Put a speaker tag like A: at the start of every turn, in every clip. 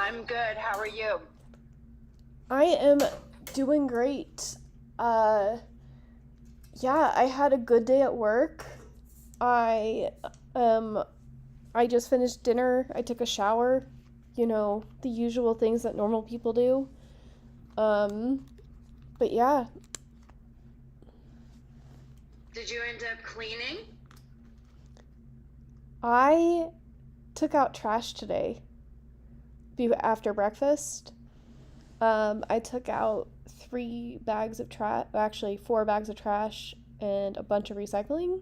A: I'm good. How are you?
B: I am doing great. Uh, yeah, I had a good day at work. I um I just finished dinner. I took a shower. The usual things that normal people do. Um, but yeah,
A: Did you end up cleaning?
B: I took out trash today after breakfast. I took out 3 bags of trash, actually 4 bags of trash and a bunch of recycling,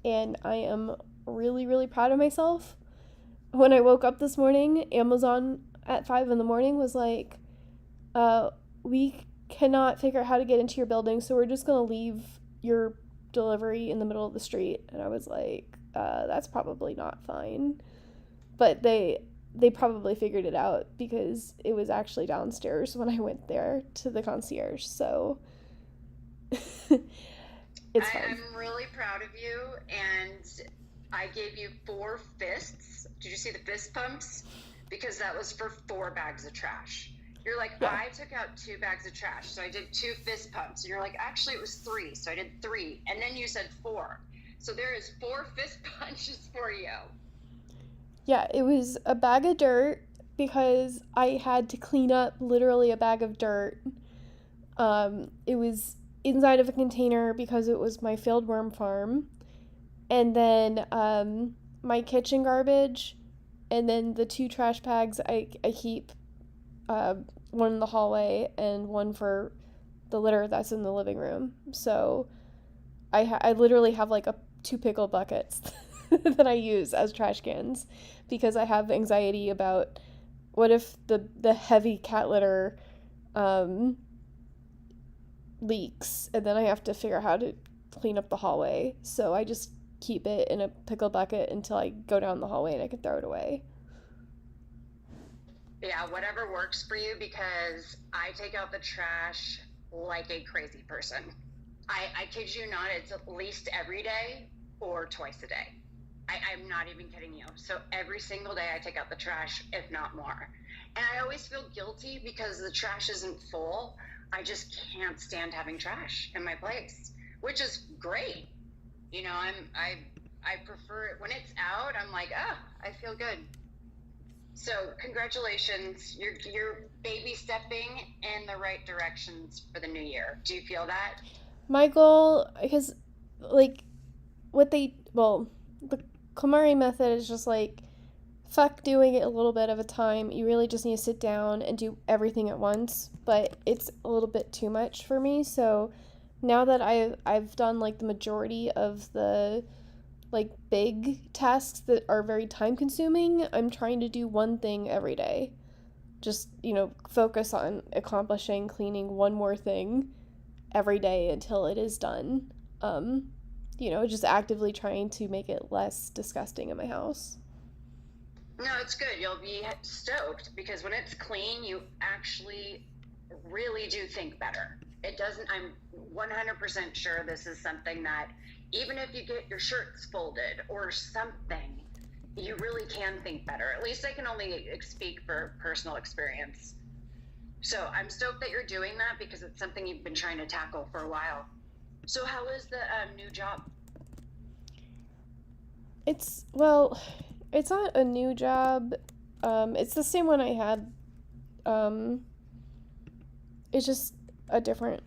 B: and I am really, really proud of myself. When I woke up this morning, Amazon at 5 in the morning was like, uh, we cannot figure out how to get into your building, so we're just going to leave your delivery in the middle of the street. And I was like, that's probably not fine. But they probably figured it out because it was actually downstairs when I went there to the concierge. So it's fine.
A: I'm really proud of you, and I gave you 4 fists. Did you see the fist pumps? Because that was for 4 bags of trash. You're like,
B: Yeah.
A: I took out 2 bags of trash, so I did 2 fist pumps. And you're like, actually, it was 3, so I did 3. And then you said 4. So there is 4 fist punches for you.
B: Yeah, it was a bag of dirt because I had to clean up literally a bag of dirt. It was inside of a container because it was my failed worm farm. And then my kitchen garbage. And then the 2 trash bags I keep, uh, one in the hallway and one for the litter that's in the living room. So I literally have like 2 pickle buckets that I use as trash cans because I have anxiety about what if the heavy cat litter um, leaks, and then I have to figure out how to clean up the hallway. So I just keep it in a pickle bucket until I go down the hallway and I can throw it away.
A: Yeah, whatever works for you, because I take out the trash like a crazy person. I kid you not, it's at least every day or twice a day. I'm not even kidding you. So every single day I take out the trash, if not more. And I always feel guilty because the trash isn't full. I just can't stand having trash in my place, which is great. I prefer it when it's out. I'm like, I feel good. So congratulations, you're baby stepping in the right directions for the new year. Do you feel that?
B: My goal, because like the KonMari method is just like, fuck doing it a little bit of a time. You really just need to sit down and do everything at once. But it's a little bit too much for me. So now that I've done like the majority of the like big tasks that are very time consuming, I'm trying to do one thing every day. Just, focus on accomplishing cleaning one more thing every day until it is done. Just actively trying to make it less disgusting in my house.
A: No, it's good. You'll be stoked because when it's clean, you actually really do think better. It doesn't, I'm 100% sure this is something that even if you get your shirts folded or something, you really can think better. At least I can only speak for personal experience. So I'm stoked that you're doing that because it's something you've been trying to tackle for a while. So how is the new job?
B: It's not a new job. It's the same one I had. Um, it's just a different.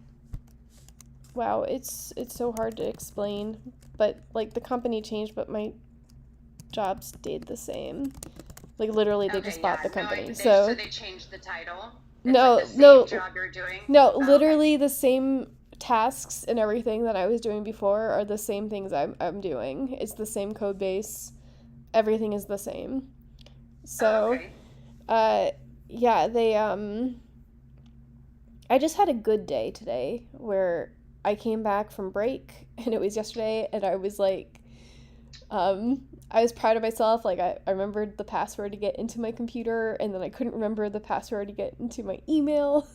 B: Wow, it's so hard to explain. But like the company changed, but my job stayed the same. Like literally, they
A: Okay,
B: just
A: yeah,
B: bought the
A: no,
B: company.
A: so they changed the title. It's
B: No,
A: like the
B: no,
A: same job you're doing.
B: no.
A: Oh, okay.
B: Literally, the same tasks and everything that I was doing before are the same things I'm doing. It's the same code base. Everything is the same.
A: Oh,
B: So,
A: okay.
B: uh, yeah, I just had a good day today where I came back from break and it was yesterday and I was like, I was proud of myself. Like, I remembered the password to get into my computer and then I couldn't remember the password to get into my email.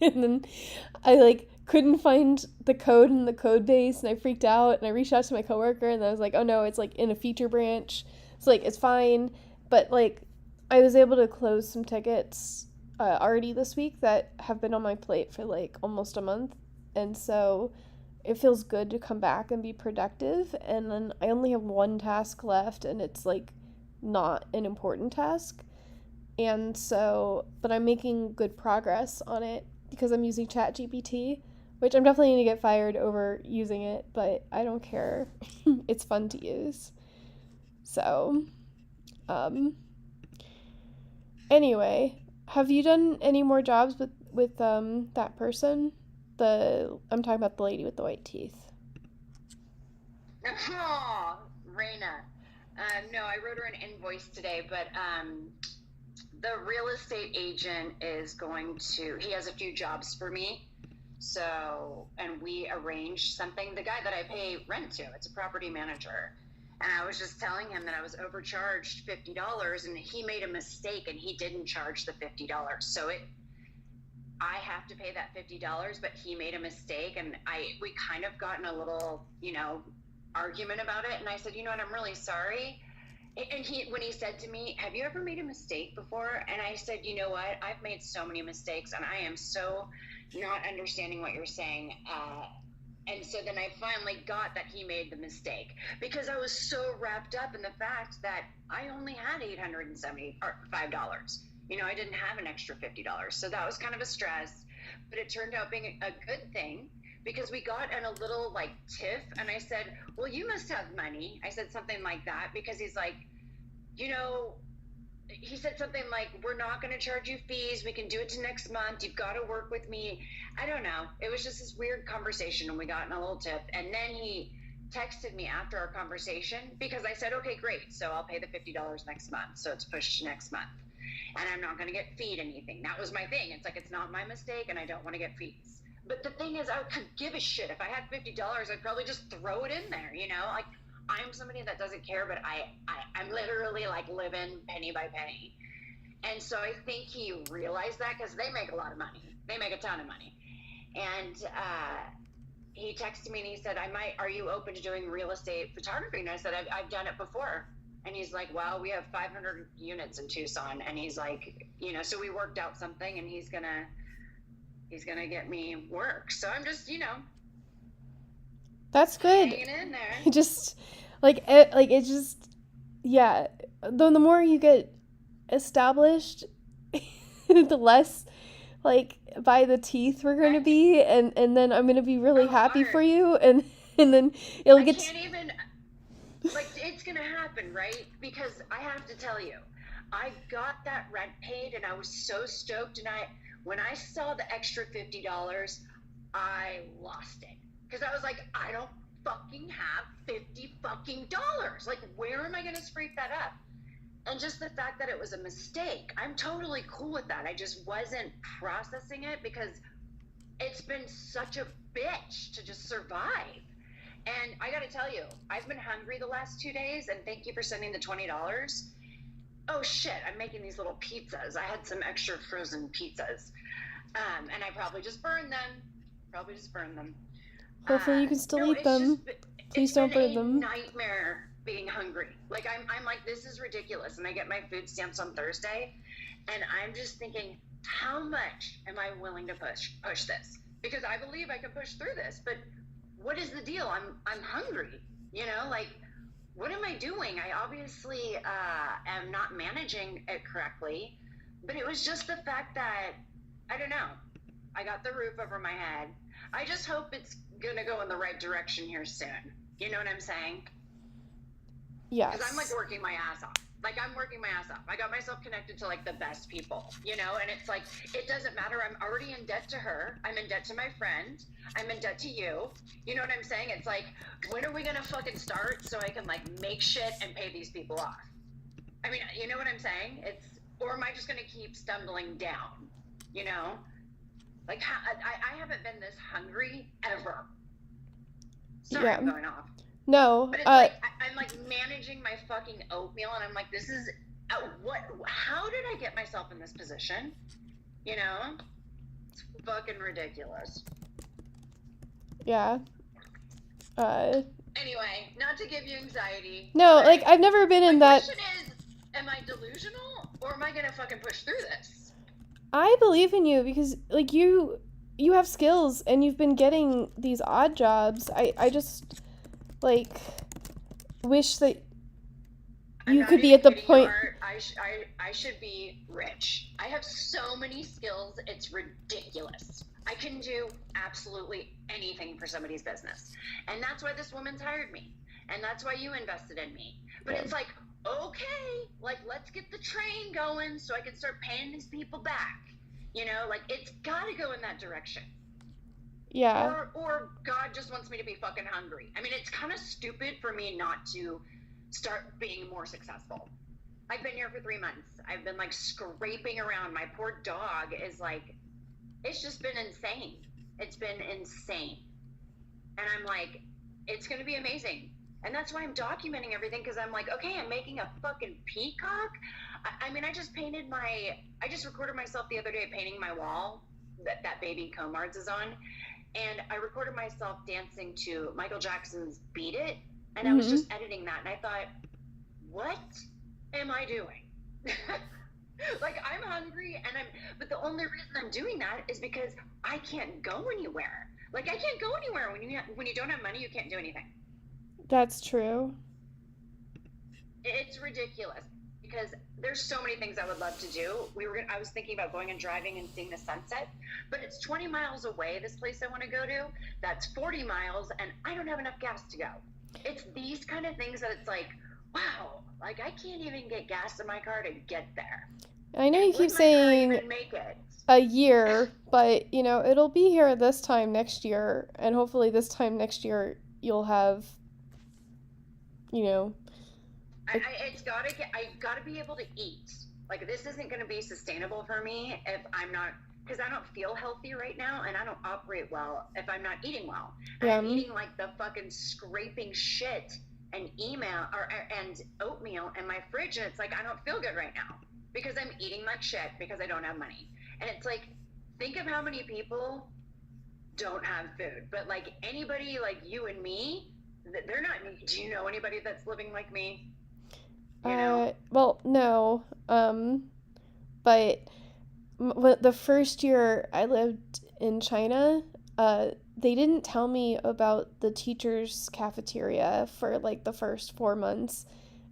B: And then I like couldn't find the code in the code base and I freaked out and I reached out to my coworker and I was like, oh no, it's like in a feature branch. It's like, it's fine. But like, I was able to close some tickets already this week that have been on my plate for like almost a month. And so it feels good to come back and be productive. And then I only have one task left, and it's like not an important task. And so, but I'm making good progress on it because I'm using ChatGPT, which I'm definitely going to get fired over using it, but I don't care. It's fun to use. So, um, anyway, have you done any more jobs with that person? I'm talking about the lady with the white teeth.
A: Oh, Raina. No, I wrote her an invoice today, but the real estate agent he has a few jobs for me. So, and we arranged something. The guy that I pay rent to, it's a property manager. And I was just telling him that I was overcharged $50, and he made a mistake and he didn't charge the $50. So I have to pay that $50, but he made a mistake, and we kind of got in a little, argument about it. And I said, you know what, I'm really sorry. And when he said to me, have you ever made a mistake before? And I said, you know what, I've made so many mistakes, and I am so not understanding what you're saying. And so then I finally got that he made the mistake, because I was so wrapped up in the fact that I only had $875. I didn't have an extra $50. So that was kind of a stress, but it turned out being a good thing, because we got in a little like tiff, and I said, well, you must have money. I said something like that, because he's like, he said something like, we're not going to charge you fees. We can do it to next month. You've got to work with me. I don't know. It was just this weird conversation, and we got in a little tiff. And then he texted me after our conversation, because I said, okay, great. So I'll pay the $50 next month. So it's pushed to next month. And I'm not going to get feed anything. That was my thing. It's like, it's not my mistake, and I don't want to get fees. But the thing is, I could give a shit. If I had $50, I'd probably just throw it in there, Like, I'm somebody that doesn't care, but I'm literally like living penny by penny. And so I think he realized that, because they make a lot of money. They make a ton of money. And he texted me and he said, are you open to doing real estate photography? And I said, I've done it before. And he's like, well, we have 500 units in Tucson. And he's like, so we worked out something, and he's going to get me work. So I'm just,
B: that's good.
A: Hanging in there.
B: Just yeah. The more you get established, the less like by the teeth we're going to be, and then I'm going to be really happy for you, and then it'll get.
A: I can't even, like, it's going to happen, right? Because I have to tell you, I got that rent paid, and I was so stoked, and when I saw the extra $50, I lost it. Because I was like, I don't fucking have $50. Like, where am I going to scrape that up? And just the fact that it was a mistake, I'm totally cool with that. I just wasn't processing it, because it's been such a bitch to just survive. And I got to tell you, I've been hungry the last 2 days, and thank you for sending the $20. Oh shit, I'm making these little pizzas. I had some extra frozen pizzas. And I probably just burned them.
B: Hopefully you can still eat them. Please don't burn them.
A: It's been a nightmare being hungry. Like, I'm like, this is ridiculous. And I get my food stamps on Thursday, and I'm just thinking, how much am I willing to push this? Because I believe I can push through this, but what is the deal? I'm hungry, like, what am I doing? I obviously am not managing it correctly, but it was just the fact that, I don't know, I got the roof over my head. I just hope it's going to go in the right direction here soon. You know what I'm saying?
B: Yes.
A: Because I'm like working my ass off. I got myself connected to like the best people, and it's like, it doesn't matter. I'm already in debt to her. I'm in debt to my friend. I'm in debt to you. You know what I'm saying? It's like, when are we going to fucking start so I can like make shit and pay these people off? I mean, you know what I'm saying? Or am I just going to keep stumbling down? Like, I haven't been this hungry ever. Sorry, I'm going off.
B: No.
A: But it's like, I'm like managing my fucking oatmeal, and I'm like, this is, how did I get myself in this position? It's fucking ridiculous.
B: Yeah.
A: Anyway, not to give you anxiety.
B: No, like, I've never been in that.
A: My question is, am I delusional? or am I gonna fucking push through this?
B: I believe in you because like you have skills and you've been getting these odd jobs. I just like wish that
A: I'm
B: you
A: not
B: could be
A: even
B: at the
A: kidding you,
B: point.
A: Art. I should be rich. I have so many skills, it's ridiculous. I can do absolutely anything for somebody's business. And that's why this woman's hired me. And that's why you invested in me. But
B: Yeah.
A: it's like, okay, like, let's get the train going so I can start paying these people back. You know, like, it's got to go in that direction.
B: Yeah.
A: Or God just wants me to be fucking hungry. I mean, it's kind of stupid for me not to start being more successful. I've been here for 3 months. I've been like scraping around. My poor dog is like, it's just been insane. It's been insane. And I'm like, it's going to be amazing. And that's why I'm documenting everything, because I'm like, okay, I'm making a fucking peacock. I mean, I just recorded myself the other day painting my wall that Baby Comards is on. And I recorded myself dancing to Michael Jackson's Beat It. And I was just editing that. And I thought, what am I doing? Like, I'm hungry but the only reason I'm doing that is because I can't go anywhere. Like, I can't go anywhere. When you don't have money, you can't do anything.
B: That's true.
A: It's ridiculous because there's so many things I would love to do. I was thinking about going and driving and seeing the sunset, but it's 20 miles away, this place I want to go to. That's 40 miles, and I don't have enough gas to go. It's these kind of things that it's like, wow, like, I can't even get gas in my car to get there.
B: I know
A: And
B: you keep
A: would my car
B: saying
A: even make it?
B: a year, but you know, it'll be here this time next year, and hopefully this time next year you'll have, you know,
A: I gotta be able to eat. Like, this isn't gonna be sustainable for me if I'm not, because I don't feel healthy right now, and I don't operate well if I'm not eating well. And I'm eating like the fucking scraping shit and and oatmeal in my fridge, and it's like, I don't feel good right now because I'm eating like shit because I don't have money. And it's like, think of how many people don't have food, but like anybody like you and me, they're not. Do you know anybody that's living like me? You know?
B: well, no, but the first year I lived in China, they didn't tell me about the teacher's cafeteria for like the first 4 months,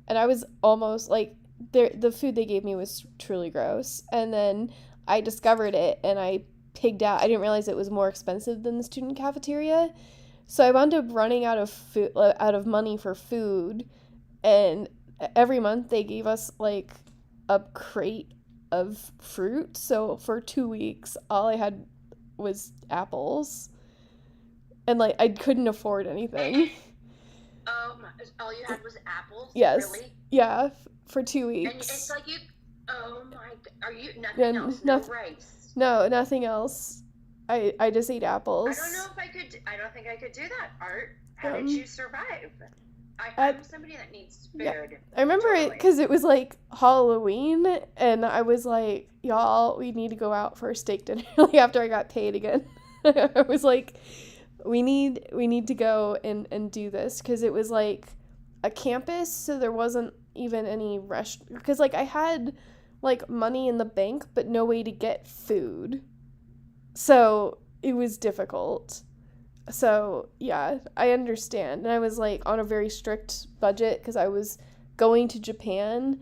B: and I was almost like the food they gave me was truly gross, and then I discovered it and I pigged out. I didn't realize it was more expensive than the student cafeteria, so I wound up running out of money for food, and every month they gave us like a crate of fruit. So for 2 weeks, all I had was apples, and like I couldn't afford anything.
A: All you had was apples?
B: Yes.
A: Really?
B: Yeah, for 2
A: And
B: weeks.
A: it's like oh my, are you, nothing else? No rice?
B: No, nothing else. I just ate apples.
A: I don't think I could do that, Art. How did you survive? I'm somebody that needs food.
B: Yeah. I remember it because it was like Halloween, and I was like, y'all, we need to go out for a steak dinner. Like after I got paid again. I was like, we need to go and do this, because it was like a campus, so there wasn't even any rush, because like I had like money in the bank but no way to get food, so it was difficult. So yeah, I understand. And I was like on a very strict budget because I was going to Japan,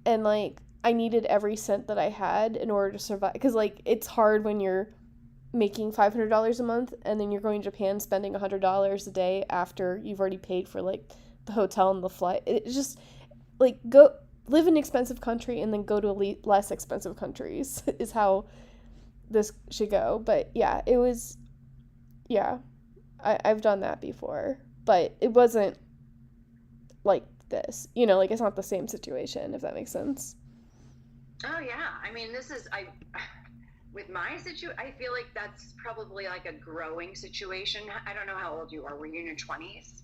B: and like I needed every cent that I had in order to survive, because like it's hard when you're making $500 a month and then you're going to Japan spending $100 a day after you've already paid for like the hotel and the flight. It's just like, go live in an expensive country and then go to less expensive countries is how this should go. But yeah, it was, yeah, I've done that before, but it wasn't like this, you know, like it's not the same situation, if that makes sense.
A: Oh yeah, I mean, with my situation, I feel like that's probably like a growing situation. I don't know how old you are. Were you in your 20s?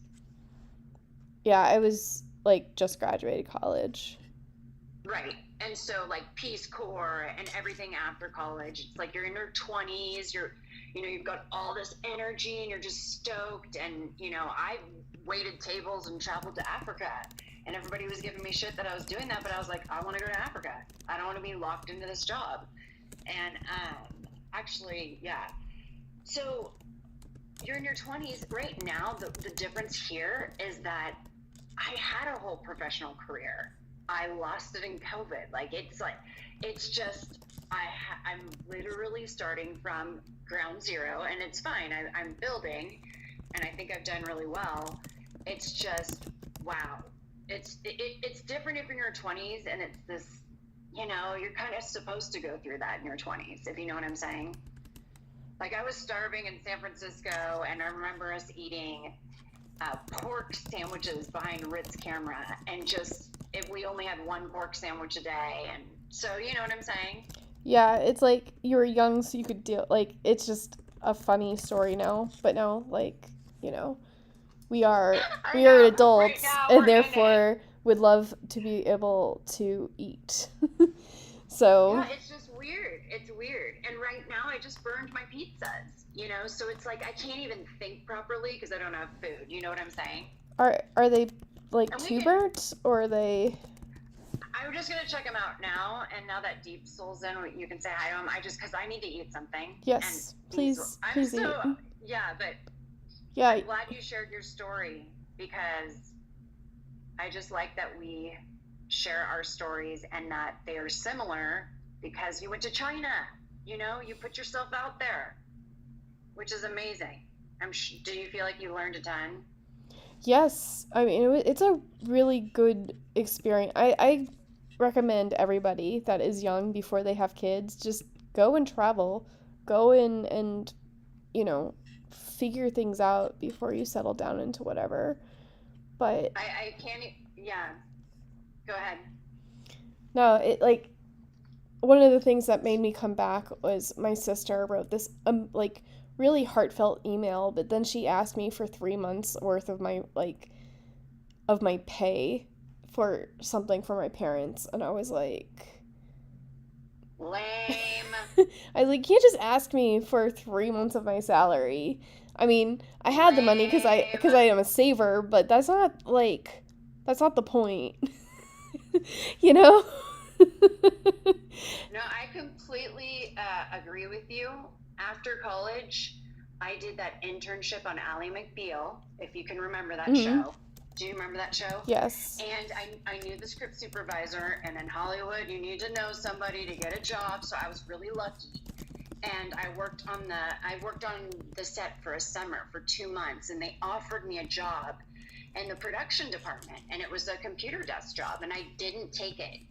B: Yeah, I was like just graduated college.
A: Right. And so like Peace Corps and everything after college, it's like you're in your 20s, you've got all this energy and you're just stoked. And, I've waited tables and traveled to Africa, And everybody was giving me shit that I was doing that, but I was like, I want to go to Africa. I don't want to be locked into this job. And actually, yeah. So you're in your 20s right now. The difference here is that I had a whole professional career. I lost it in COVID. It's just, I'm literally starting from ground zero, and it's fine. I'm building, and I think I've done really well. It's just, wow. It's different if you're in your 20s, and it's this, you're kind of supposed to go through that in your 20s, if you know what I'm saying. Like, I was starving in San Francisco, and I remember us eating pork sandwiches behind Ritz camera, and just, if we only had one pork sandwich a day, and so, you know what I'm saying?
B: Yeah, it's like you were young, so you could deal. Like, it's just a funny story now, but now, like, we are adults,
A: right now,
B: and therefore would love to be able to eat. So
A: yeah, it's just weird. It's weird. And right now, I just burned my pizzas. So it's like I can't even think properly because I don't have food. You know what I'm saying?
B: are they like burnt, or are they?
A: I'm just gonna check them out now, and now that Deep Soul's in, you can say hi to him. Because I need to eat something.
B: Yes,
A: and
B: please eat.
A: Yeah, but
B: yeah,
A: I'm glad you shared your story, because I just like that we share our stories and that they are similar, because you went to China. You put yourself out there, which is amazing. Do you feel like you learned a ton?
B: Yes, I mean it's a really good experience. I recommend everybody that is young before they have kids, just go and travel, go in and figure things out before you settle down into whatever. But
A: I can't. Yeah, go ahead.
B: No, it one of the things that made me come back was my sister wrote this really heartfelt email, but then she asked me for 3 months worth of my pay for something for my parents, and I was like,
A: lame.
B: I was like, you can't just ask me for 3 months of my salary. I mean, I had the money because I am a saver, but that's not the point.
A: No, I completely agree with you. After college, I did that internship on Ally McBeal, if you can remember that show. Do you remember that show?
B: Yes.
A: And I knew the script supervisor, and in Hollywood, you need to know somebody to get a job, so I was really lucky. And I worked on the set for a summer, for 2 months, and they offered me a job in the production department, and it was a computer desk job, and I didn't take it.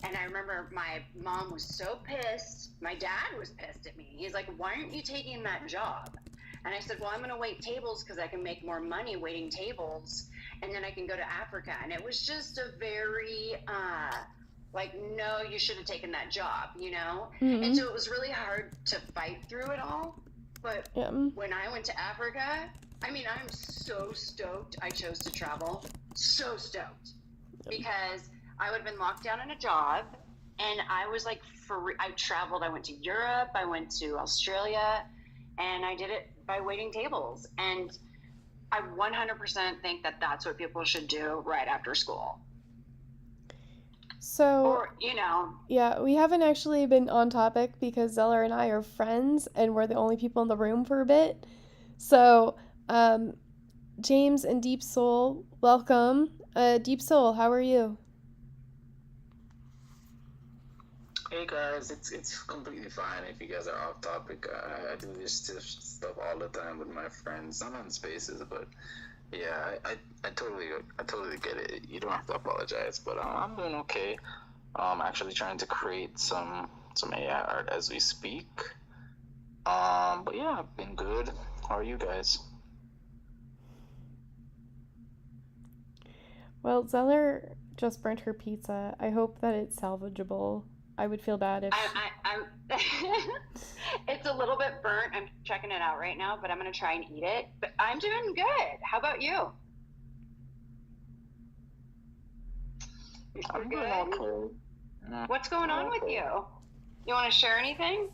A: And I remember my mom was so pissed. My dad was pissed at me. He's like, why aren't you taking that job? And I said, well, I'm going to wait tables because I can make more money waiting tables, and then I can go to Africa. And it was just a very, no, you should have taken that job, Mm-hmm. And so it was really hard to fight through it all. But when I went to Africa, I mean, I'm so stoked I chose to travel. So stoked. Because I would have been locked down in a job, and I was like, I traveled. I went to Europe, I went to Australia, and I did it by waiting tables. And I 100% think that that's what people should do right after school.
B: So, yeah, we haven't actually been on topic because Zeller and I are friends, and we're the only people in the room for a bit. So, James and Deep Soul, welcome. Deep Soul, how are you?
C: Hey guys, it's completely fine if you guys are off topic. I do this stuff all the time with my friends, not on Spaces, but yeah, I totally get it. You don't have to apologize, but I'm doing okay. Actually trying to create some AI art as we speak. But yeah, I've been good. How are you guys?
B: Well, Zeller just burnt her pizza. I hope that it's salvageable. I would feel bad if...
A: I'm it's a little bit burnt. I'm checking it out right now, but I'm going to try and eat it. But I'm doing good. How about you?
C: I'm doing okay.
A: What's going on with you? You want to share anything?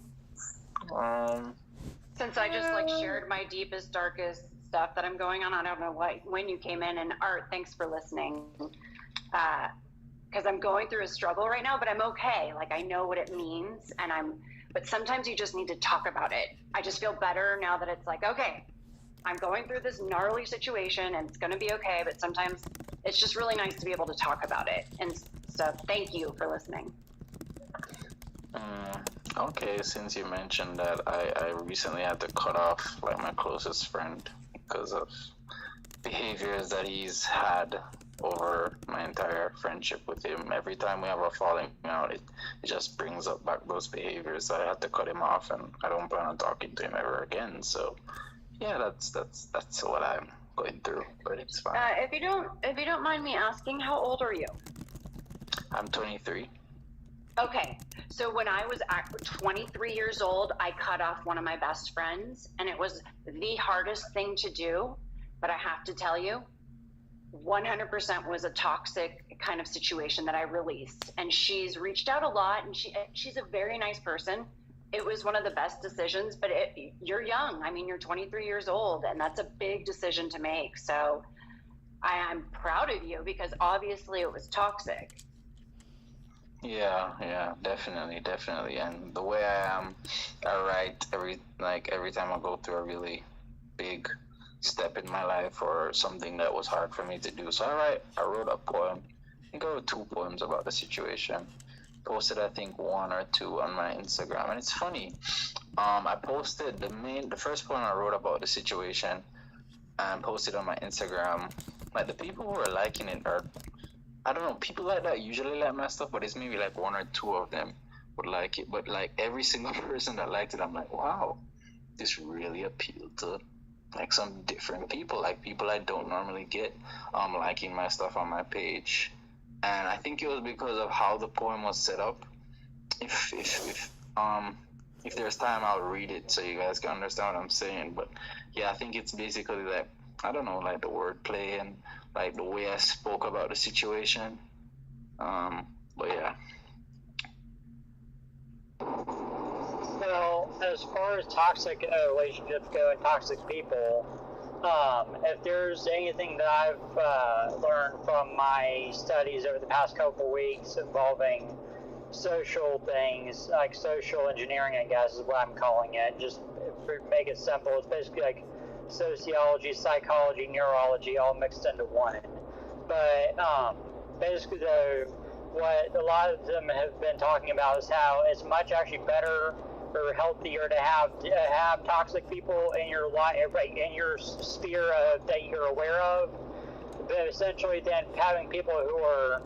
A: Since I just shared my deepest, darkest stuff that I'm going on, I don't know when you came in. And Art, thanks for listening. because I'm going through a struggle right now, but I'm okay. Like, I know what it means, but sometimes you just need to talk about it. I just feel better now that it's like, okay, I'm going through this gnarly situation and it's going to be okay. But sometimes it's just really nice to be able to talk about it. And so thank you for listening.
C: Okay, since you mentioned that, I recently had to cut off like my closest friend because of behaviors that he's had over my entire friendship with him. Every time we have a falling out, it just brings up back those behaviors. So I had to cut him off, and I don't plan on talking to him ever again. So yeah, that's what I'm going through, but it's fine.
A: If you don't mind me asking, how old are you?
C: I'm 23.
A: Okay, so when I was 23 years old, I cut off one of my best friends, and it was the hardest thing to do. But I have to tell you, 100% was a toxic kind of situation that I released. And she's reached out a lot, and she's a very nice person. It was one of the best decisions, but you're young. I mean, you're 23 years old, and that's a big decision to make. So I'm proud of you, because obviously it was toxic.
C: Yeah, definitely. And the way I am, I write every time I go through a really big step in my life or something that was hard for me to do. So I wrote a poem. I think I wrote 2 poems about the situation. Posted I think 1 or 2 on my Instagram, and it's funny. I posted the first poem I wrote about the situation and posted on my Instagram. Like, the people who are liking it are, I don't know, people like that usually like my stuff, but it's maybe like 1 or 2 of them would like it. But like every single person that liked it, I'm like, wow, this really appealed to like some different people, like people I don't normally get liking my stuff on my page. And I think it was because of how the poem was set up. If there's time, I'll read it so you guys can understand what I'm saying. But yeah, I think it's basically like, I don't know, like the wordplay and like the way I spoke about the situation. But yeah.
D: Well, as far as toxic relationships go and toxic people, if there's anything that I've learned from my studies over the past couple of weeks involving social things, like social engineering, I guess is what I'm calling it, just to make it simple, it's basically like sociology, psychology, neurology, all mixed into one. But basically, though, what a lot of them have been talking about is how it's much actually better or healthier to have toxic people in your life, in your sphere that you're aware of, but essentially then having people who are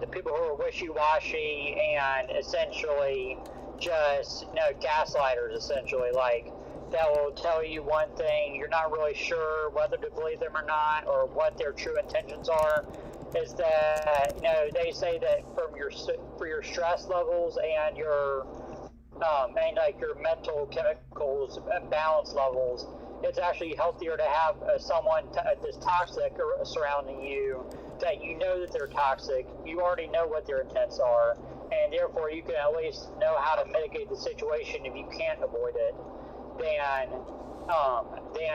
D: the people who are wishy-washy and essentially just gaslighters, essentially, like that will tell you one thing, you're not really sure whether to believe them or not, or what their true intentions are. Is that they say that for your stress levels and your and like your mental chemicals and balance levels, it's actually healthier to have someone that's toxic surrounding you, that you know that they're toxic, you already know what their intents are, and therefore you can at least know how to mitigate the situation if you can't avoid it, than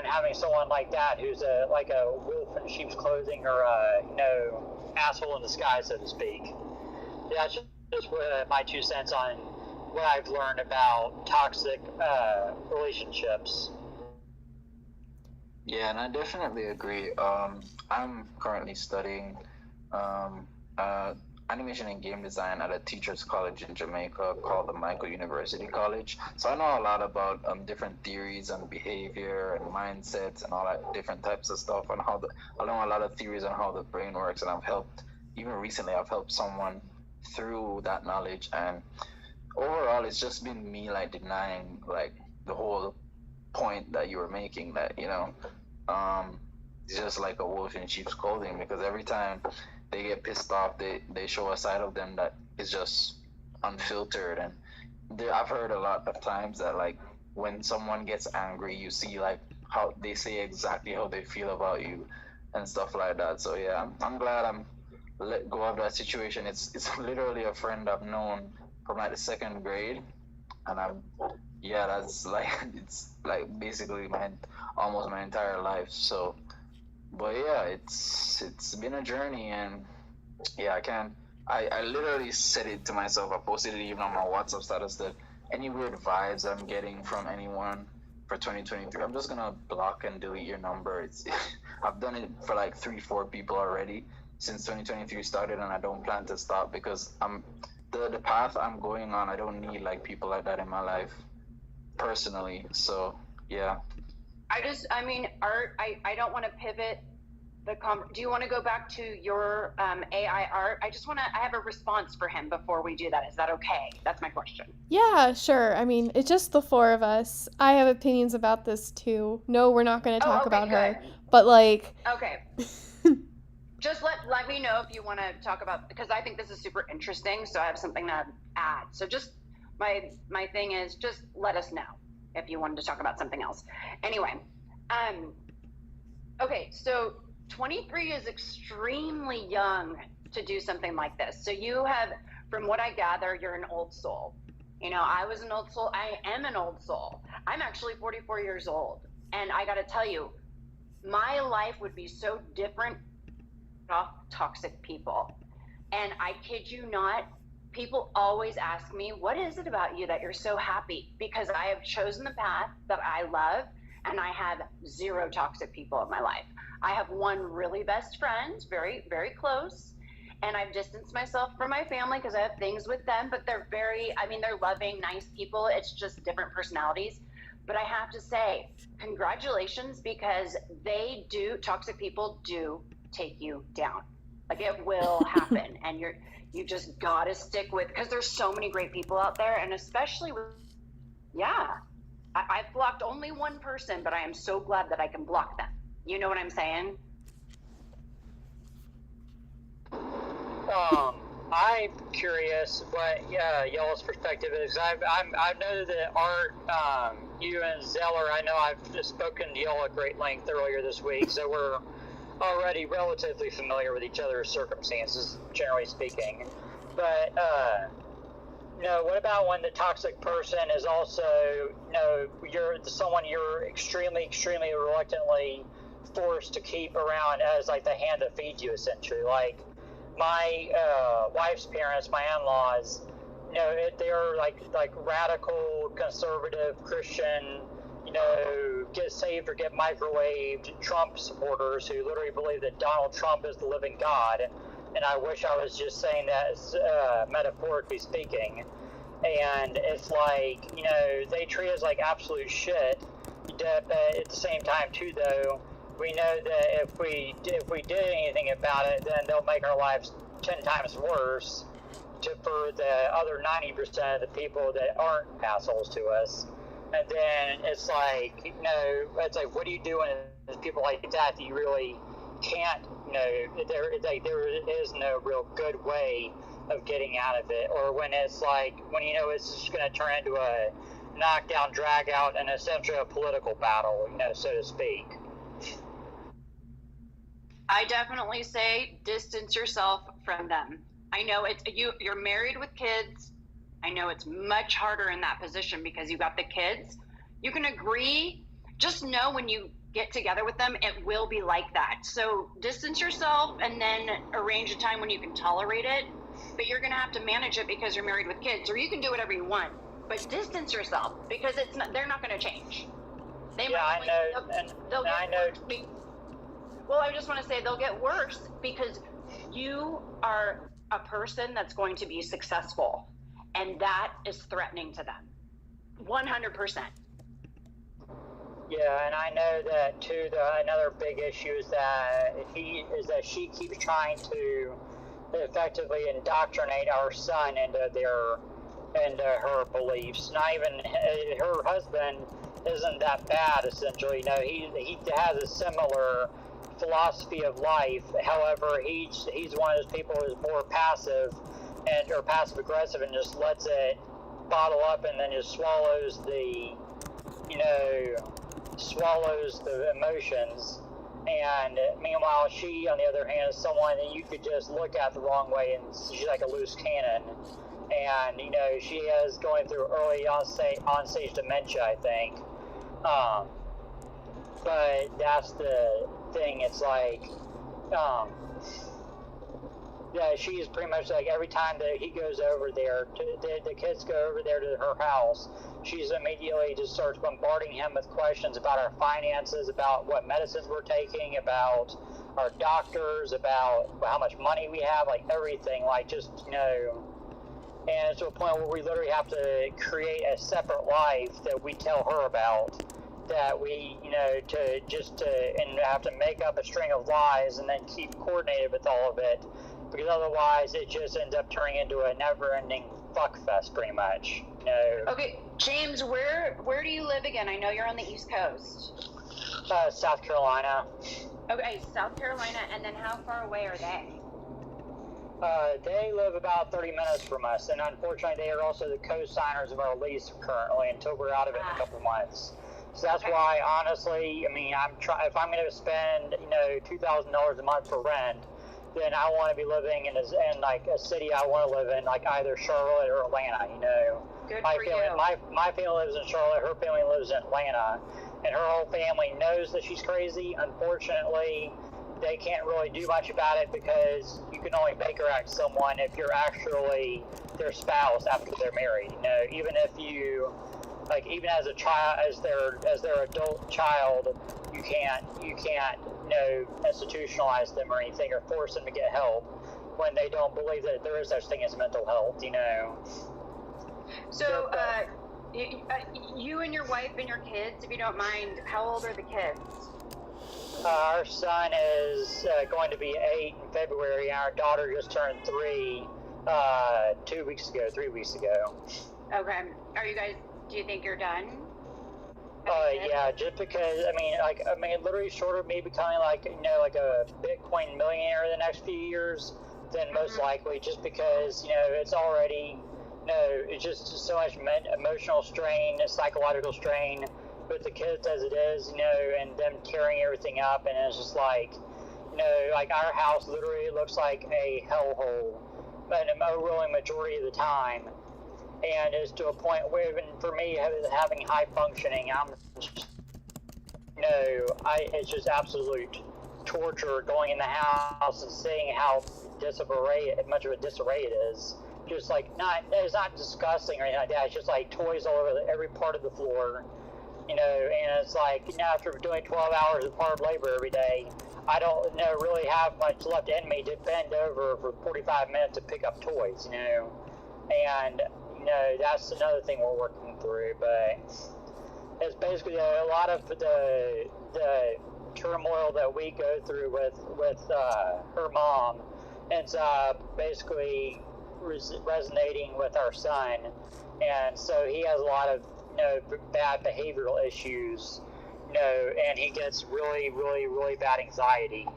D: having someone like that who's like a wolf in sheep's clothing, or asshole in disguise, so to speak. That's just my 2 cents on what I've learned about toxic relationships.
C: Yeah, and I definitely agree. I'm currently studying animation and game design at a teachers college in Jamaica called the Michael University College. So I know a lot about different theories on behavior and mindsets and all that different types of stuff, and I know a lot of theories on how the brain works, and even recently I've helped someone through that knowledge, and overall it's just been me like denying like the whole point that you were making, that it's just like a wolf in sheep's clothing, because every time they get pissed off, they show a side of them that is just unfiltered. And I've heard a lot of times that like when someone gets angry, you see like how they say exactly how they feel about you and stuff like that. So yeah, I'm glad I'm let go of that situation. It's literally a friend I've known from like the 2nd grade, and that's like it's like basically almost my entire life. So But yeah, it's been a journey, and yeah, I literally said it to myself. I posted it even on my WhatsApp status that any weird vibes I'm getting from anyone for 2023, I'm just gonna block and delete your number. I've done it for like 3-4 people already since 2023 started, and I don't plan to stop because the path I'm going on. I don't need like people like that in my life personally. So yeah.
A: Art, I don't want to pivot do you want to go back to your AI art? I have a response for him before we do that. Is that okay? That's my question.
B: Yeah, sure. I mean, it's just the four of us. I have opinions about this too. No, we're not going to talk about her. But like,
A: okay. Just let me know if you want to talk about, because I think this is super interesting. So I have something to add. So just my thing is just let us know if you wanted to talk about something else. Anyway, okay, so 23 is extremely young to do something like this. So you have, from what I gather, you're an old soul. You know, I was an old soul. I am an old soul. I'm actually 44 years old. And I got to tell you, my life would be so different off toxic people. And I kid you not, people always ask me, what is it about you that you're so happy? Because I have chosen the path that I love, and I have 0 toxic people in my life. I have one really best friend, very, very close, and I've distanced myself from my family because I have things with them, but they're they're loving, nice people. It's just different personalities. But I have to say, congratulations, because toxic people do take you down. Like, it will happen, and you just gotta stick with, because there's so many great people out there, and especially with, I've blocked only one person, but I am so glad that I can block them. You know what I'm saying?
D: I'm curious what y'all's perspective is. I know that Art, you and Zeller, I know I've spoken to y'all at great length earlier this week, so we're already relatively familiar with each other's circumstances, generally speaking. But what about when the toxic person is also, you're someone you're extremely, extremely reluctantly forced to keep around as like the hand that feeds you, essentially. Like my wife's parents, my in-laws, they're like radical conservative Christian, get saved or get microwaved Trump supporters who literally believe that Donald Trump is the living God. And I wish I was just saying that metaphorically speaking. And it's like, they treat us like absolute shit. But at the same time, too, though, we know that if we did anything about it, then they'll make our lives 10 times worse for the other 90% of the people that aren't assholes to us. And then it's like, what do you do when there's people like that you really can't, there is no real good way of getting out of it? Or when it's like, when it's just going to turn into a knockdown, drag out, and essentially a political battle, so to speak.
A: I definitely say distance yourself from them. I know you're married with kids. I know it's much harder in that position because you got the kids. You can agree. Just know when you get together with them, it will be like that. So distance yourself and then arrange a time when you can tolerate it. But you're going to have to manage it because you're married with kids. Or you can do whatever you want. But distance yourself because they're not going to change. Well, I just want to say they'll get worse because you are a person that's going to be successful. And that is threatening to them. 100%.
D: Yeah, and I know that too. Another big issue is that she keeps trying to effectively indoctrinate our son into her beliefs. Not even her husband isn't that bad. Essentially, he has a similar philosophy of life. However, he's one of those people who's more passive or passive aggressive and just lets it bottle up and then just swallows the emotions. And meanwhile, she, on the other hand, is someone that you could just look at the wrong way, and she's like a loose cannon. And she is going through early on-stage dementia, I think. But that's the thing. It's like, yeah, she's pretty much like every time that he goes over there, the kids go over there to her house, she's immediately just starts bombarding him with questions about our finances, about what medicines we're taking, about our doctors, about how much money we have, like everything, like just, and it's to a point where we literally have to create a separate life that we tell her about, that we, and have to make up a string of lies and then keep coordinated with all of it, because otherwise it just ends up turning into a never-ending fuckfest, pretty much.
A: Okay, James, where do you live again? I know you're on the East Coast.
D: South Carolina.
A: Okay, South Carolina, and then how far away are they?
D: They live about 30 minutes from us, and unfortunately they are also the co-signers of our lease currently until we're out of it in a couple months. So that's why, honestly, I mean, if I'm going to spend, $2,000 a month for rent, then I want to be living in like a city I want to live in, like either Charlotte or Atlanta.
A: Good
D: my
A: for
D: family,
A: you.
D: my family lives in Charlotte. Her family lives in Atlanta, and her whole family knows that she's crazy. Unfortunately, they can't really do much about it because you can only Baker Act someone if you're actually their spouse after they're married. Even if you, like, even as a child, as their adult child, you can't institutionalize them or anything, or force them to get help when they don't believe that there is such thing as mental health.
A: So, you and your wife and your kids, if you don't mind, how old are the kids?
D: Our son is going to be 8 in February, and our daughter just turned 3 3 weeks ago.
A: Okay. Do you think you're done?
D: Yeah, just because, literally short of me becoming like a Bitcoin millionaire in the next few years, then most likely, just because, it's already, it's just so much emotional strain, psychological strain with the kids as it is, and them tearing everything up, and it's just like, like our house literally looks like a hellhole, but an overwhelming majority of the time. And it's to a point where even for me, having high functioning, it's just absolute torture going in the house and seeing how much of a disarray it is. Just like, it's not disgusting or anything like that. It's just like toys all over every part of the floor, and it's like, after doing 12 hours of hard labor every day, I don't really have much left in me to bend over for 45 minutes to pick up toys, and that's another thing we're working through. But it's basically a lot of the turmoil that we go through with her mom ends up basically resonating with our son, and so he has a lot of bad behavioral issues, and he gets really, really, really bad anxiety.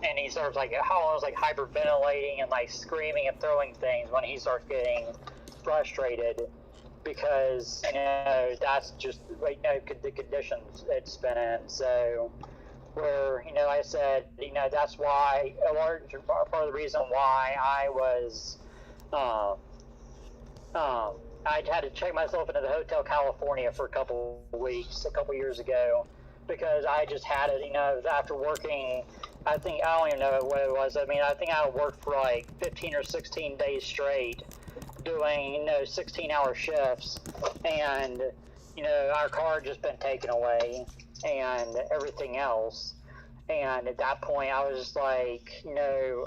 D: And he starts almost like hyperventilating and like screaming and throwing things when he starts getting frustrated, because that's just the conditions it's been in. So where I said that's why a large part of the reason why I was I had to check myself into the Hotel California for a couple years ago, because I just had it, after working, I don't even know what it was. I think I worked for like 15 or 16 days straight doing, 16-hour shifts, and, our car had just been taken away and everything else. And at that point, I was just like,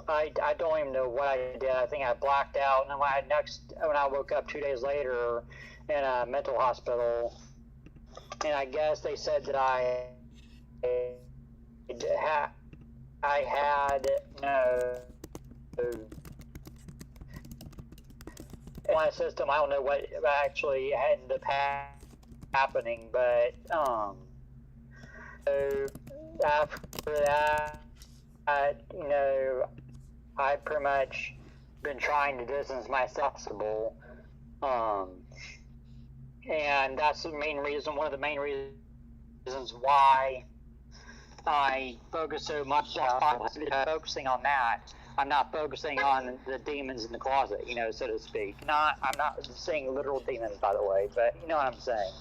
D: I don't even know what I did. I think I blacked out. And then when I woke up 2 days later in a mental hospital, and I guess they said that I had my system. I don't know what actually ended up happening, but so after that, I pretty much been trying to distance myself, and that's the main reason. One of the main reasons why I focus so much on focusing on that. I'm not focusing on the demons in the closet, so to speak. I'm not saying literal demons, by the way, but you know what I'm saying.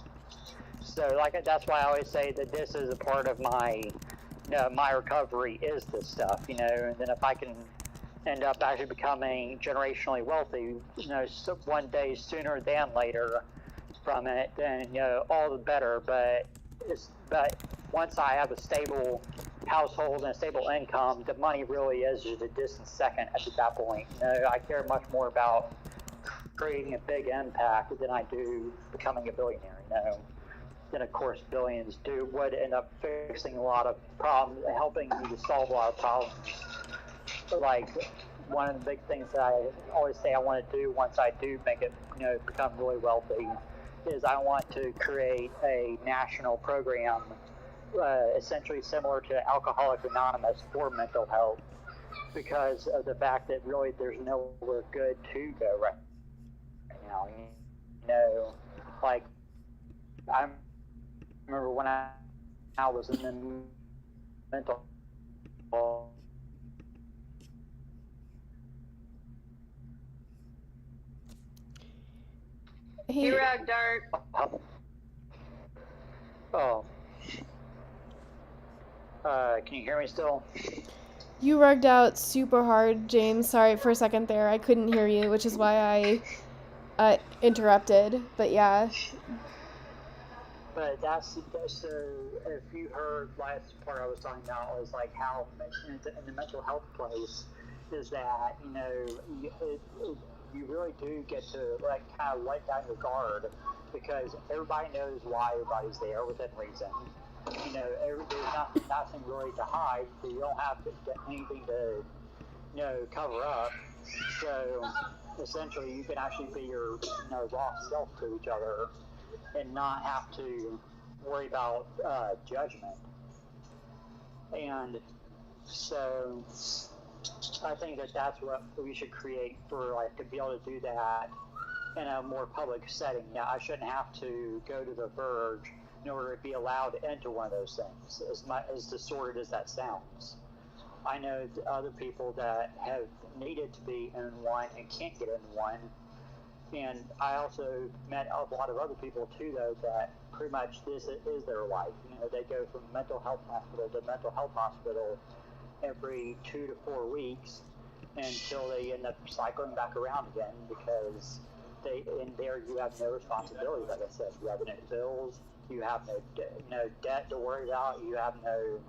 D: So, that's why I always say that this is a part of my my recovery is this stuff, and then if I can end up actually becoming generationally wealthy, one day sooner than later from it, then all the better. But once I have a stable household and a stable income, the money really is just a distant second at that point. I care much more about creating a big impact than I do becoming a billionaire. Then of course billions would end up fixing a lot of problems, helping me to solve a lot of problems. Like one of the big things that I always say I want to do once I do make it, become really wealthy, is I want to create a national program, essentially similar to Alcoholics Anonymous for mental health, because of the fact that really there's nowhere good to go right now. Like I remember when I was in the mental health.
A: Hey, Rag Dart.
D: Oh. Can you hear me still?
B: You rugged out super hard, James. Sorry for a second there. I couldn't hear you, which is why I interrupted. But yeah.
D: But that's so. If you heard last part I was talking about was like how in the mental health place is that you really do get to kind of let down your guard, because everybody knows why everybody's there within reason. There's nothing really to hide, so you don't have to get anything to cover up. So essentially, you can actually be your raw self to each other, and not have to worry about judgment. And so I think that's what we should create for to be able to do that in a more public setting. Now, I shouldn't have to go to the verge in order to be allowed into one of those things, as distorted as that sounds. I know other people that have needed to be in one and can't get in one. And I also met a lot of other people too, though, that pretty much this is their life. They go from mental health hospital to mental health hospital every 2 to 4 weeks until they end up cycling back around again, because in there you have no responsibility. Like I said, you have no bills, you have no debt to worry about, you have no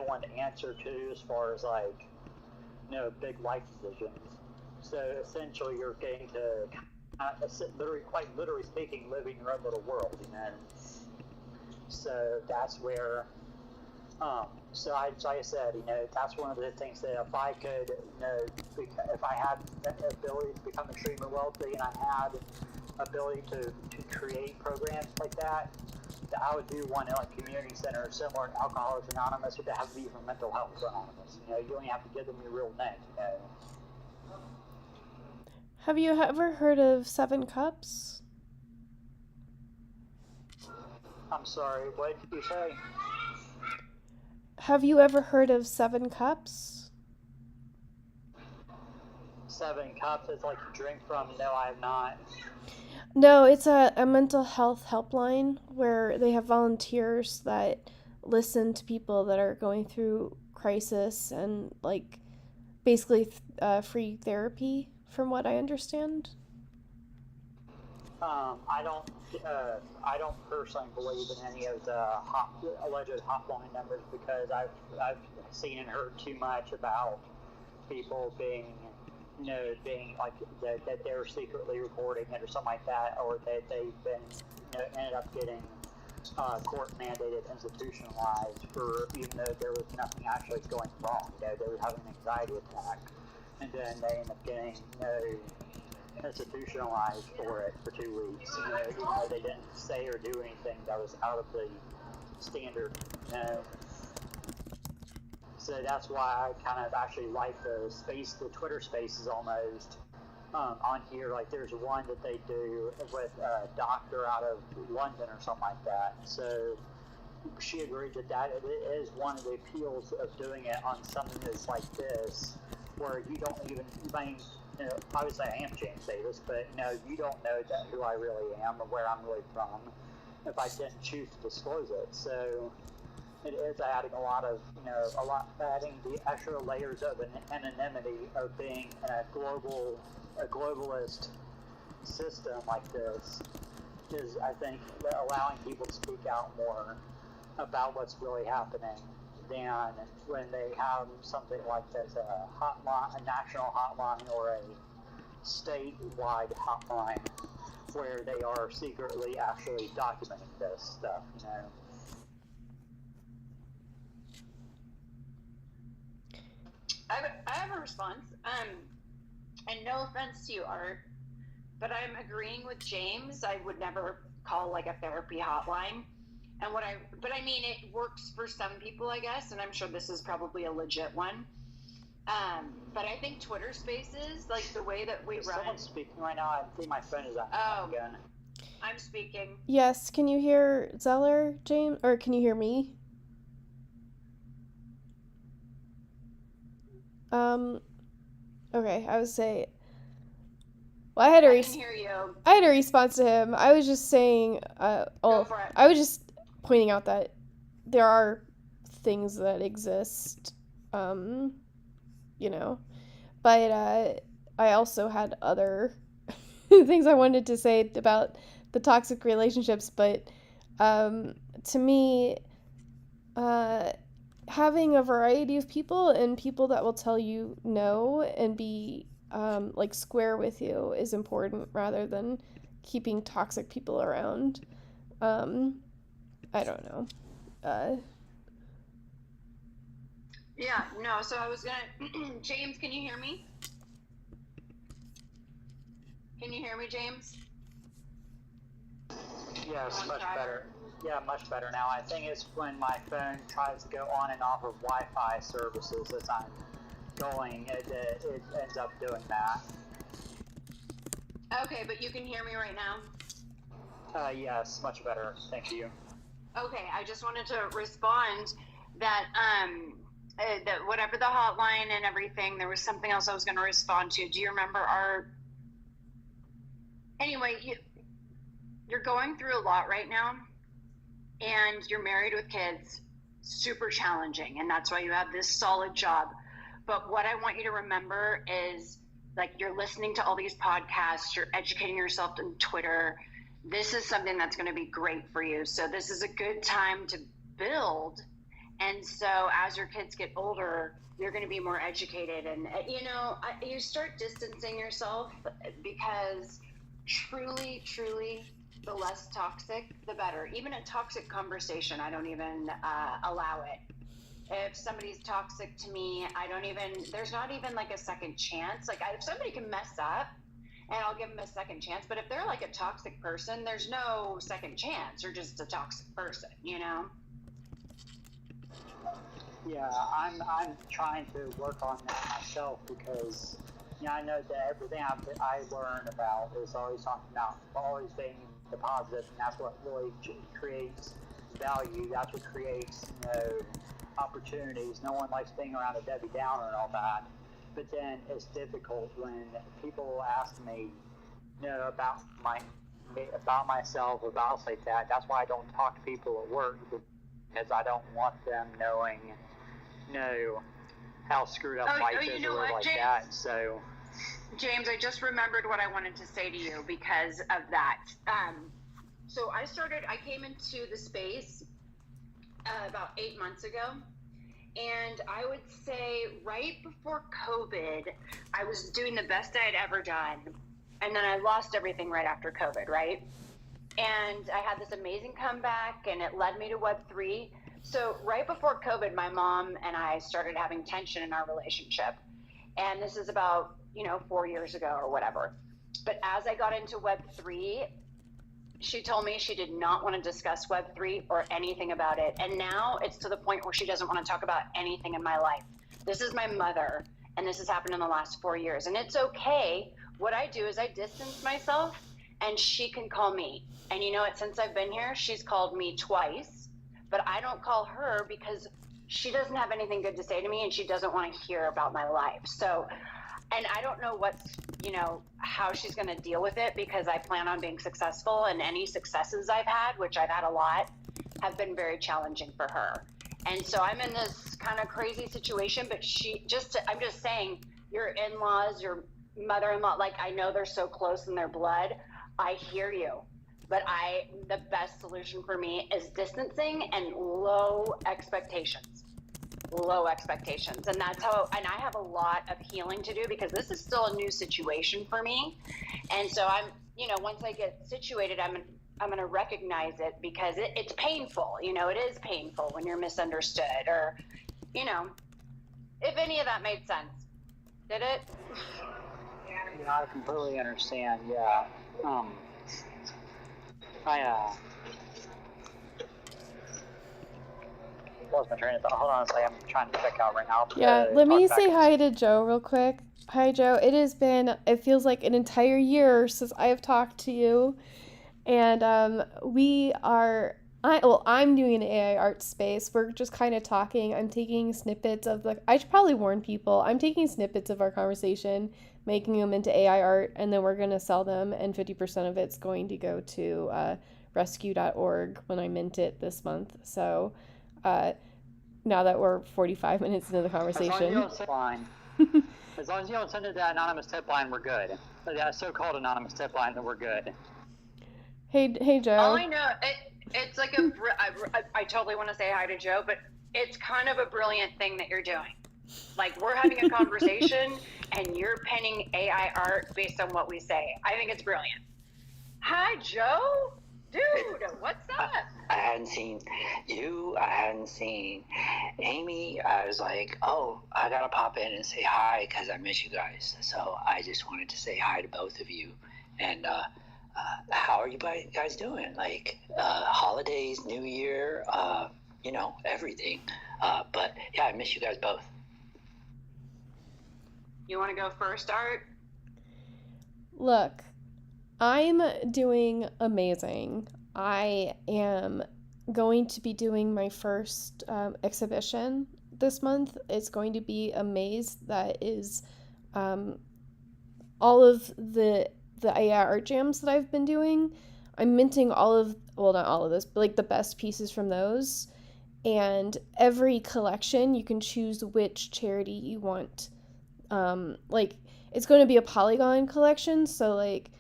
D: one to answer to as far as big life decisions. So essentially, you're getting to quite literally speaking, living your own little world, So that's where. So like I said, that's one of the things that if I could, if I had the ability to become extremely wealthy and I had ability to create programs like that, I would do one in community centers similar to Alcoholics Anonymous, but that has to be for mental health anonymous. You only have to give them your real name.
B: Have you ever heard of 7 Cups?
D: I'm sorry, what did you say?
B: Have you ever heard of 7 Cups?
D: 7 Cups is like you drink from? No, I have not.
B: No, it's a mental health helpline where they have volunteers that listen to people that are going through crisis and basically free therapy, from what I understand.
D: I don't personally believe in any of the alleged hotline numbers, because I've seen and heard too much about people being that they're secretly recording it or something like that, or that they've been ended up getting court mandated institutionalized for, even though there was nothing actually going wrong. They were having an anxiety attack, and then they end up getting institutionalized for it for 2 weeks. Even though they didn't say or do anything that was out of the standard. So that's why I kind of actually like the Twitter spaces almost on here. Like there's one that they do with a doctor out of London or something like that. So she agreed that it is one of the appeals of doing it on something that's like this, where you don't even, obviously I am James Davis, but you don't know who I really am or where I'm really from if I didn't choose to disclose it. So it is adding adding the extra layers of anonymity of being in a globalist system like this is, I think, allowing people to speak out more about what's really happening than when they have something like this, a hotline, a national hotline or a statewide hotline where they are secretly actually documenting this stuff,
A: I have a response. And no offense to you, Art, but I'm agreeing with James. I would never call like a therapy hotline. And but I mean, it works for some people, I guess, and I'm sure this is probably a legit one. But I think Twitter Spaces, like the way that we run.
D: Someone's speaking right now. I think my phone is out again.
A: I'm speaking.
B: Yes, can you hear Zeller, James? Or can you hear me? Okay, I would say. Well, I can hear you. I had a response to him. I was just saying.
A: Go for it.
B: I was just pointing out that there are things that exist, but I also had other things I wanted to say about the toxic relationships. But to me, having a variety of people and people that will tell you no and be like square with you is important rather than keeping toxic people around. I don't know.
A: Yeah, no, so I was gonna James, can you hear me? Can you hear me, James?
D: Yes, much better. Yeah, much better now. I think it's when my phone tries to go on and off of Wi-Fi services as I'm going, it ends up doing that.
A: Okay, but you can hear me right now?
D: Yes, much better. Thank you.
A: Okay, I just wanted to respond that that whatever the hotline and everything, there was something else I was going to respond to. Do you remember Anyway, you're going through a lot right now, and you're married with kids, super challenging, and that's why you have this solid job. But what I want you to remember is, like, you're listening to all these podcasts, you're educating yourself on Twitter. This is something that's going to be great for you. So this is a good time to build. And so as your kids get older, you're going to be more educated. And, you start distancing yourself, because truly, the less toxic, the better. Even a toxic conversation, I don't even allow it. If somebody's toxic to me, there's not even like a second chance. Like, if somebody can mess up, and I'll give them a second chance. But if they're like a toxic person, there's no second chance. They're just a toxic person,
D: Yeah, I'm trying to work on that myself, because I know that everything I learn about is always talking about always being the positive, and that's what really creates value. That's what creates opportunities. No one likes being around a Debbie Downer and all that. But then it's difficult when people ask me, about myself, about like that. That's why I don't talk to people at work, because I don't want them knowing, how screwed up life is or like
A: James,
D: that. So,
A: James, I just remembered what I wanted to say to you because of that. So I came into the space about 8 months ago. And I would say right before COVID, I was doing the best I had ever done. And then I lost everything right after COVID, right? And I had this amazing comeback, and it led me to Web3. So right before COVID, my mom and I started having tension in our relationship. And this is about, 4 years ago or whatever. But as I got into Web3, she told me she did not want to discuss Web3 or anything about it. And now it's to the point where she doesn't want to talk about anything in my life. This is my mother, and this has happened in the last 4 years. And it's okay. What I do is I distance myself, and she can call me. And you know what? Since I've been here, she's called me twice. But I don't call her because she doesn't have anything good to say to me, and she doesn't want to hear about my life. So, and I don't know how she's going to deal with it, because I plan on being successful, and any successes I've had, which I've had a lot, have been very challenging for her. And so I'm in this kind of crazy situation, but I'm just saying, your in-laws, your mother-in-law, like, I know they're so close in their blood. I hear you. But the best solution for me is distancing and low expectations. And that's how, and I have a lot of healing to do because this is still a new situation for me. And so I'm, once I get situated, I'm going to recognize it because it's painful. It is painful when you're misunderstood or, if any of that made sense. Did it?
D: Yeah, I completely understand. Yeah. I lost my train of thought. Hold on a second. I'm trying to check out right now.
B: Yeah, let me say hi to Joe real quick. Hi, Joe. It feels like an entire year since I have talked to you. And I'm doing an AI art space. We're just kind of talking. I'm taking snippets of I should probably warn people. I'm taking snippets of our conversation, making them into AI art, and then we're going to sell them, and 50% of it's going to go to rescue.org when I mint it this month. So now that we're 45 minutes into the conversation.
D: As long as you don't send it to that anonymous tip line, we're good. That so-called anonymous tip line, then we're good.
B: Hey, Joe.
A: All I know, it's like I totally want to say hi to Joe, but it's kind of a brilliant thing that you're doing. Like, we're having a conversation, and you're penning AI art based on what we say. I think it's brilliant. Hi, Joe. Dude, what's up?
E: I hadn't seen you. I hadn't seen Amy. I was like, oh, I got to pop in and say hi because I miss you guys. So I just wanted to say hi to both of you. And how are you guys doing? Like, holidays, New Year, everything. But, yeah, I miss you guys both.
A: You want to go first, Art?
B: Look, I'm doing amazing. I am going to be doing my first exhibition this month. It's going to be a maze that is all of the AI art jams that I've been doing. I'm minting not all of this, but like the best pieces from those. And every collection, you can choose which charity you want. It's going to be a Polygon collection, so like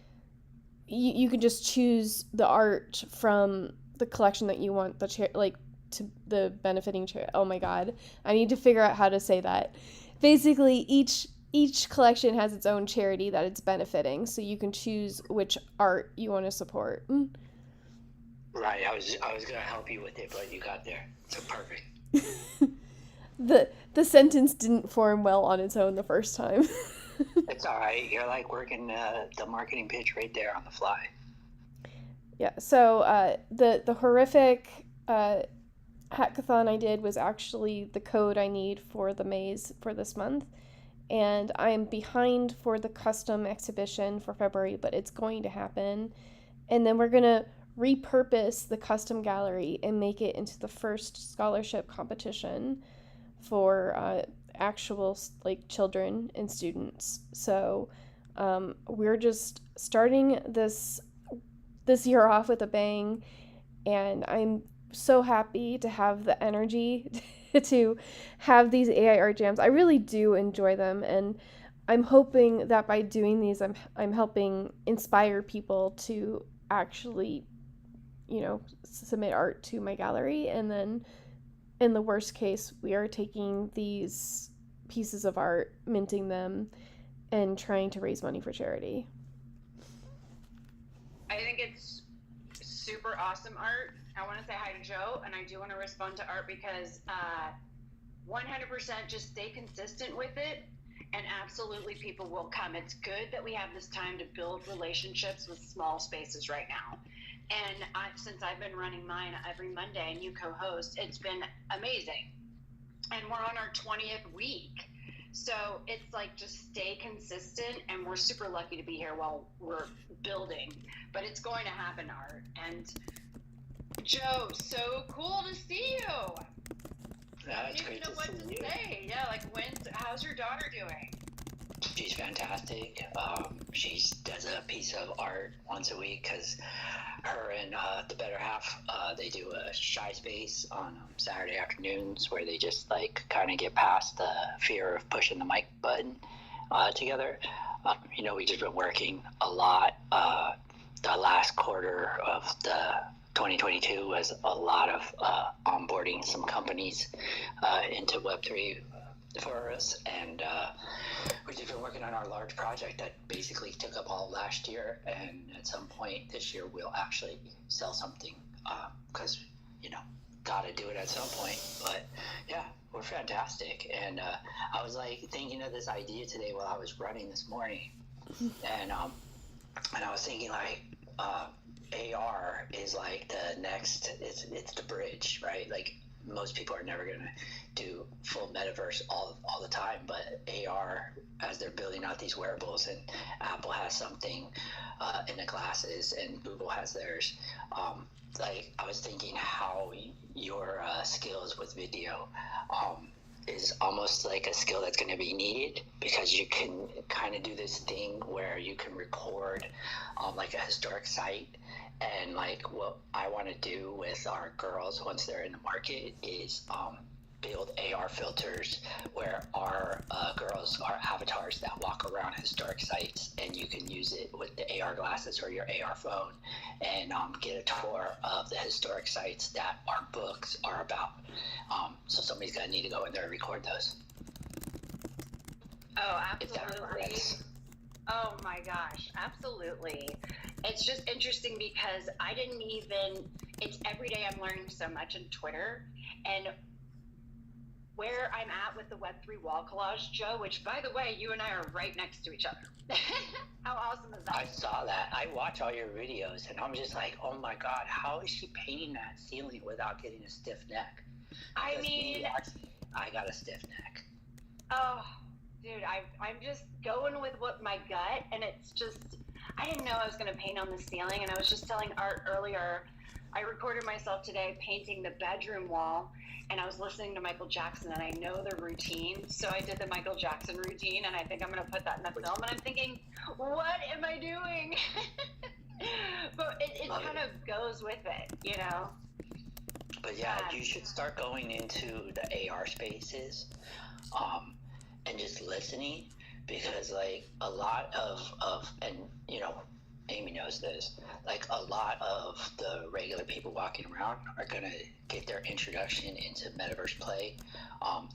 B: you can just choose the art from the collection that you want to the benefiting charity. Oh my god, I need to figure out how to say that. Basically, each collection has its own charity that it's benefiting, so you can choose which art you want to support.
E: Right, I was gonna help you with it, but you got there. So perfect.
B: The sentence didn't form well on its own the first time.
E: It's all right. You're like working the marketing pitch right there on the fly.
B: Yeah. So the horrific hackathon I did was actually the code I need for the maze for this month, and I am behind for the custom exhibition for February, but it's going to happen. And then we're gonna repurpose the custom gallery and make it into the first scholarship competition for actual children and students. So we're just starting this year off with a bang, and I'm so happy to have the energy to have these AI art jams. I really do enjoy them, and I'm hoping that by doing these, I'm helping inspire people to actually, submit art to my gallery. And then in the worst case, we are taking these pieces of art, minting them, and trying to raise money for charity.
A: I think it's super awesome, Art. I want to say hi to Joe, and I do want to respond to Art because 100% just stay consistent with it, and absolutely people will come. It's good that we have this time to build relationships with small spaces right now. And since I've been running mine every Monday and you co-host, it's been amazing. And we're on our 20th week. So it's like, just stay consistent, and we're super lucky to be here while we're building. But it's going to happen, Art. And Joe, so cool to see you.
E: Yeah,
A: I don't even know what to say. Yeah, how's your daughter doing?
E: She's fantastic. She does a piece of art once a week because her and the better half, they do a shy space on Saturday afternoons where they just like kind of get past the fear of pushing the mic button together. We've just been working a lot. The last quarter of the 2022 was a lot of onboarding some companies into Web3 for us, and we've just been working on our large project that basically took up all last year, and at some point this year we'll actually sell something because gotta do it at some point. But yeah, we're fantastic. And I was like thinking of this idea today while I was running this morning, and I was thinking like AR is like the next, it's the bridge, right? Like most people are never going to do full metaverse all the time, but AR, as they're building out these wearables, and Apple has something in the glasses and Google has theirs, like I was thinking how your skills with video is almost like a skill that's going to be needed, because you can kind of do this thing where you can record like a historic site. And like what I want to do with our girls once they're in the market is build AR filters where our girls are avatars that walk around historic sites, and you can use it with the AR glasses or your AR phone and get a tour of the historic sites that our books are about. So somebody's going to need to go in there and record those.
A: Oh, absolutely. Oh my gosh, absolutely. It's just interesting because it's every day I'm learning so much on Twitter, and where I'm at with the Web3 wall collage, Joe, which by the way, you and I are right next to each other. How awesome is that?
E: I saw that. I watch all your videos and I'm just like, oh my God, how is she painting that ceiling without getting a stiff neck?
A: I mean,
E: I got a stiff neck.
A: Oh, dude, I'm just going with what my gut, and it's just, I didn't know I was going to paint on the ceiling, and I was just telling Art earlier, I recorded myself today painting the bedroom wall, and I was listening to Michael Jackson, and I know the routine, so I did the Michael Jackson routine, and I think I'm going to put that in the film, and I'm thinking, what am I doing? But it kind of goes with it,
E: But yeah, you should start going into the AR spaces and just listening, because like a lot of and Amy knows this, like a lot of the regular people walking around are gonna get their introduction into metaverse play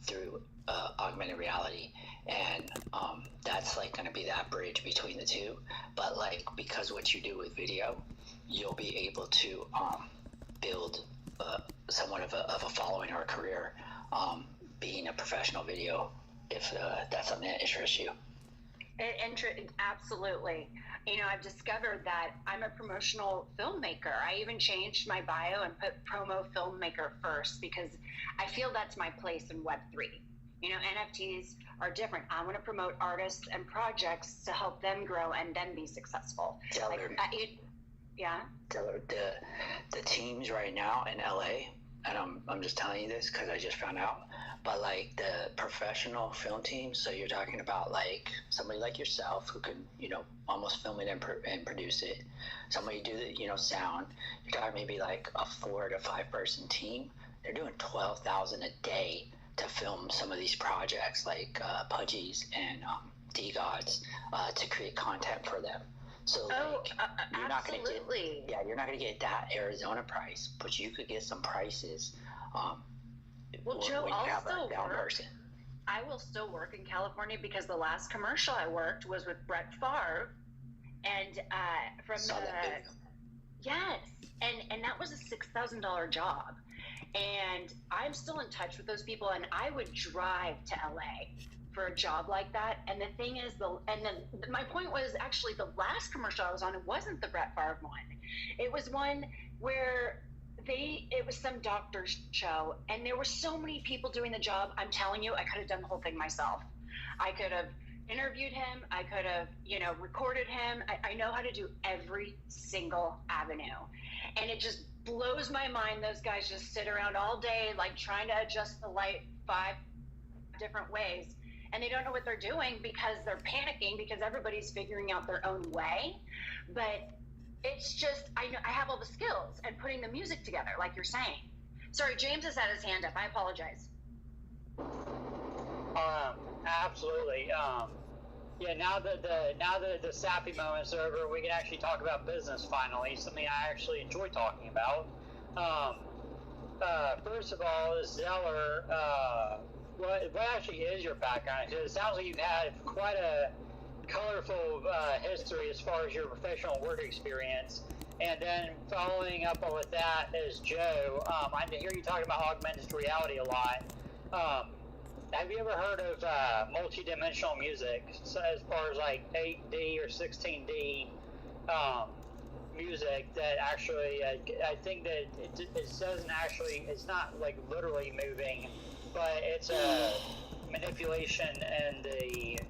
E: through augmented reality, and that's like gonna be that bridge between the two. But like, because what you do with video, you'll be able to build somewhat of a following or a career being a professional video, if that's something that interests you.
A: Absolutely. I've discovered that I'm a promotional filmmaker. I even changed my bio and put promo filmmaker first, because I feel that's my place in Web3. NFTs are different. I want to promote artists and projects to help them grow and then be successful. Yeah.
E: The teams right now in LA, and I'm just telling you this because I just found out, but like the professional film teams, so you're talking about like somebody like yourself who can almost film it and produce it, somebody do the sound, you're talking maybe like a 4 to 5 person team. They're doing $12,000 a day to film some of these projects like Pudgies and D-Gods to create content for them. So you're not going to get that Arizona price, but you could get some prices.
A: Well, Joe, I will still work in California, because the last commercial I worked was with Brett Favre, and yes, and that was a $6,000 job, and I'm still in touch with those people, and I would drive to LA for a job like that. And the thing is, my point was, actually the last commercial I was on, it wasn't the Brett Favre one. It was one where it was some doctor's show, and there were so many people doing the job. I'm telling you, I could have done the whole thing myself. I could have interviewed him. I could have, recorded him. I know how to do every single avenue. And it just blows my mind. Those guys just sit around all day, like trying to adjust the light 5 different ways. and they don't know what they're doing because they're panicking because everybody's figuring out their own way. But it's just, I have all the skills and putting the music together, like you're saying. Sorry, James has had his hand up. I apologize.
D: Absolutely. Yeah, now that the sappy moment's over, we can actually talk about business finally, something I actually enjoy talking about. First of all, Zeller, what actually is your background? Because it sounds like you've had quite a colorful history as far as your professional work experience. And then following up with that is Joe. I hear you talking about augmented reality a lot. Have you ever heard of multi-dimensional music? So as far as like 8D or 16D music that actually, I think that it doesn't actually, it's not like literally moving, but it's a manipulation and the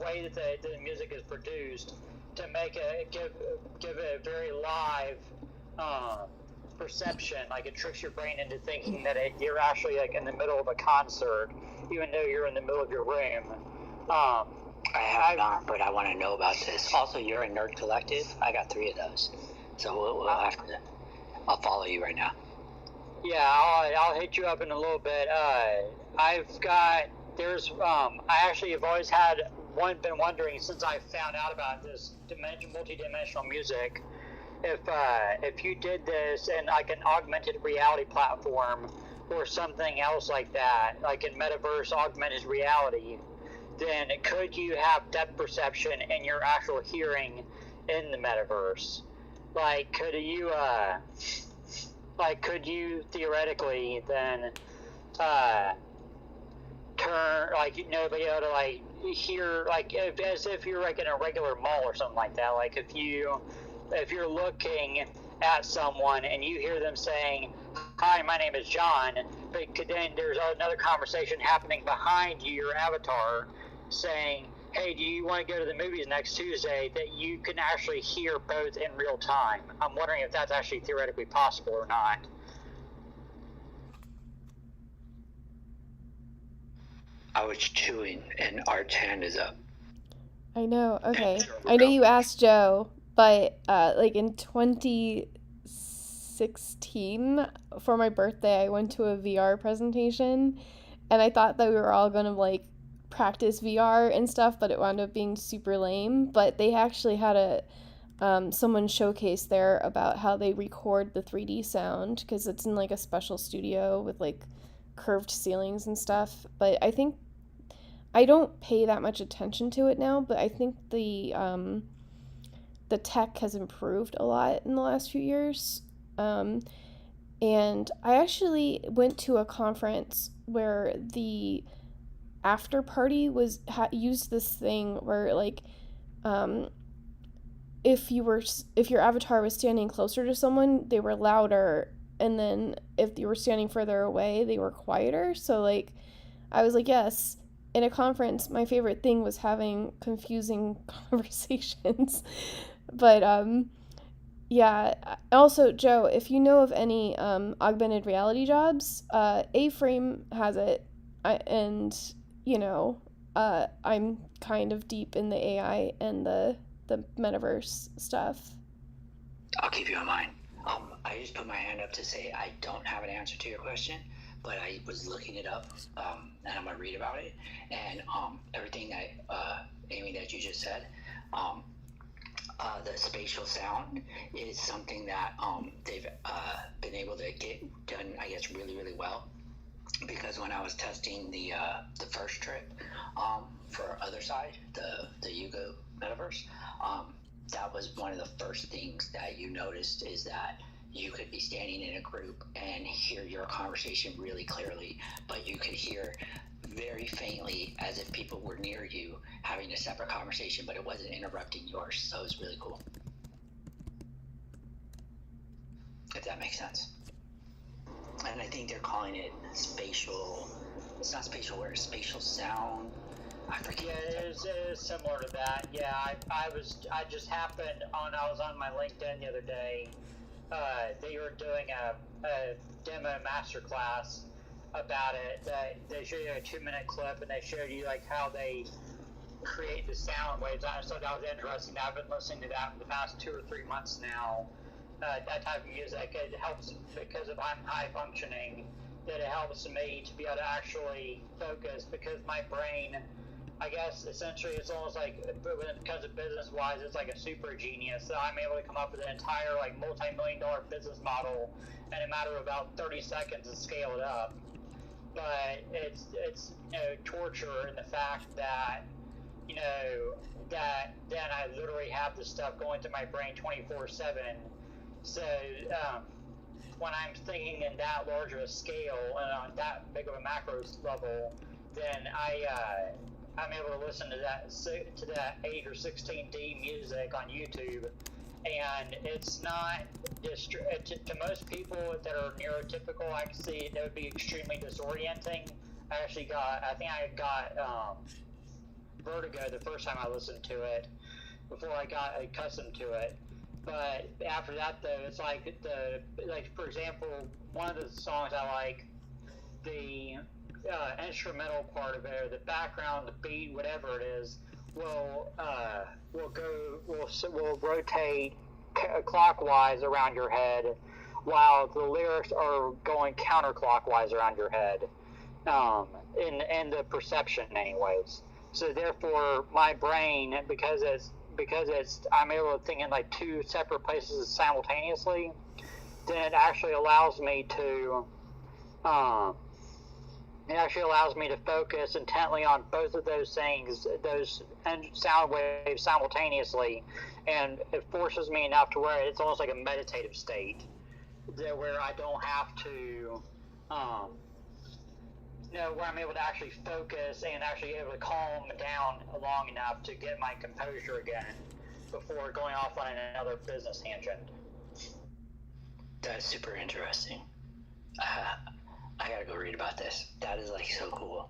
D: way that the music is produced to make give it a very live perception. Like it tricks your brain into thinking that you're actually like in the middle of a concert, even though you're in the middle of your room.
E: I have not, but I want to know about this. Also, you're a Nerd Collective. I got 3 of those, so we'll have to. I'll follow you right now.
D: Yeah, I'll hit you up in a little bit. I've got I actually have always been wondering since I found out about this multi-dimensional music, if you did this in like an augmented reality platform or something else like that, like in metaverse augmented reality, then could you have depth perception in your actual hearing in the metaverse? Like, could you theoretically then turn, like, be able to like hear, like, as if you're like in a regular mall or something like that? Like if you're looking at someone and you hear them saying, "Hi, my name is John," but then there's another conversation happening behind you, your avatar, saying, "Hey, do you want to go to the movies next Tuesday?" that you can actually hear both in real time. I'm wondering if that's actually theoretically possible or not.
E: I was chewing, and Art's hand is up.
B: I know. Okay. I know you asked Joe, but like in 2016 for my birthday, I went to a VR presentation, and I thought that we were all gonna like practice VR and stuff, but it wound up being super lame. But they actually had someone showcase there about how they record the 3D sound, because it's in like a special studio with like curved ceilings and stuff. But I think I don't pay that much attention to it now, but I think the tech has improved a lot in the last few years. And I actually went to a conference where the after party used this thing where like if your avatar was standing closer to someone, they were louder, and then if you were standing further away, they were quieter. So like I was like, yes, in a conference my favorite thing was having confusing conversations. But yeah, also Joe, if you know of any augmented reality jobs, A-Frame has it, and you know, I'm kind of deep in the AI and the metaverse stuff.
E: I'll keep you in mind. I just put my hand up to say I don't have an answer to your question, but I was looking it up, and I'm gonna read about it, and everything that Amy, that you just said, the spatial sound is something that they've been able to get done, I guess, really, really well. Because when I was testing the first trip for Other Side, the Yugo metaverse, that was one of the first things that you noticed, is that you could be standing in a group and hear your conversation really clearly, but you could hear very faintly as if people were near you having a separate conversation, but it wasn't interrupting yours. So it was really cool. If that makes sense. And I think they're calling it spatial. It's not spatial aware, spatial sound. I forget.
D: Yeah, it is similar to that. Yeah, I was on my LinkedIn the other day. They were doing a demo masterclass, about it. That they showed you a 2-minute clip, and they showed you like how they create the sound waves. I thought that was interesting. I've been listening to that for the past 2 or 3 months now. That type of music, it helps because of I'm high functioning. That it helps me to be able to actually focus because my brain, I guess, essentially, it's almost like when it comes to business-wise, it's like a super genius. So I'm able to come up with an entire like multi-million-dollar business model in a matter of about 30 seconds and scale it up. But it's torture in the fact that that then I literally have this stuff going through my brain 24/7. So when I'm thinking in that large of a scale and on that big of a macro level, then I'm able to listen to that 8 or 16D music on YouTube, and it's not to most people that are neurotypical. I can see that would be extremely disorienting. I think I got vertigo the first time I listened to it before I got accustomed to it. But after that, though, it's like for example, one of the songs I like, the instrumental part of it, or the background, the beat, whatever it is, will rotate clockwise around your head, while the lyrics are going counterclockwise around your head, in the perception, anyways. So therefore, my brain, because I'm able to think in like 2 separate places simultaneously, then it actually allows me to focus intently on both of those things, those sound waves simultaneously, and it forces me enough to where it's almost like a meditative state, where I don't have to, where I'm able to actually focus and actually able to calm down long enough to get my composure again before going off on another business tangent.
E: That's super interesting. I gotta go read about this. That is like so cool.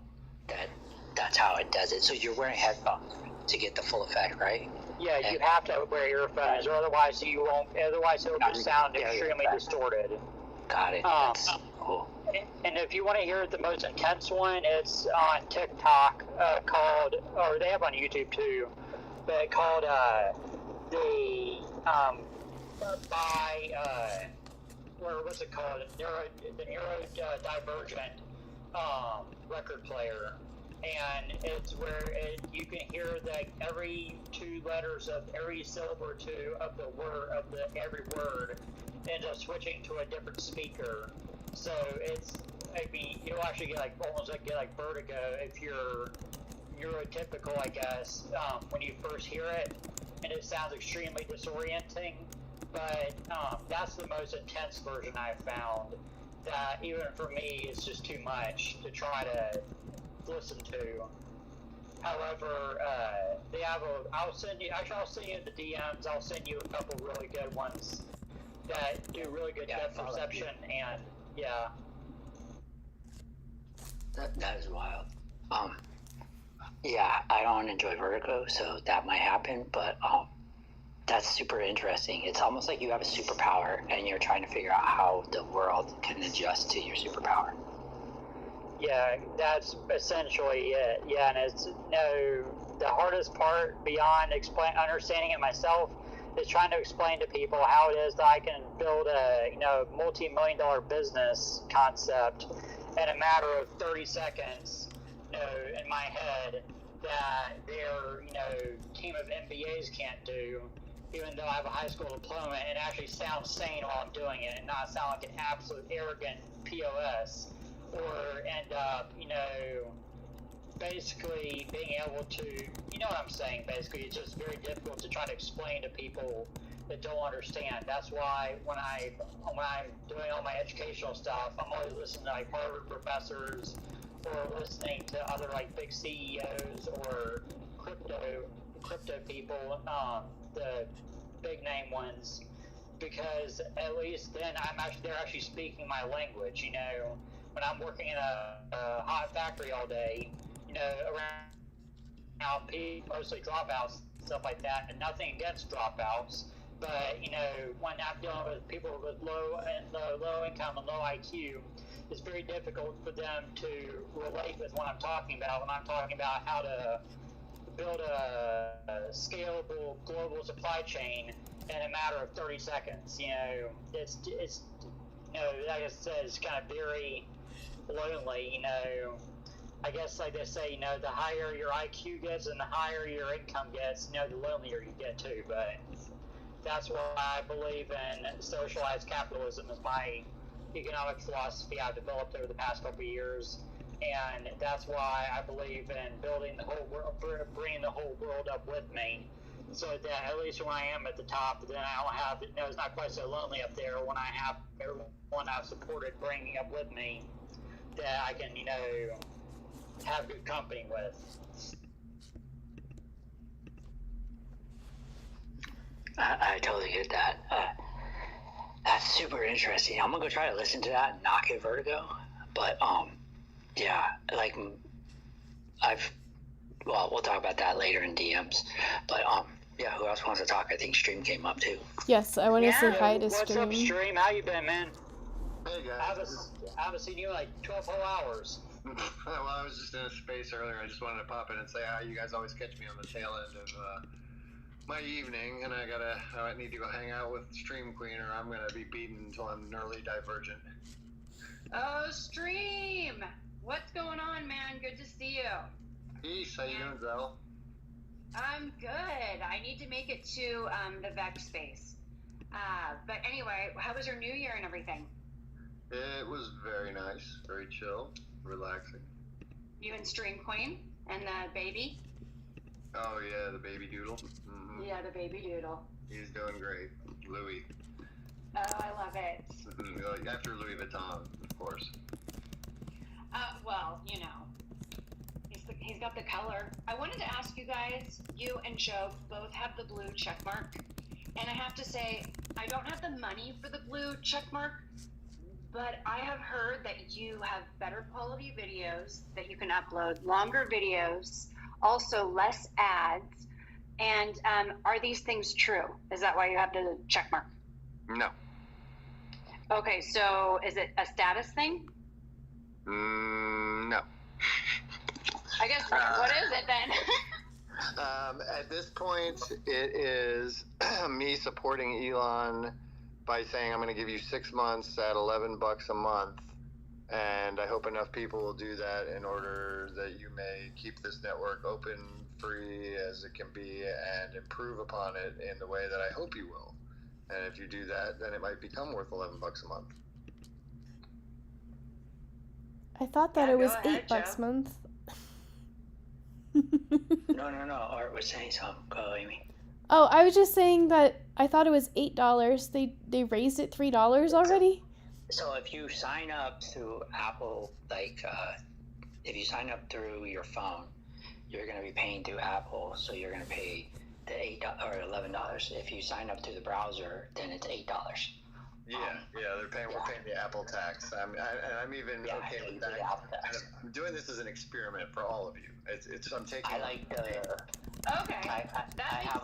E: That's how it does it. So you're wearing headphones to get the full effect, right?
D: Yeah, you have to wear earphones, or otherwise you won't. Otherwise, it'll just sound extremely distorted.
E: Got it. That's cool.
D: And if you want to hear the most intense one, it's on TikTok called, or they have on YouTube too, but called what's it called? The neurodivergent record player, and it's where you can hear every 2 letters of every syllable or 2 of the word every word ends up switching to a different speaker. So you'll actually get almost get vertigo if you're neurotypical, I guess, when you first hear it, and it sounds extremely disorienting. But that's the most intense version I've found. That even for me, it's just too much to try to listen to. However, they have I'll send you the DMs. I'll send you a couple really good ones that do really good depth perception, and yeah.
E: That is wild. Yeah, I don't enjoy vertigo, so that might happen, but that's super interesting. It's almost like you have a superpower and you're trying to figure out how the world can adjust to your superpower.
D: Yeah, that's essentially it. Yeah, and it's the hardest part beyond understanding it myself is trying to explain to people how it is that I can build a multi-million-dollar business concept in a matter of 30 seconds, in my head, that their team of MBAs can't do, even though I have a high school diploma, and actually sound sane while I'm doing it and not sound like an absolute arrogant POS, or end up, basically being able to, what I'm saying, basically, it's just very difficult to try to explain to people that don't understand. That's why when I'm doing all my educational stuff, I'm always listening to Harvard professors, or listening to other big CEOs or crypto people, the big name ones, because at least then they're actually speaking my language. When I'm working in a hot factory all day, around people, mostly dropouts, stuff like that, and nothing against dropouts, but when I'm dealing with people with low income and low IQ, it's very difficult for them to relate with what I'm talking about when I'm talking about how to build a scalable global supply chain in a matter of 30 seconds. It's like I said, it's kind of very lonely. I guess like they say, the higher your IQ gets and the higher your income gets, the lonelier you get too. But that's why I believe in socialized capitalism as my economic philosophy I've developed over the past couple of years. And that's why I believe in building the whole world, bringing the whole world up with me, so that at least when I am at the top, then I don't have, it's not quite so lonely up there when I have everyone I've supported bringing up with me that I can, have good company with.
E: I totally get that. That's super interesting. I'm gonna go try to listen to that and not get vertigo. But yeah, like we'll talk about that later in DMs. But yeah, who else wants to talk? I think Stream came up too.
B: Yes, I want to say hi to
D: What's
B: Stream.
D: up, Stream? How you been, man?
F: Hey guys.
D: I haven't seen you in like 12 whole hours.
F: Well, I was just in a space earlier. I just wanted to pop in and say hi. You guys always catch me on the tail end of my evening, and I need to go hang out with Stream Queen, or I'm gonna be beaten until I'm nearly divergent.
A: Oh, Stream! What's going on, man? Good to see you.
F: Peace. How you doing, Zell?
A: I'm good. I need to make it to the Vex space. But anyway, how was your New Year and everything?
F: It was very nice, very chill, relaxing.
A: You and Stream Queen and the baby?
F: Oh yeah, the baby doodle. Mm-hmm.
A: Yeah, the baby doodle.
F: He's doing great, Louis.
A: Oh, I love it.
F: After Louis Vuitton, of course.
A: Well, he's got the color. I wanted to ask you guys, you and Joe both have the blue check mark. And I have to say, I don't have the money for the blue check mark, but I have heard that you have better quality videos that you can upload, longer videos, also less ads. And are these things true? Is that why you have the check mark?
F: No.
A: Okay, so is it a status thing?
F: No.
A: I guess, what is it then?
F: At this point, it is me supporting Elon by saying I'm going to give you 6 months at $11 a month, and I hope enough people will do that in order that you may keep this network open, free as it can be, and improve upon it in the way that I hope you will. And if you do that, then it might become worth $11 a month.
B: I thought that
A: Yeah,
B: it was
A: go ahead,
B: $8 a month.
E: No. Art was saying something. Go, Amy.
B: Oh, I was just saying that I thought it was $8. They raised it $3 already.
E: So if you sign up through Apple, if you sign up through your phone, you're going to be paying through Apple, so you're going to pay the $8 or $11. If you sign up through the browser, then it's $8.
F: Yeah, we're paying the Apple tax. I'm even okay with that. I'm doing this as an experiment for all of you. I'm taking.
E: I like the.
A: Okay.
E: I have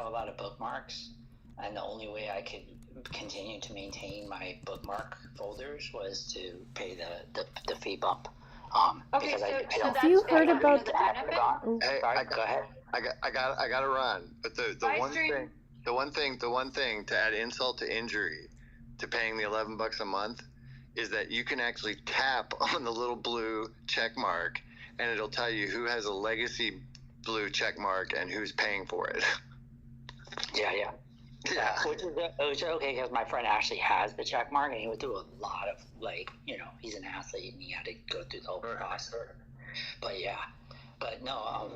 E: a lot of bookmarks, and the only way I could continue to maintain my bookmark folders was to pay the fee bump.
A: Okay,
E: because
A: so
E: I
B: have you heard about
A: the
E: benefit?
F: Hey,
E: Go ahead.
F: I got to run. But the one thing to add insult to injury to paying the $11 a month is that you can actually tap on the little blue check mark, and it'll tell you who has a legacy blue check mark and who's paying for it.
E: Yeah. Which is okay because my friend actually has the check mark, and he went through a lot of he's an athlete and he had to go through the whole process. But yeah, but no,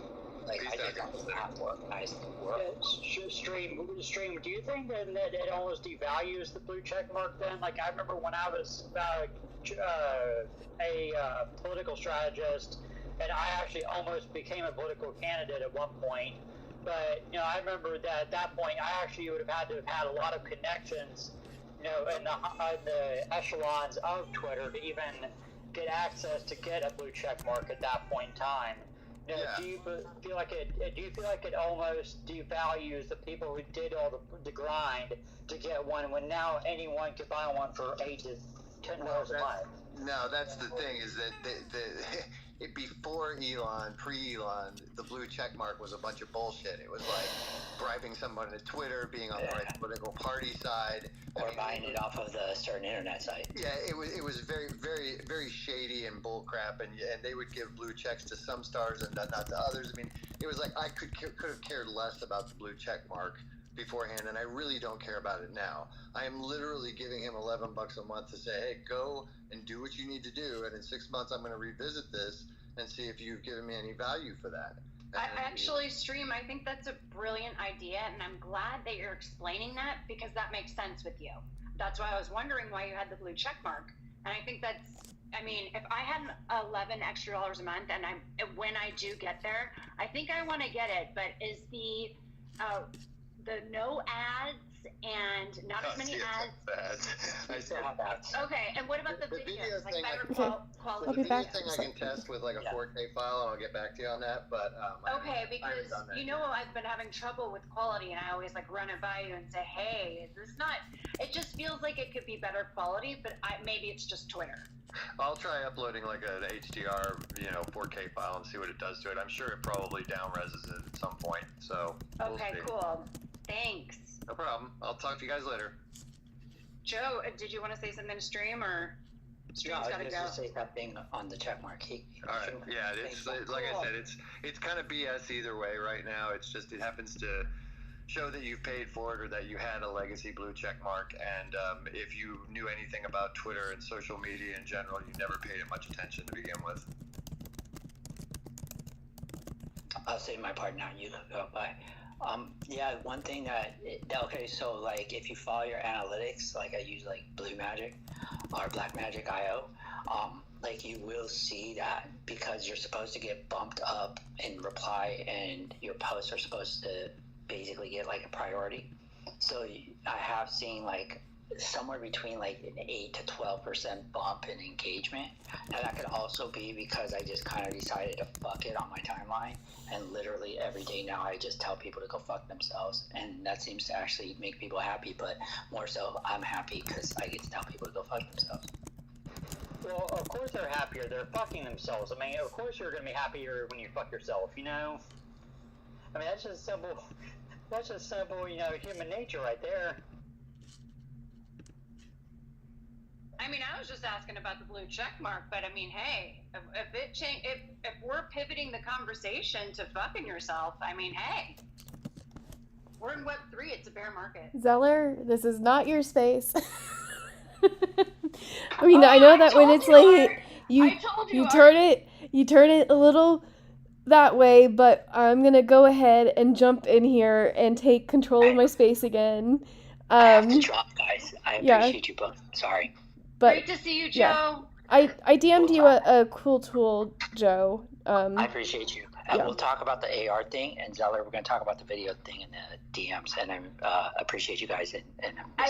E: I just have to organize work.
D: Stream. Do you think that it almost devalues the blue check mark then? Like I remember when I was a political strategist, and I actually almost became a political candidate at one point. But I remember that at that point, I actually would have had to have had a lot of connections, in the echelons of Twitter to even get access to get a blue check mark at that point in time. Do you feel like it almost devalues the people who did all the grind to get one when now anyone could buy one for $8 to $10 a month.
F: No, that's the thing is that before Elon, pre-Elon, the blue check mark was a bunch of bullshit. It was like bribing someone to Twitter, being on the right political party side,
E: or buying it off of the certain internet site.
F: Yeah, it was very, very, very shady and bullcrap, and they would give blue checks to some stars and not to others. I mean, it was like I could have cared less about the blue check mark beforehand, and I really don't care about it now. I am literally giving him $11 a month to say, hey, go and do what you need to do, and in 6 months I'm going to revisit this and see if you've given me any value for that.
A: Actually, Stream, I think that's a brilliant idea, and I'm glad that you're explaining that because that makes sense with you. That's why I was wondering why you had the blue check mark. And I think I mean, if I had $11 extra a month, and when I do get there, I think I want to get it. But is the no ads and not as many ads?
F: I still have ads.
A: Okay, and what about the videos? Like better quality.
B: I'll be back.
F: The thing I can test with like a 4K file, and I'll get back to you on that. But
A: okay, because I've been having trouble with quality, and I always like run it by you and say, hey, is this not? It just feels like it could be better quality, but maybe it's just Twitter.
F: I'll try uploading like an HDR, 4K file and see what it does to it. I'm sure it probably down-reses it at some point. So
A: okay,
F: we'll see.
A: Cool. Thanks.
F: No problem. I'll talk to you guys later.
A: Joe, did you want to say something to Stream or? Stream's gotta go.
E: Just say something on the check mark.
F: All right. Yeah, it's like I said, it's kind of BS either way right now. It's just it happens to show that you've paid for it or that you had a legacy blue check mark. And if you knew anything about Twitter and social media in general, you never paid it much attention to begin with.
E: I'll say my part now. You go by. Yeah, one thing so like if you follow your analytics, like I use like Blue Magic or Black Magic IO, like you will see that because you're supposed to get bumped up in reply and your posts are supposed to basically get like a priority. So I have seen like somewhere between like an 8 to 12% bump in engagement. Now that could also be because I just kind of decided to fuck it on my timeline, and literally every day now I just tell people to go fuck themselves, and that seems to actually make people happy. But more so, I'm happy because I get to tell people to go fuck themselves.
D: Well, of course they're happier. They're fucking themselves. I mean, of course you're gonna be happier when you fuck yourself. I mean, that's just simple. That's just simple, human nature right there.
A: I mean, I was just asking about the blue check mark, but I mean, hey, if we're pivoting the conversation to fucking yourself, I mean, hey, we're in Web3. It's a bear market.
B: Zeller, this is not your space. I mean, I know that when it's like you turn it a little that way, but I'm gonna go ahead and jump in here and take control of my space again.
E: I have to drop, guys. I appreciate you both. Sorry.
B: But,
A: great to see you, Joe.
B: Yeah. I DM'd you a cool tool, Joe.
E: I appreciate you. And we'll talk about the AR thing, and Zeller, we're going to talk about the video thing in the DMs, and I appreciate you guys and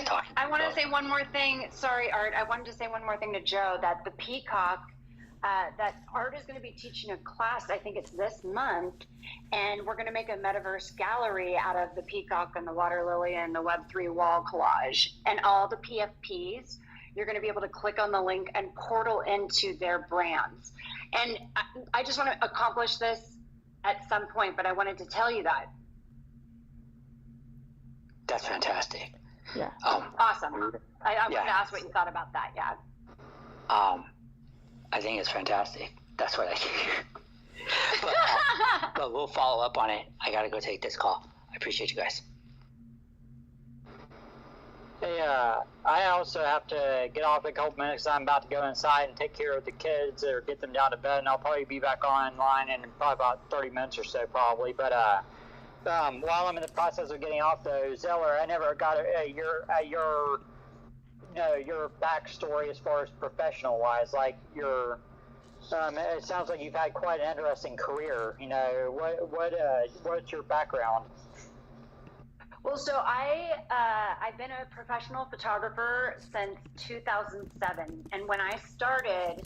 E: talking.
A: I want to say one more thing. Sorry, Art. I wanted to say one more thing to Joe, that the Peacock, that Art is going to be teaching a class, I think it's this month, and we're going to make a metaverse gallery out of the Peacock and the Water Lily and the Web3 wall collage, and all the PFPs. You're going to be able to click on the link and portal into their brands. And I just want to accomplish this at some point, but I wanted to tell you that.
E: That's fantastic.
B: Yeah.
A: Awesome. I wanted to ask what you thought about that. Yeah.
E: I think it's fantastic. That's what I think. but we'll follow up on it. I got to go take this call. I appreciate you guys.
D: Hey, I also have to get off in a couple minutes. I'm about to go inside and take care of the kids or get them down to bed, and I'll probably be back online in probably about 30 minutes or so, probably. But while I'm in the process of getting off, though, Zeller, I never got your backstory as far as professional-wise. Like it sounds like you've had quite an interesting career. What's your background?
A: Well, so I've been a professional photographer since 2007, and when I started,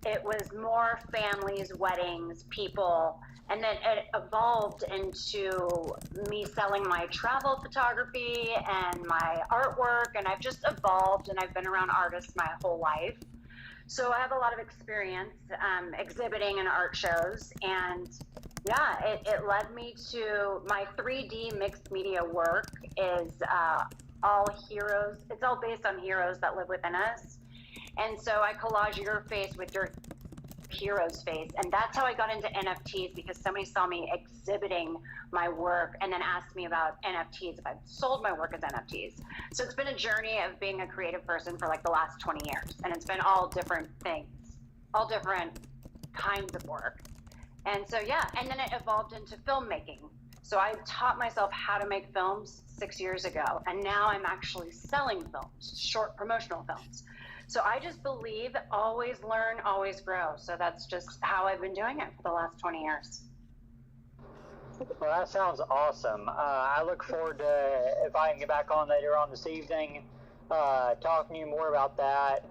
A: it was more families, weddings, people, and then it evolved into me selling my travel photography and my artwork, and I've just evolved, and I've been around artists my whole life. So I have a lot of experience exhibiting in art shows, and yeah, it led me to my 3D mixed media work is all heroes. It's all based on heroes that live within us. And so I collage your face with your hero's face. And that's how I got into NFTs, because somebody saw me exhibiting my work and then asked me about NFTs, if I've sold my work as NFTs. So it's been a journey of being a creative person for like the last 20 years. And it's been all different things, all different kinds of work. And so, yeah, and then it evolved into filmmaking. So I taught myself how to make films 6 years ago. And now I'm actually selling films, short promotional films. So I just believe always learn, always grow. So that's just how I've been doing it for the last 20 years.
D: Well, that sounds awesome. I look forward to, if I can get back on later on this evening, talking to you more about that.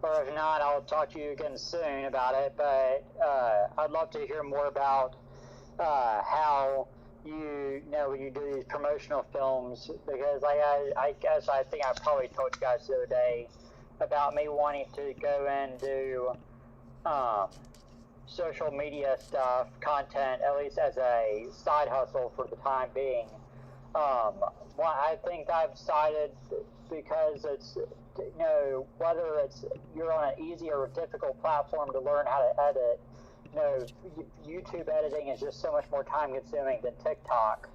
D: Or if not, I'll talk to you again soon about it. But I'd love to hear more about how you know when you do these promotional films, because I guess I think I probably told you guys the other day about me wanting to go and do social media stuff, content, at least as a side hustle for the time being. Well, I think I've decided, because it's, you know, whether it's you're on an easy or a difficult platform to learn how to edit, you know, YouTube editing is just so much more time consuming than TikTok.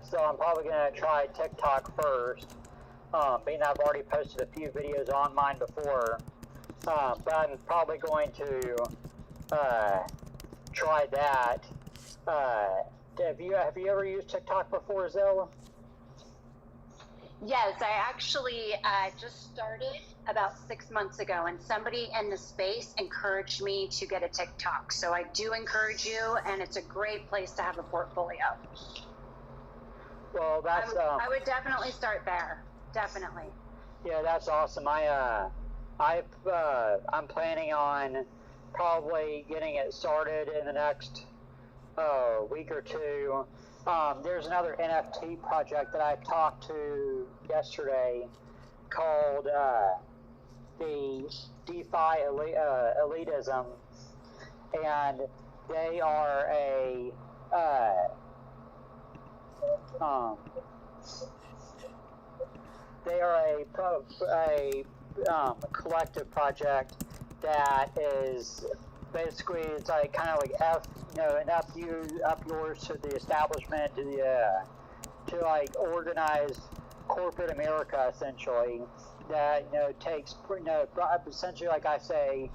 D: So I'm probably going to try TikTok first, being that I've already posted a few videos on mine before. But I'm probably going to try that. Have you ever used TikTok before, Zell?
A: Yes, I actually just started about 6 months ago, and somebody in the space encouraged me to get a TikTok. So I do encourage you, and it's a great place to have a portfolio.
D: Well, that's
A: I would definitely start there. Definitely.
D: Yeah, that's awesome. I'm planning on probably getting it started in the next week or two. There's another NFT project that I talked to yesterday called the DeFi Elitism, and they are a collective project that is basically, it's like kind of like up yours to the establishment, to like organize corporate America, essentially, that takes essentially, like I say,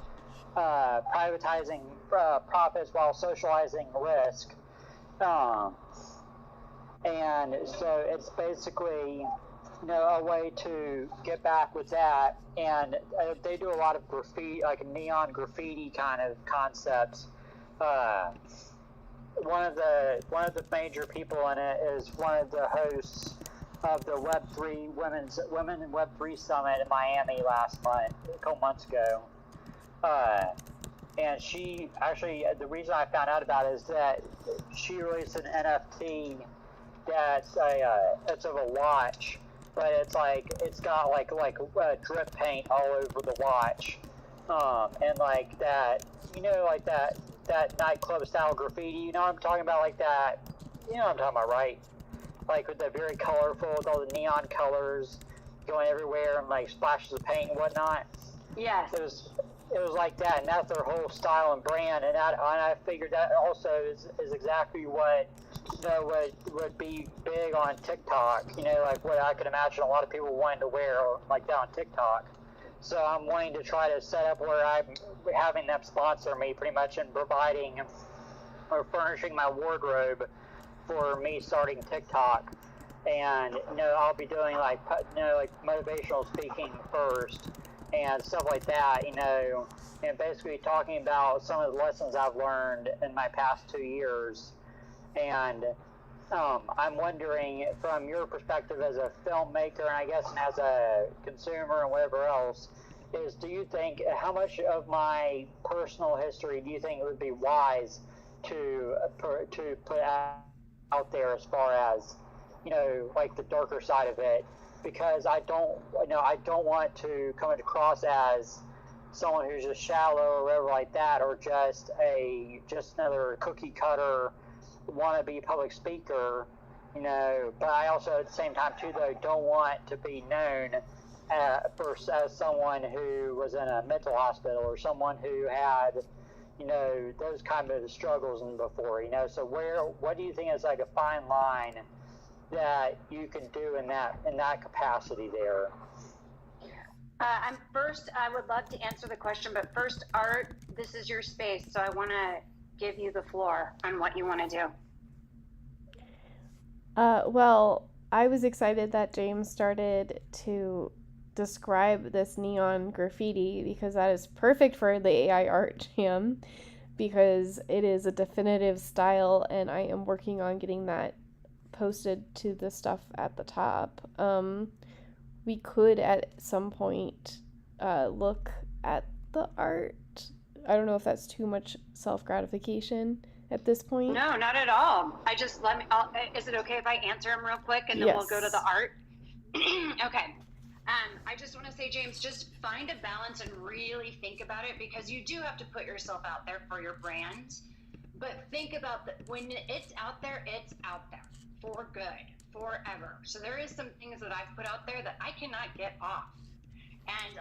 D: privatizing profits while socializing risk, and so it's basically a way to get back with that. And they do a lot of graffiti, like neon graffiti kind of concepts. One of the major people in it is one of the hosts of the Web3 Women in Web3 Summit in Miami last month, a couple months ago. And she actually, the reason I found out about it is that she released an NFT that's it's of a watch, but it's got like drip paint all over the watch, and like that, like that nightclub style graffiti. You know what I'm talking about? Like that. You know what I'm talking about, right? Like with the very colorful, with all the neon colors going everywhere and like splashes of paint and whatnot.
A: Yes.
D: It was like that, and that's their whole style and brand. And I figured that also is exactly what would be big on TikTok. Like what I could imagine a lot of people wanting to wear like that on TikTok. So I'm wanting to try to set up where I'm having them sponsor me pretty much, and providing or furnishing my wardrobe for me starting TikTok. And I'll be doing like motivational speaking first and stuff like that, and basically talking about some of the lessons I've learned in my past 2 years. And I'm wondering, from your perspective as a filmmaker, and I guess as a consumer and whatever else, is, do you think, how much of my personal history do you think it would be wise to put out there as far as, like the darker side of it? Because I don't want to come across as someone who's just shallow or whatever like that, or just another cookie cutter wannabe public speaker, but I also at the same time too though don't want to be known as someone who was in a mental hospital or someone who had those kind of struggles before, so what do you think is like a fine line that you can do in that capacity there?
A: I would love to answer the question, but first, Art, this is your space, so I want to give you the floor on what you want to do.
B: Well, I was excited that James started to describe this neon graffiti because that is perfect for the AI art jam because it is a definitive style and I am working on getting that posted to the stuff at the top. We could at some point look at the art. I don't know if that's too much self-gratification at this point.
A: No, not at all. Is it okay if I answer them real quick and then
B: Yes.
A: we'll go to the art? Okay. I just want to say, James, just find a balance and really think about it because you do have to put yourself out there for your brand. But think about when it's out there for good, forever. So there is some things that I've put out there that I cannot get off. And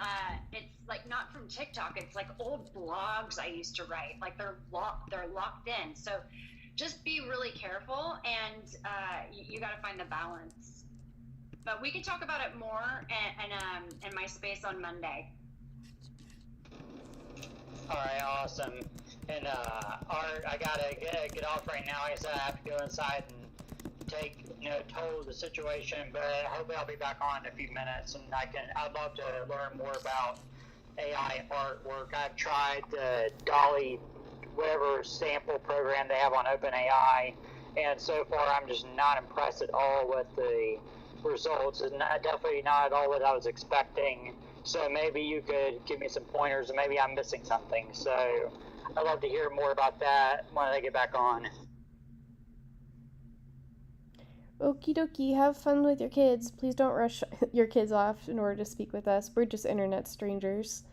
A: it's like not from TikTok. It's like old blogs I used to write. Like they're locked in. So just be really careful, and you got to find the balance. But we can talk about it more in my space on Monday.
D: All right, awesome. And Art, I gotta get off right now. Like I said, I have to go inside and take toll of the situation. But hopefully, I'll be back on in a few minutes, and I'd love to learn more about AI artwork. I've tried the Dolly, whatever sample program they have on OpenAI, and so far I'm just not impressed at all with the results. And definitely not at all what I was expecting. So maybe you could give me some pointers, and maybe I'm missing something. So I'd love to hear more about that when I get back on.
B: Okie dokie, have fun with your kids. Please don't rush your kids off in order to speak with us. We're just internet strangers.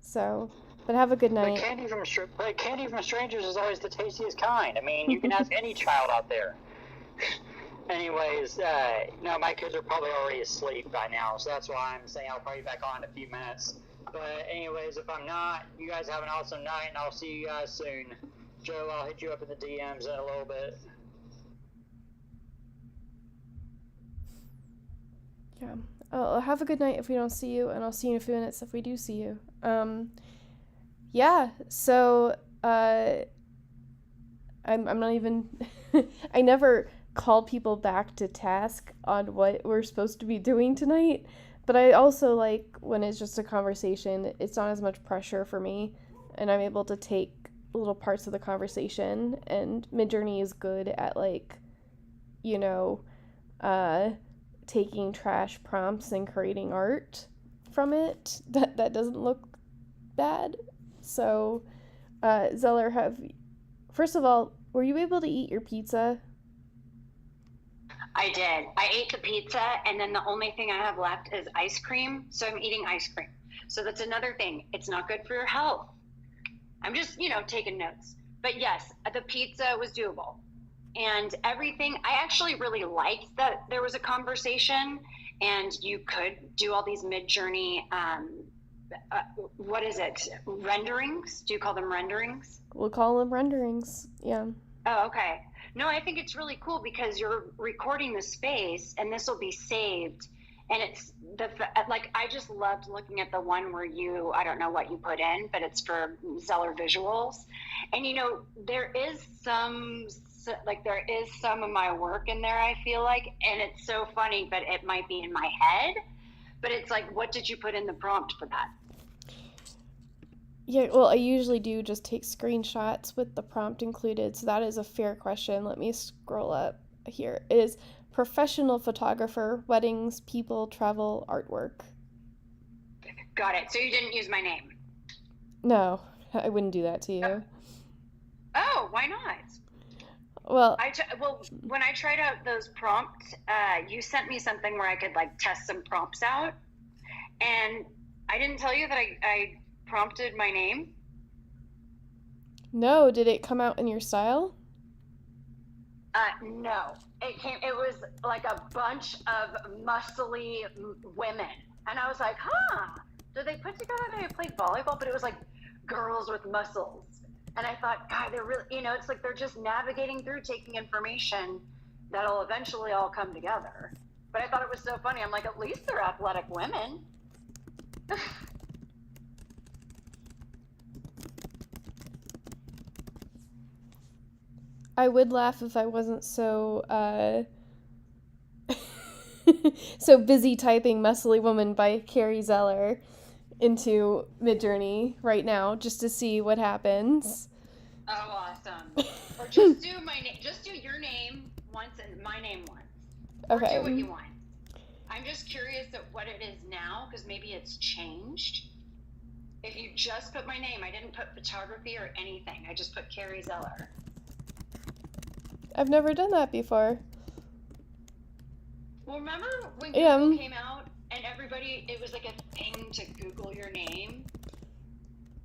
B: So, but have a good night.
D: But candy from strangers is always the tastiest kind. I mean, you can ask any child out there. Anyways, no, my kids are probably already asleep by now, so that's why I'm saying I'll probably be back on in a few minutes. But anyways, if I'm not, you guys have an awesome night, and I'll see you guys soon. Joe, I'll hit you up in the DMs in a little bit.
B: Yeah. Oh, have a good night if we don't see you, and I'll see you in a few minutes if we do see you. Yeah, so, I'm not even, I never called people back to task on what we're supposed to be doing tonight, but I also like when it's just a conversation, it's not as much pressure for me, and I'm able to take little parts of the conversation, and Midjourney is good at, like, taking trash prompts and creating art from it that doesn't look bad. So, Zeller, first of all, were you able to eat your pizza?
A: I did. I ate the pizza, and then the only thing I have left is ice cream. So I'm eating ice cream. So that's another thing. It's not good for your health. I'm just, taking notes. But yes, the pizza was doable. And everything, I actually really liked that there was a conversation and you could do all these Midjourney, what is it? Renderings? Do you call them renderings?
B: We'll call them renderings. Yeah.
A: Oh, okay. No, I think it's really cool because you're recording the space and this will be saved. And it's I just loved looking at the one where I don't know what you put in, but it's for Zeller Visuals. And, there is some of my work in there, I feel like, and it's so funny, but it might be in my head, but it's like, what did you put in the prompt for that?
B: Yeah, well, I usually do just take screenshots with the prompt included, so that is a fair question. Let me scroll up here. It is professional photographer, weddings, people, travel, artwork.
A: Got it. So you didn't use my name.
B: No, I wouldn't do that to you.
A: Oh, why not?
B: Well,
A: Well, when I tried out those prompts, you sent me something where I could like test some prompts out, and I didn't tell you that I prompted my name.
B: no, did it come out in your style?
A: No, it was like a bunch of muscly women, and I was like, did they put together they played volleyball? But it was like girls with muscles. And I thought, God, they're really, it's like they're just navigating through, taking information that'll eventually all come together. But I thought it was so funny. I'm like, at least they're athletic women.
B: I would laugh if I wasn't so so busy typing Muscly Woman by Carrie Zeller into Midjourney right now just to see what happens.
A: Oh, awesome. Or just do just do your name once and my name once.
B: Okay.
A: Or do what you want. I'm just curious at what it is now, because maybe it's changed. If you just put my name, I didn't put photography or anything. I just put Carrie Zeller.
B: I've never done that before.
A: Well, remember when Google came out and everybody, it was like a thing to Google your name?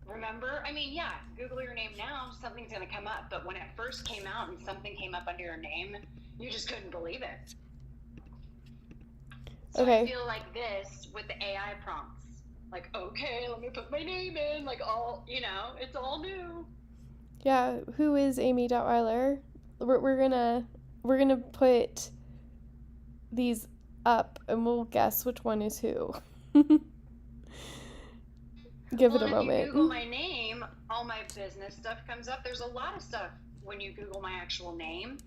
A: Remember? I mean, yeah, Google your name now, something's going to come up. But when it first came out and something came up under your name, you just couldn't believe it. So
B: Okay.
A: I feel like this with the AI prompts. Like, okay, let me put my name in. Like, all, it's all new.
B: Yeah, who is Amy.Weiler? We're gonna put these up and we'll guess which one is who. Give it a moment.
A: If you Google my name, all my business stuff comes up. There's a lot of stuff when you Google my actual name,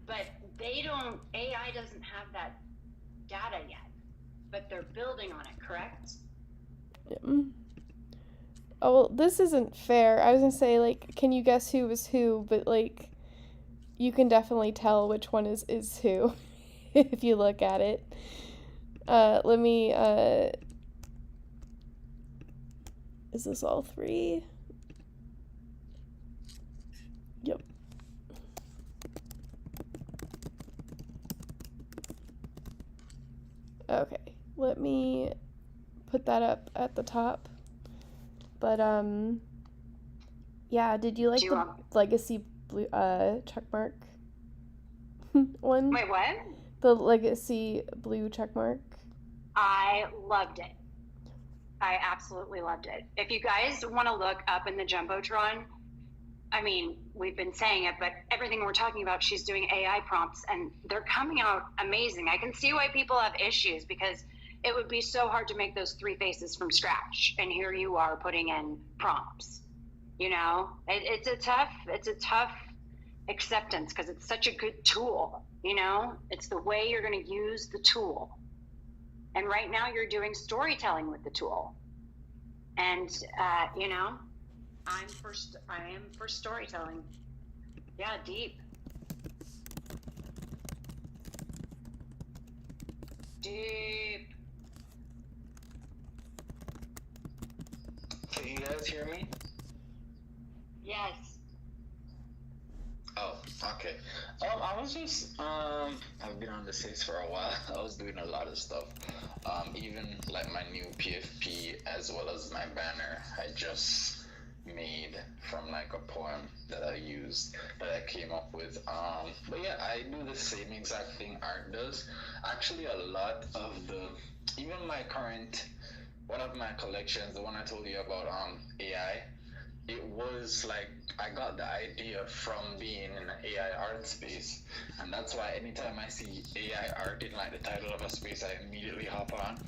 A: but AI doesn't have that data yet, but they're building on it, correct?
B: Yeah. Oh, well, this isn't fair. I was gonna say, like, can you guess who is who, but, like, you can definitely tell which one is who if you look at it. Let me, is this all three? Yep. Okay, let me put that up at the top. But, yeah, did you like the legacy blue, checkmark one?
A: Wait, what?
B: The legacy blue checkmark?
A: I loved it. I absolutely loved it. If you guys want to look up in the Jumbotron, I mean, we've been saying it, but everything we're talking about, she's doing AI prompts, and they're coming out amazing. I can see why people have issues, because it would be so hard to make those three faces from scratch. And here you are putting in prompts. It's a tough acceptance, because it's such a good tool. It's the way you're going to use the tool. And right now you're doing storytelling with the tool. And, I am for storytelling. Yeah, deep. Deep.
C: Can you guys hear me?
A: Yes.
C: Oh, okay. I was just I've been on the States for a while. I was doing a lot of stuff. Even like my new PFP as well as my banner I just made from like a poem that I came up with. But yeah, I do the same exact thing art does. Actually, a lot of even my current one of my collections, the one I told you about AI, it was like I got the idea from being in an AI art space, and that's why anytime I see AI art in like the title of a space, I immediately hop on,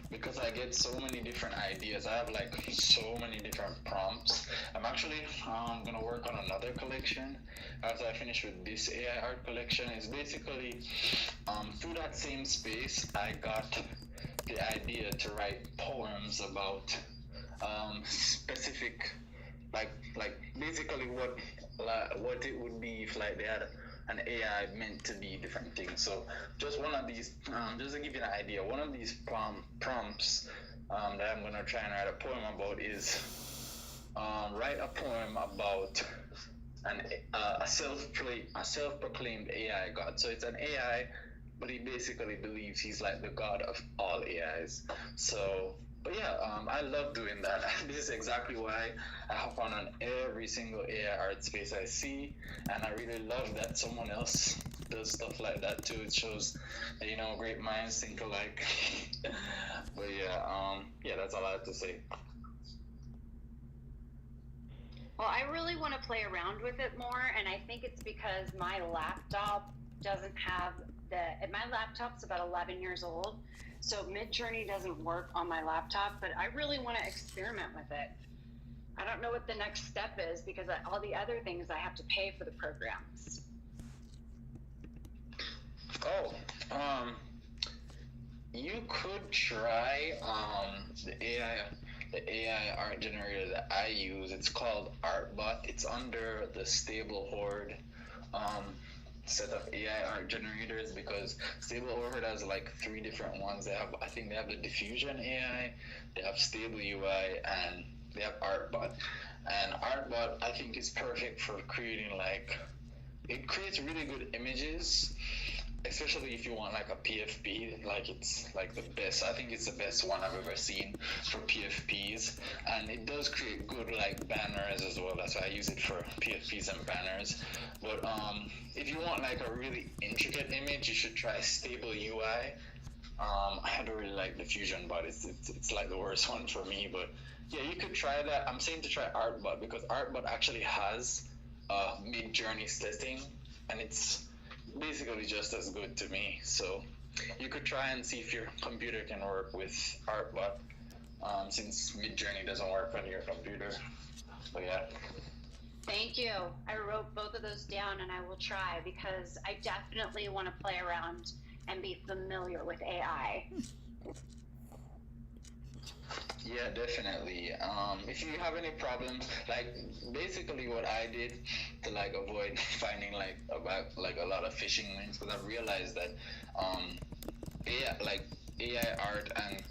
C: because I get so many different ideas. I have like so many different prompts. I'm actually gonna work on another collection after I finish with this AI art collection. It's basically through that same space I got the idea to write poems about specific like basically what it would be if like they had an AI meant to be different things. So just one of these, just to give you an idea, one of these prompts that I'm gonna try and write a poem about is write a poem about a self-proclaimed AI god. So it's an AI, but he basically believes he's like the god of all AIs. So, but yeah, I love doing that. This is exactly why I hop on every single AI art space I see, and I really love that someone else does stuff like that too. It shows that, you know, great minds think alike. But yeah, that's all I have to say.
A: Well, I really want to play around with it more, and I think it's because my laptop doesn't have my laptop's about 11 years old, so Midjourney doesn't work on my laptop, but I really want to experiment with it. I don't know what the next step is because all the other things I have to pay for the programs.
C: Oh, you could try the AI art generator that I use. It's called Artbot. It's under the Stable Horde set of AI art generators, because Stable Horde has like 3 different ones. I think they have the Diffusion AI, they have Stable UI, and they have Artbot. And Artbot, I think, is perfect for creating it creates really good images, especially if you want like a PFP. Like, it's like the best. I think it's the best one I've ever seen for PFPs, and it does create good like banners as well. That's why I use it for PFPs and banners. But if you want like a really intricate image, you should try Stable UI. I don't really like Diffusion, but it's like the worst one for me. But yeah, you could try that. I'm saying to try Artbot because Artbot actually has Midjourney setting, and it's basically just as good to me. So you could try and see if your computer can work with Artbot, since Midjourney doesn't work on your computer. So yeah.
A: Thank you. I wrote both of those down, and I will try because I definitely want to play around and be familiar with AI.
C: Yeah, definitely. If you have any problems, like basically what I did to like avoid finding like about like a lot of phishing links, because I've realized that AI art and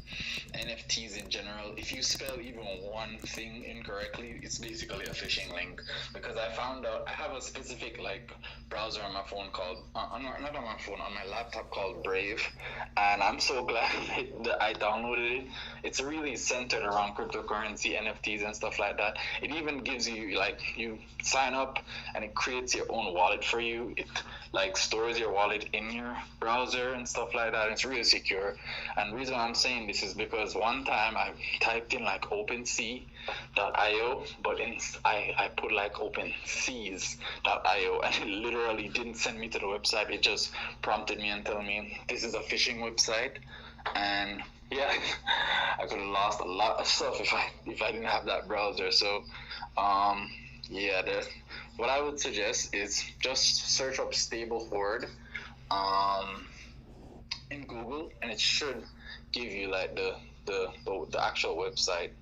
C: NFTs in general, if you spell even one thing incorrectly, it's basically a phishing link. Because I found out I have a specific like browser on my phone called not on my phone, on my laptop, called Brave, and I'm so glad that I downloaded it. It's really centered around cryptocurrency, NFTs, and stuff like that. It even gives you like, you sign up and it creates your own wallet for you. It like stores your wallet in your browser and stuff like that. It's really secure. And the reason I'm saying this is because one time I typed in like OpenSea.io, but I put like OpenSeas.io, and it literally didn't send me to the website. It just prompted me and told me this is a phishing website. And yeah, I could have lost a lot of stuff if I didn't have that browser. So yeah, what I would suggest is just search up Stable Horde in Google, and it should give you like the actual website.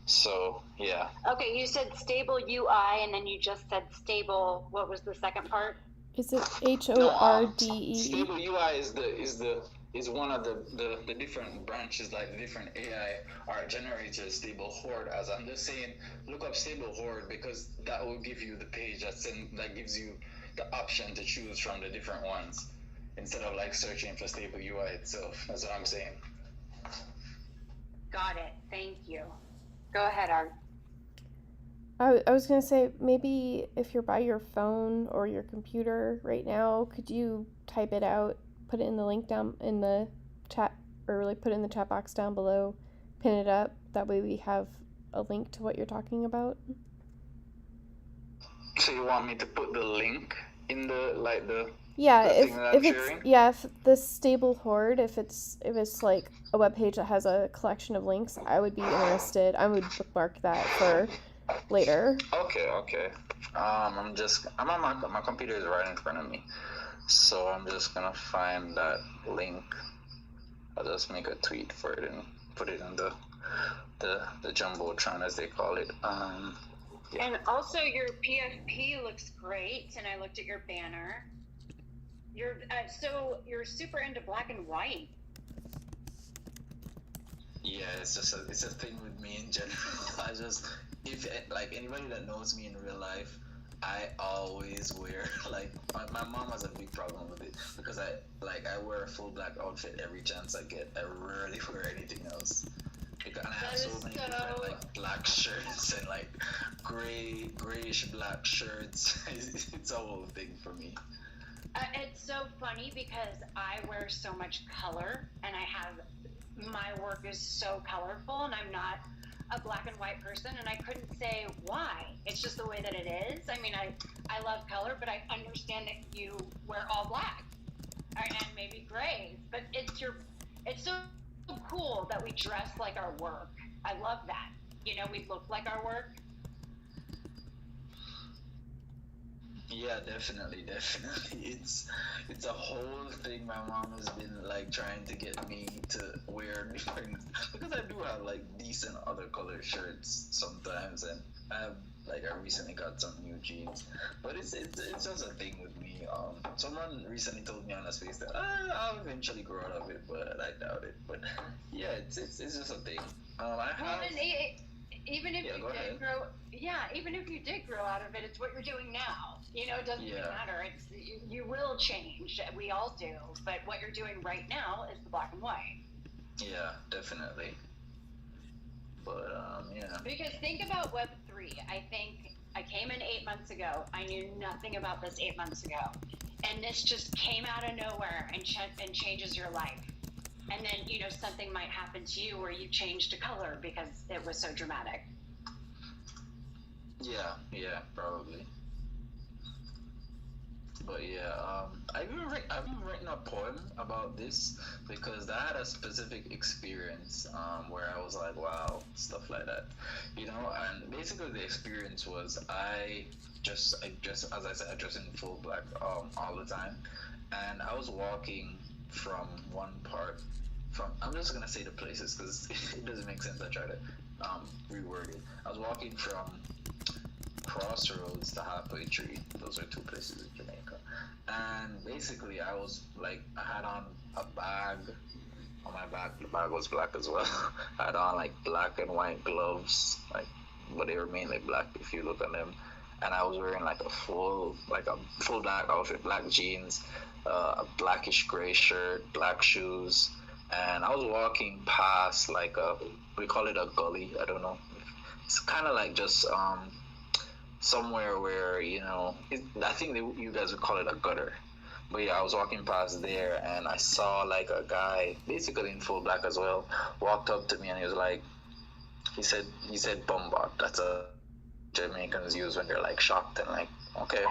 C: So yeah.
A: Okay, you said Stable UI, and then you just said Stable. What was the second part?
B: Is it HORDE?
C: Stable UI is one of the different branches, like the different AI art generators Stable Horde as. I'm just saying, look up Stable Horde, because that will give you the page that gives you the option to choose from the different ones, instead of like searching for Stable UI itself. That's what I'm saying.
A: Got it. Thank you. Go ahead, Art.
B: I was going to say, maybe if you're by your phone or your computer right now, could you type it out, put it in the link down in the chat, or like put it in the chat box down below, pin it up. That way we have a link to what you're talking about.
C: So you want me to put the link in the
B: yeah,
C: if
B: the Stable Horde, if it's like a web page that has a collection of links, I would be interested. I would bookmark that for later.
C: Okay. I'm on my computer is right in front of me, so I'm just gonna find that link. I'll just make a tweet for it and put it in the jumbotron, as they call it. Yeah.
A: And also, your PFP looks great, and I looked at your banner. You're super into black and white.
C: Yeah, it's a thing with me in general. I just if like anybody that knows me in real life, I always wear like my mom has a big problem with it because I wear a full black outfit every chance I get. I rarely wear anything else. And I have
A: That
C: so
A: is
C: many
A: so.
C: different like black shirts and like grayish black shirts. It's a whole thing for me.
A: It's so funny because I wear so much color and my work is so colorful and I'm not a black and white person and I couldn't say why. It's just the way that it is. I mean, I love color, but I understand that you wear all black and maybe grays, but it's so cool that we dress like our work. I love that. We look like our work.
C: Yeah, definitely. It's a whole thing. My mom has been like trying to get me to wear different because I do have like decent other color shirts sometimes, and I recently got some new jeans, but it's just a thing with me. Someone recently told me on a space that I'll eventually grow out of it, but I doubt it. But yeah, it's just a thing. I
A: Well,
C: have.
A: and even if
C: Yeah,
A: you
C: go ahead.
A: did grow, yeah, even if you did grow out of it, it's what you're doing now. It doesn't really
C: Yeah.
A: matter. You will change. We all do. But what you're doing right now is the black and white.
C: Yeah, definitely. But yeah.
A: Because think about Web3. I think I came in 8 months ago. I knew nothing about this 8 months ago, and this just came out of nowhere and changes your life. And then something might happen to you where you change to color because it was so dramatic.
C: Yeah, probably. But yeah, I've even written a poem about this because I had a specific experience where I was like, wow, stuff like that, And basically, the experience was as I said, I dress in full black all the time, and I was walking from one part from I'm just gonna say the places because it doesn't make sense. I try to reword it. I was walking from Crossroads to Halfway Tree. Those are two places in Jamaica. And basically, I had on a bag on my back. The bag was black as well. I had on like black and white gloves, but they were mainly black if you look at them. And I was wearing like a full black outfit, black jeans, a blackish gray shirt, black shoes. And I was walking past we call it a gully. I don't know. It's kind of like just somewhere where I think you guys would call it a gutter, but yeah, I was walking past there and I saw like a guy basically in full black as well walked up to me and he was like, he said bombard. That's a Jamaicans use when they're like shocked and like okay,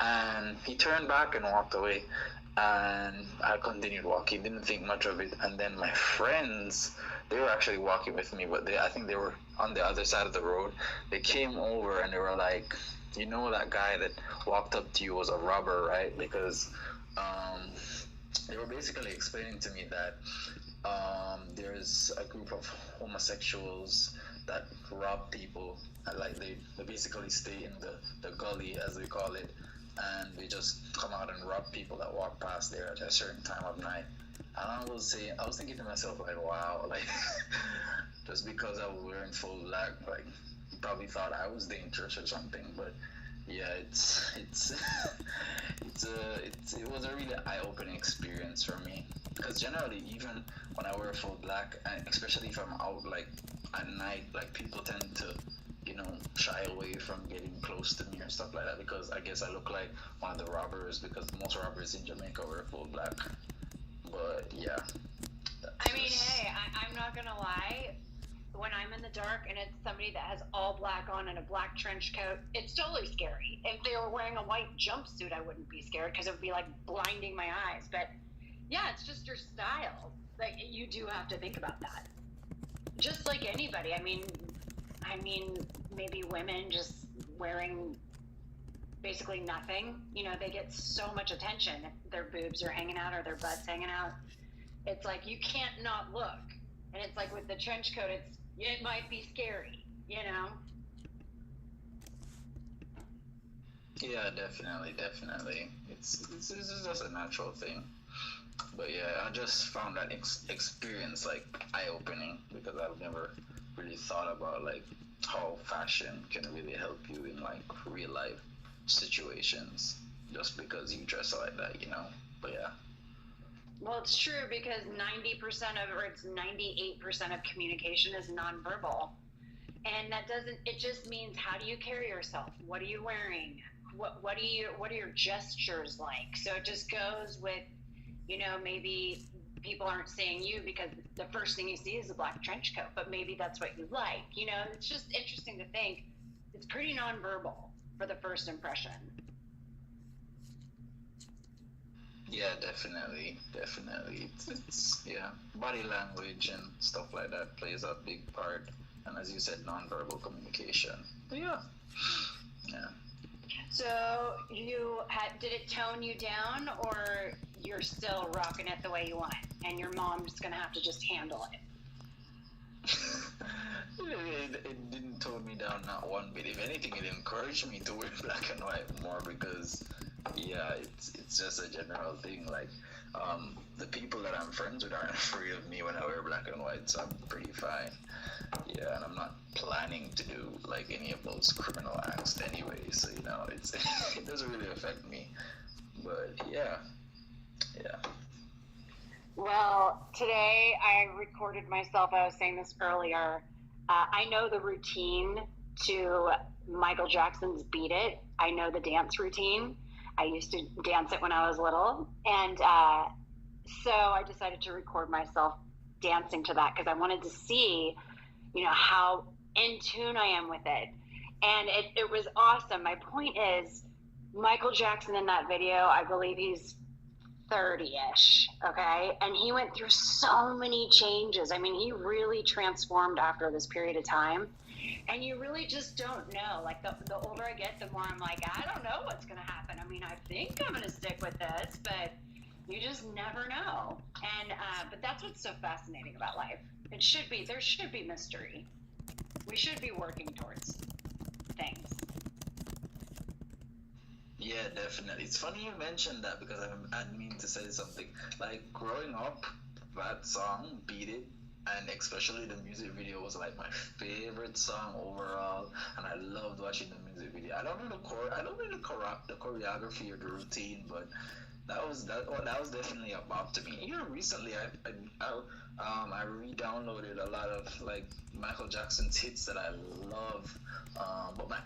C: and he turned back and walked away, and I continued walking, didn't think much of it. And then my friends, they were actually walking with me, but I think they were on the other side of the road. They came over and they were like, that guy that walked up to you was a robber, right? Because they were basically explaining to me that there's a group of homosexuals that rob people, and like they basically stay in the gully, as they call it, and they just come out and rob people that walk past there at a certain time of night. And I was thinking to myself, like, wow, like, just because I was wearing full black, like, you probably thought I was dangerous or something. But yeah, it was a really eye-opening experience for me. Because generally, even when I wear full black, and especially if I'm out like at night, like people tend to shy away from getting close to me or stuff like that, because I guess I look like one of the robbers, because most robbers in Jamaica wear full black. But yeah.
A: I mean, hey, I'm not gonna lie. When I'm in the dark and it's somebody that has all black on and a black trench coat, it's totally scary. If they were wearing a white jumpsuit, I wouldn't be scared because it would be like blinding my eyes. But yeah, it's just your style. Like, you do have to think about that. Just like anybody. I mean, maybe women just wearing basically nothing. They get so much attention if their boobs are hanging out or their butts hanging out. It's like you can't not look. And it's like with the trench coat, it might be scary,
C: Yeah, definitely. It's just a natural thing. But yeah, I just found that experience like eye-opening because I've never really thought about like how fashion can really help you in like real life situations just because you dress like that, you know. But yeah.
A: Well, it's true because 90% of, or it's 98% of communication is nonverbal. And that doesn't, it just means how do you carry yourself? What are you wearing? What are your gestures like? So it just goes with, maybe people aren't saying you because the first thing you see is a black trench coat, but maybe that's what you like. It's just interesting to think it's pretty nonverbal for the first impression.
C: Yeah, definitely. It's yeah, body language and stuff like that plays a big part, and as you said, nonverbal communication. But yeah.
A: So did it tone you down, or you're still rocking it the way you want, and your mom's gonna have to just handle it?
C: It didn't tone me down, not one bit. If anything, it encouraged me to wear black and white more because, yeah, it's just a general thing. Like, the people that I'm friends with aren't afraid of me when I wear black and white, so I'm pretty fine. Yeah, and I'm not planning to do like any of those criminal acts anyway, so it doesn't really affect me. But yeah.
A: Well, today I recorded myself. I was saying this earlier. I know the routine to Michael Jackson's Beat It. I know the dance routine. I used to dance it when I was little. And so I decided to record myself dancing to that because I wanted to see, how in tune I am with it. And it was awesome. My point is, Michael Jackson in that video, I believe he's 30-ish, okay? And he went through so many changes. I mean, he really transformed after this period of time. And you really just don't know. Like, the older I get, the more I'm like, I don't know what's going to happen. I mean, I think I'm going to stick with this, but you just never know. And but that's what's so fascinating about life. There should be mystery. We should be working towards things.
C: Yeah, definitely. It's funny you mentioned that because I mean to say something. Like growing up, that song, Beat It, and especially the music video was like my favorite song overall, and I loved watching the music video. I don't know the choreography or the routine, but that was definitely a bop to me. Even recently, I re-downloaded a lot of like Michael Jackson's hits that I love. But my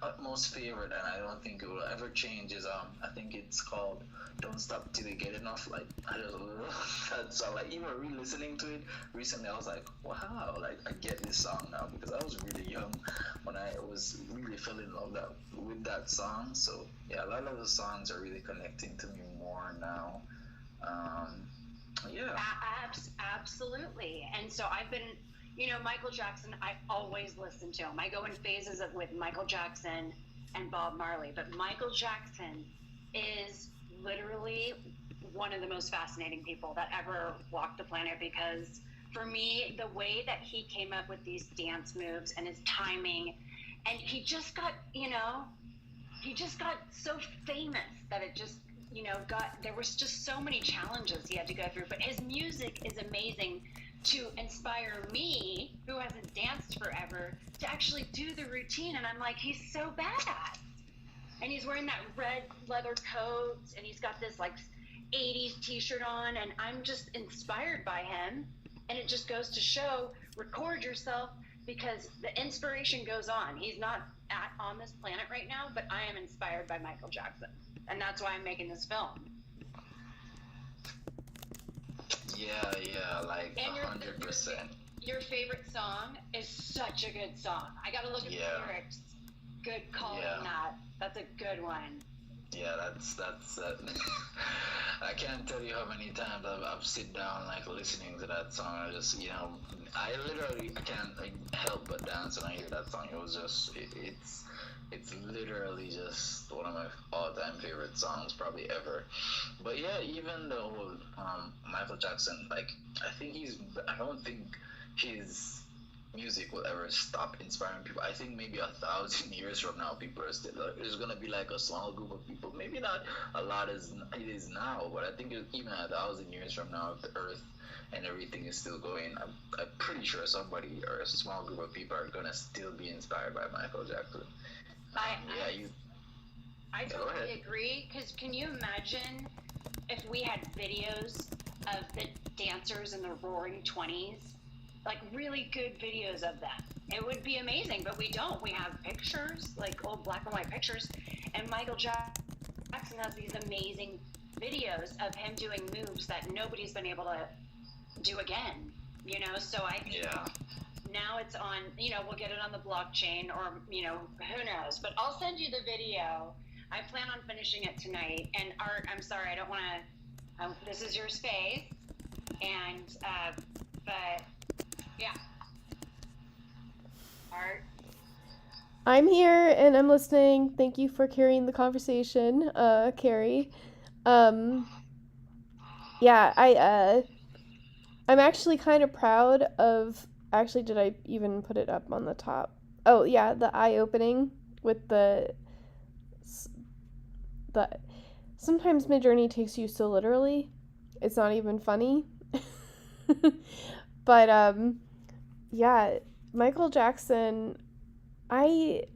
C: utmost favorite, and I don't think it will ever change, is I think it's called "Don't Stop Till You Get Enough." Like I just love that song. Like even re-listening to it recently, I was like, wow, like I get this song now because I was really young when I was really fell in love with that song. So yeah, a lot of the songs are really connecting to me more now. Yeah.
A: Absolutely. And so I've been, Michael Jackson, I always listen to him. I go in phases with Michael Jackson and Bob Marley, but Michael Jackson is literally one of the most fascinating people that ever walked the planet because for me, the way that he came up with these dance moves and his timing, and he just got so famous that it just, there was just so many challenges he had to go through, but his music is amazing to inspire me, who hasn't danced forever, to actually do the routine. And I'm like, he's so badass. And he's wearing that red leather coat, and he's got this like 80s t-shirt on, and I'm just inspired by him. And it just goes to show, record yourself, because the inspiration goes on. He's not on this planet right now, but I am inspired by Michael Jackson. And that's why I'm making this film.
C: Yeah, like 100%.
A: Your favorite song is such a good song. I gotta look at the lyrics. Good call on that. That's a good one.
C: Yeah, that's I can't tell you how many times I've sit down like listening to that song. I just I can't help but dance when I hear that song. It was just it's literally just one of my all-time favorite songs probably ever. But yeah, even the whole Michael Jackson, like I don't think he's music will ever stop inspiring people. I think maybe 1,000 years from now, people are still there's gonna be like a small group of people, maybe not a lot as it is now, but I think even 1,000 years from now, if the Earth and everything is still going, I'm pretty sure somebody or a small group of people are gonna still be inspired by Michael Jackson.
A: I totally agree. Because can you imagine if we had videos of the dancers in the Roaring 20s? Like really good videos of them. It would be amazing, but we don't. We have pictures, like old black and white pictures, and Michael Jackson has these amazing videos of him doing moves that nobody's been able to do again. So I think now it's on, we'll get it on the blockchain or, who knows. But I'll send you the video. I plan on finishing it tonight. And Art, I'm sorry, I don't want to, this is your space. And, but yeah. Art.
B: I'm here and I'm listening. Thank you for carrying the conversation, Carrie. I'm actually kind of proud of, actually, did I even put it up on the top? Oh, yeah, the eye opening with the sometimes Midjourney takes you so literally, it's not even funny. But, yeah, Michael Jackson, you'd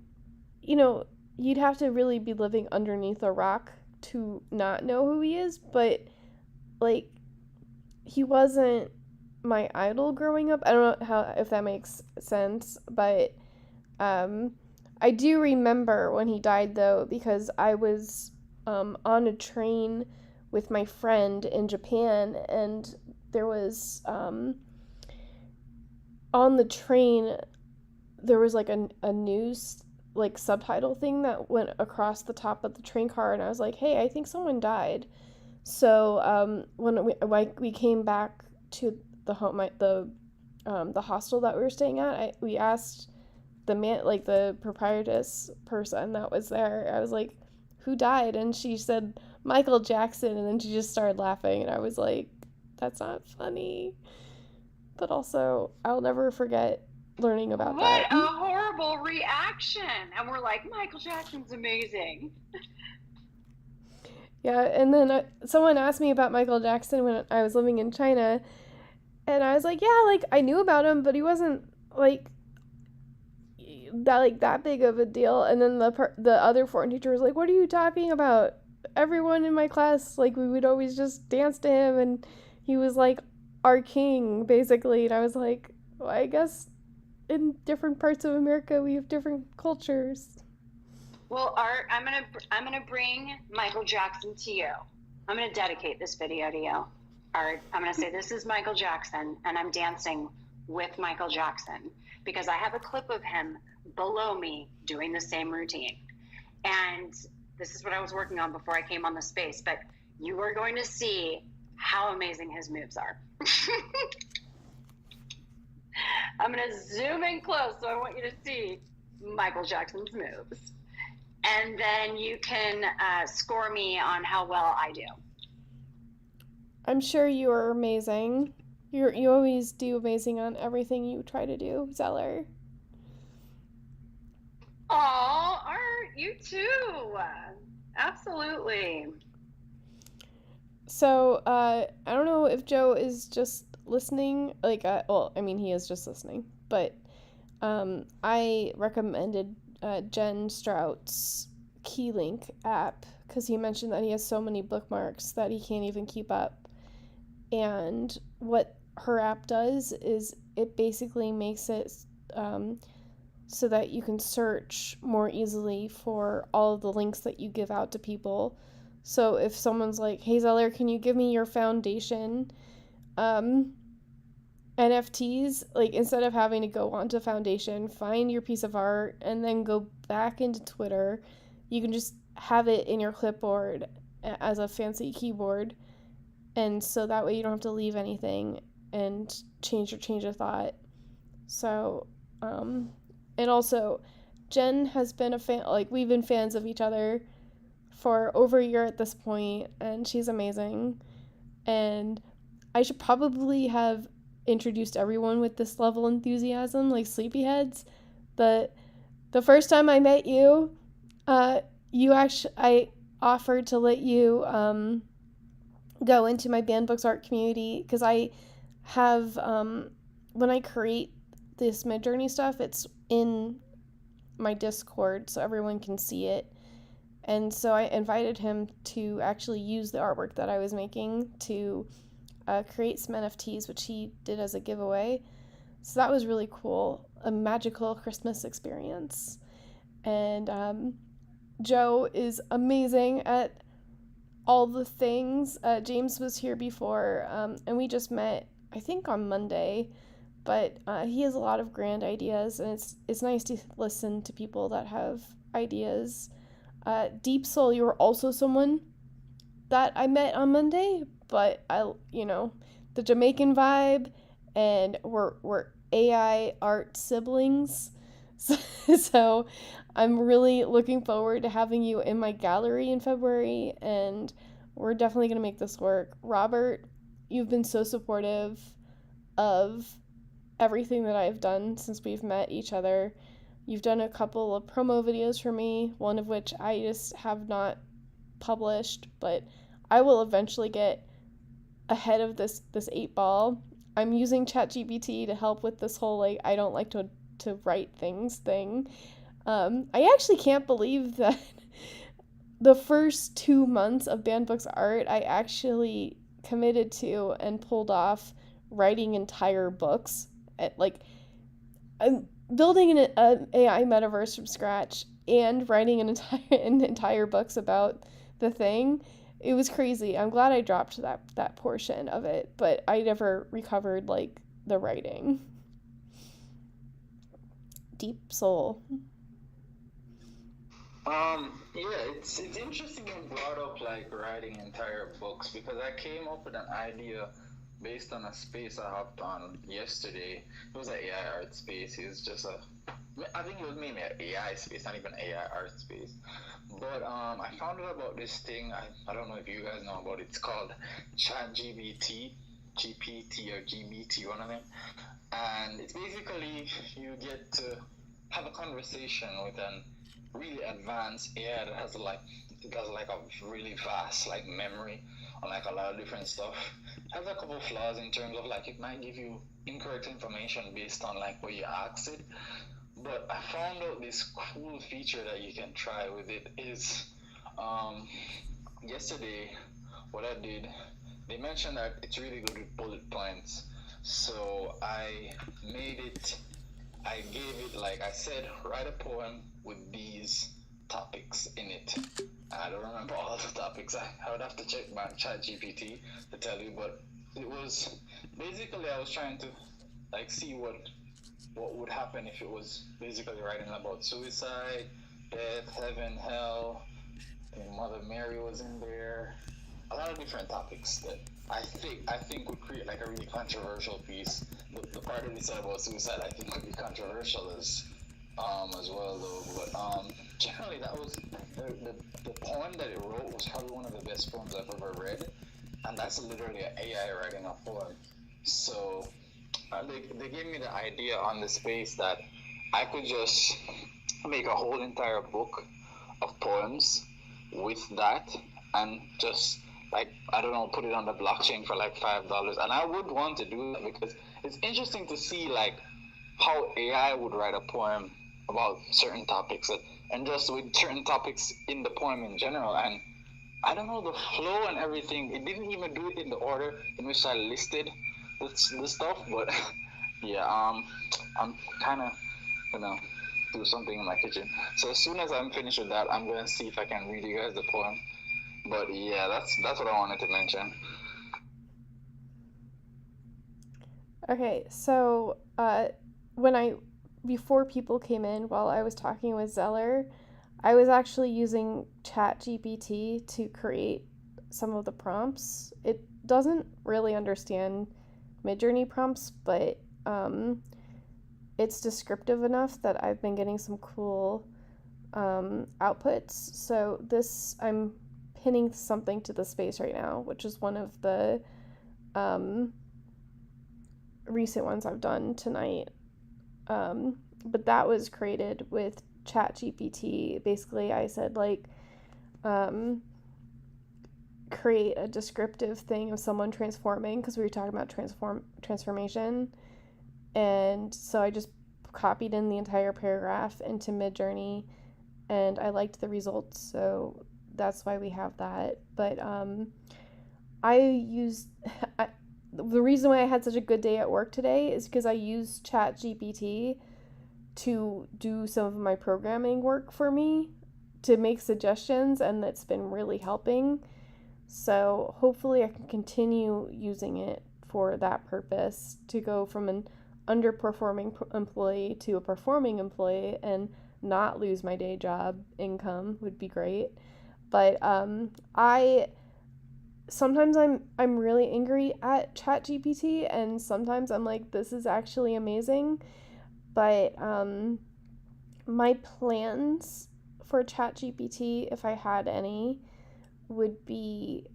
B: have to really be living underneath a rock to not know who he is, but, like, he wasn't my idol growing up. I don't know if that makes sense, but, I do remember when he died, though, because I was, on a train with my friend in Japan, and there was, on the train, there was like a news like subtitle thing that went across the top of the train car, and I was like, hey, I think someone died. So when we came back to the home, the hostel that we were staying at, we asked the man, like the proprietress person that was there, I was like, who died? And she said Michael Jackson, and then she just started laughing, and I was like, that's not funny. But also, I'll never forget learning about that.
A: What a horrible reaction. And we're like, Michael Jackson's amazing.
B: Yeah, and then someone asked me about Michael Jackson when I was living in China, and I was like, yeah, like, I knew about him, but he wasn't, like, that big of a deal. And then the other foreign teacher was like, what are you talking about? Everyone in my class, like, we would always just dance to him, and he was, like, our king, basically. And I was like, well, I guess in different parts of America we have different cultures.
A: Well, Art, I'm gonna bring Michael Jackson to you. I'm gonna dedicate this video to you. Art, I'm gonna say this is Michael Jackson, and I'm dancing with Michael Jackson because I have a clip of him below me doing the same routine. And this is what I was working on before I came on the space, but you are going to see how amazing his moves are. I'm going to zoom in close, so I want you to see Michael Jackson's moves. And then you can score me on how well I do.
B: I'm sure you are amazing. You always do amazing on everything you try to do, Zeller.
A: Aw, Art, you too. Absolutely.
B: So, I don't know if Joe is just listening, like, he is just listening, but, I recommended, Jen Strout's Keylink app, because he mentioned that he has so many bookmarks that he can't even keep up, and what her app does is it basically makes it, so that you can search more easily for all of the links that you give out to people. So if someone's like, hey Zeller, can you give me your foundation NFTs, like, instead of having to go onto Foundation, find your piece of art, and then go back into Twitter, you can just have it in your clipboard as a fancy keyboard, and so that way you don't have to leave anything and change your thought. So, and also, Jen has been a fan, like, we've been fans of each other for over a year at this point, and she's amazing. And I should probably have introduced everyone with this level of enthusiasm, like sleepyheads. The first time I met you, I offered to let you go into my banned books art community, because I have when I create this Midjourney stuff, it's in my Discord so everyone can see it. And so I invited him to actually use the artwork that I was making to create some NFTs, which he did as a giveaway. So that was really cool, a magical Christmas experience. And Joe is amazing at all the things. James was here before, and we just met, I think, on Monday. But he has a lot of grand ideas, and it's nice to listen to people that have ideas. Deep Soul, you were also someone that I met on Monday, but the Jamaican vibe, and we're AI art siblings. So I'm really looking forward to having you in my gallery in February, and we're definitely going to make this work. Robert, you've been so supportive of everything that I've done since we've met each other. You've done a couple of promo videos for me, one of which I just have not published, but I will eventually get ahead of this 8-ball. I'm using ChatGPT to help with this whole, like, I don't like to write things thing. I actually can't believe that the first 2 months of Banned Books Art, I actually committed to and pulled off writing entire books at, like, building an AI metaverse from scratch and writing an entire books about the thing. It was crazy. I'm glad I dropped that portion of it, but I never recovered, like, the writing. Deep Soul.
C: Yeah, it's interesting you brought up like writing entire books, because I came up with an idea based on a space I hopped on yesterday. It was an AI art space. It was just I think it was mainly an AI space, not even AI art space. But I found out about this thing. I don't know if you guys know about it. It's called ChatGPT, GPT or GBT, one of them. And it's basically you get to have a conversation with an really advanced AI that has like a really vast like memory on like a lot of different stuff. It has a couple flaws in terms of like it might give you incorrect information based on like what you asked it. But I found out this cool feature that you can try with it is yesterday what I did, they mentioned that it's really good with bullet points. So I gave it, like I said, write a poem with these topics in it. I don't remember all the topics. I would have to check my ChatGPT to tell you, but it was basically I was trying to like see what would happen if it was basically writing about suicide, death, heaven, hell. And Mother Mary was in there. A lot of different topics that I think would create like a really controversial piece. The part that he said about suicide, I think, would be controversial as well though. But generally, that was the poem that it wrote was probably one of the best poems I've ever read, and that's literally an AI writing a poem. So they gave me the idea on the space that I could just make a whole entire book of poems with that, and just like, I don't know, put it on the blockchain for like $5. And I would want to do that because it's interesting to see like how AI would write a poem about certain topics, and just with certain topics in the poem in general. And I don't know, the flow and everything, it didn't even do it in the order in which I listed the stuff. But yeah, I'm kind of gonna do something in my kitchen. So as soon as I'm finished with that, I'm gonna see if I can read you guys the poem. But yeah, that's what I wanted to mention.
B: Okay, so before people came in, while I was talking with Zeller, I was actually using ChatGPT to create some of the prompts. It doesn't really understand Midjourney prompts, but it's descriptive enough that I've been getting some cool outputs. So I'm pinning something to the space right now, which is one of the recent ones I've done tonight. But that was created with ChatGPT. Basically, I said, like, create a descriptive thing of someone transforming, because we were talking about transformation. And so I just copied in the entire paragraph into Midjourney, and I liked the results, so that's why we have that. But the reason why I had such a good day at work today is because I used ChatGPT to do some of my programming work for me, to make suggestions, and that's been really helping. So hopefully I can continue using it for that purpose, to go from an underperforming employee to a performing employee and not lose my day job income would be great. But sometimes I'm really angry at ChatGPT, and sometimes I'm like, this is actually amazing. But my plans for ChatGPT, if I had any, would be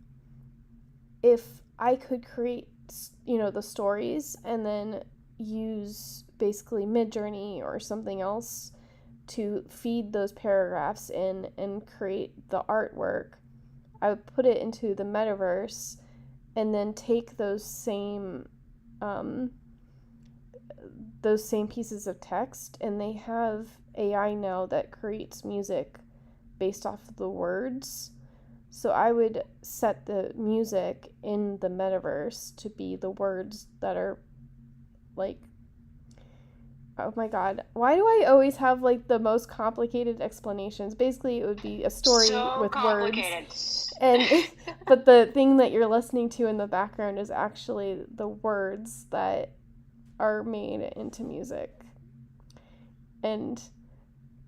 B: if I could create, the stories and then use basically Midjourney or something else to feed those paragraphs in and create the artwork. I would put it into the metaverse and then take those same pieces of text, and they have AI now that creates music based off of the words. So I would set the music in the metaverse to be the words that are like, oh my god, why do I always have like the most complicated explanations? Basically, it would be a story
A: So
B: with
A: complicated.
B: words. And but the thing that you're listening to in the background is actually the words that are made into music. And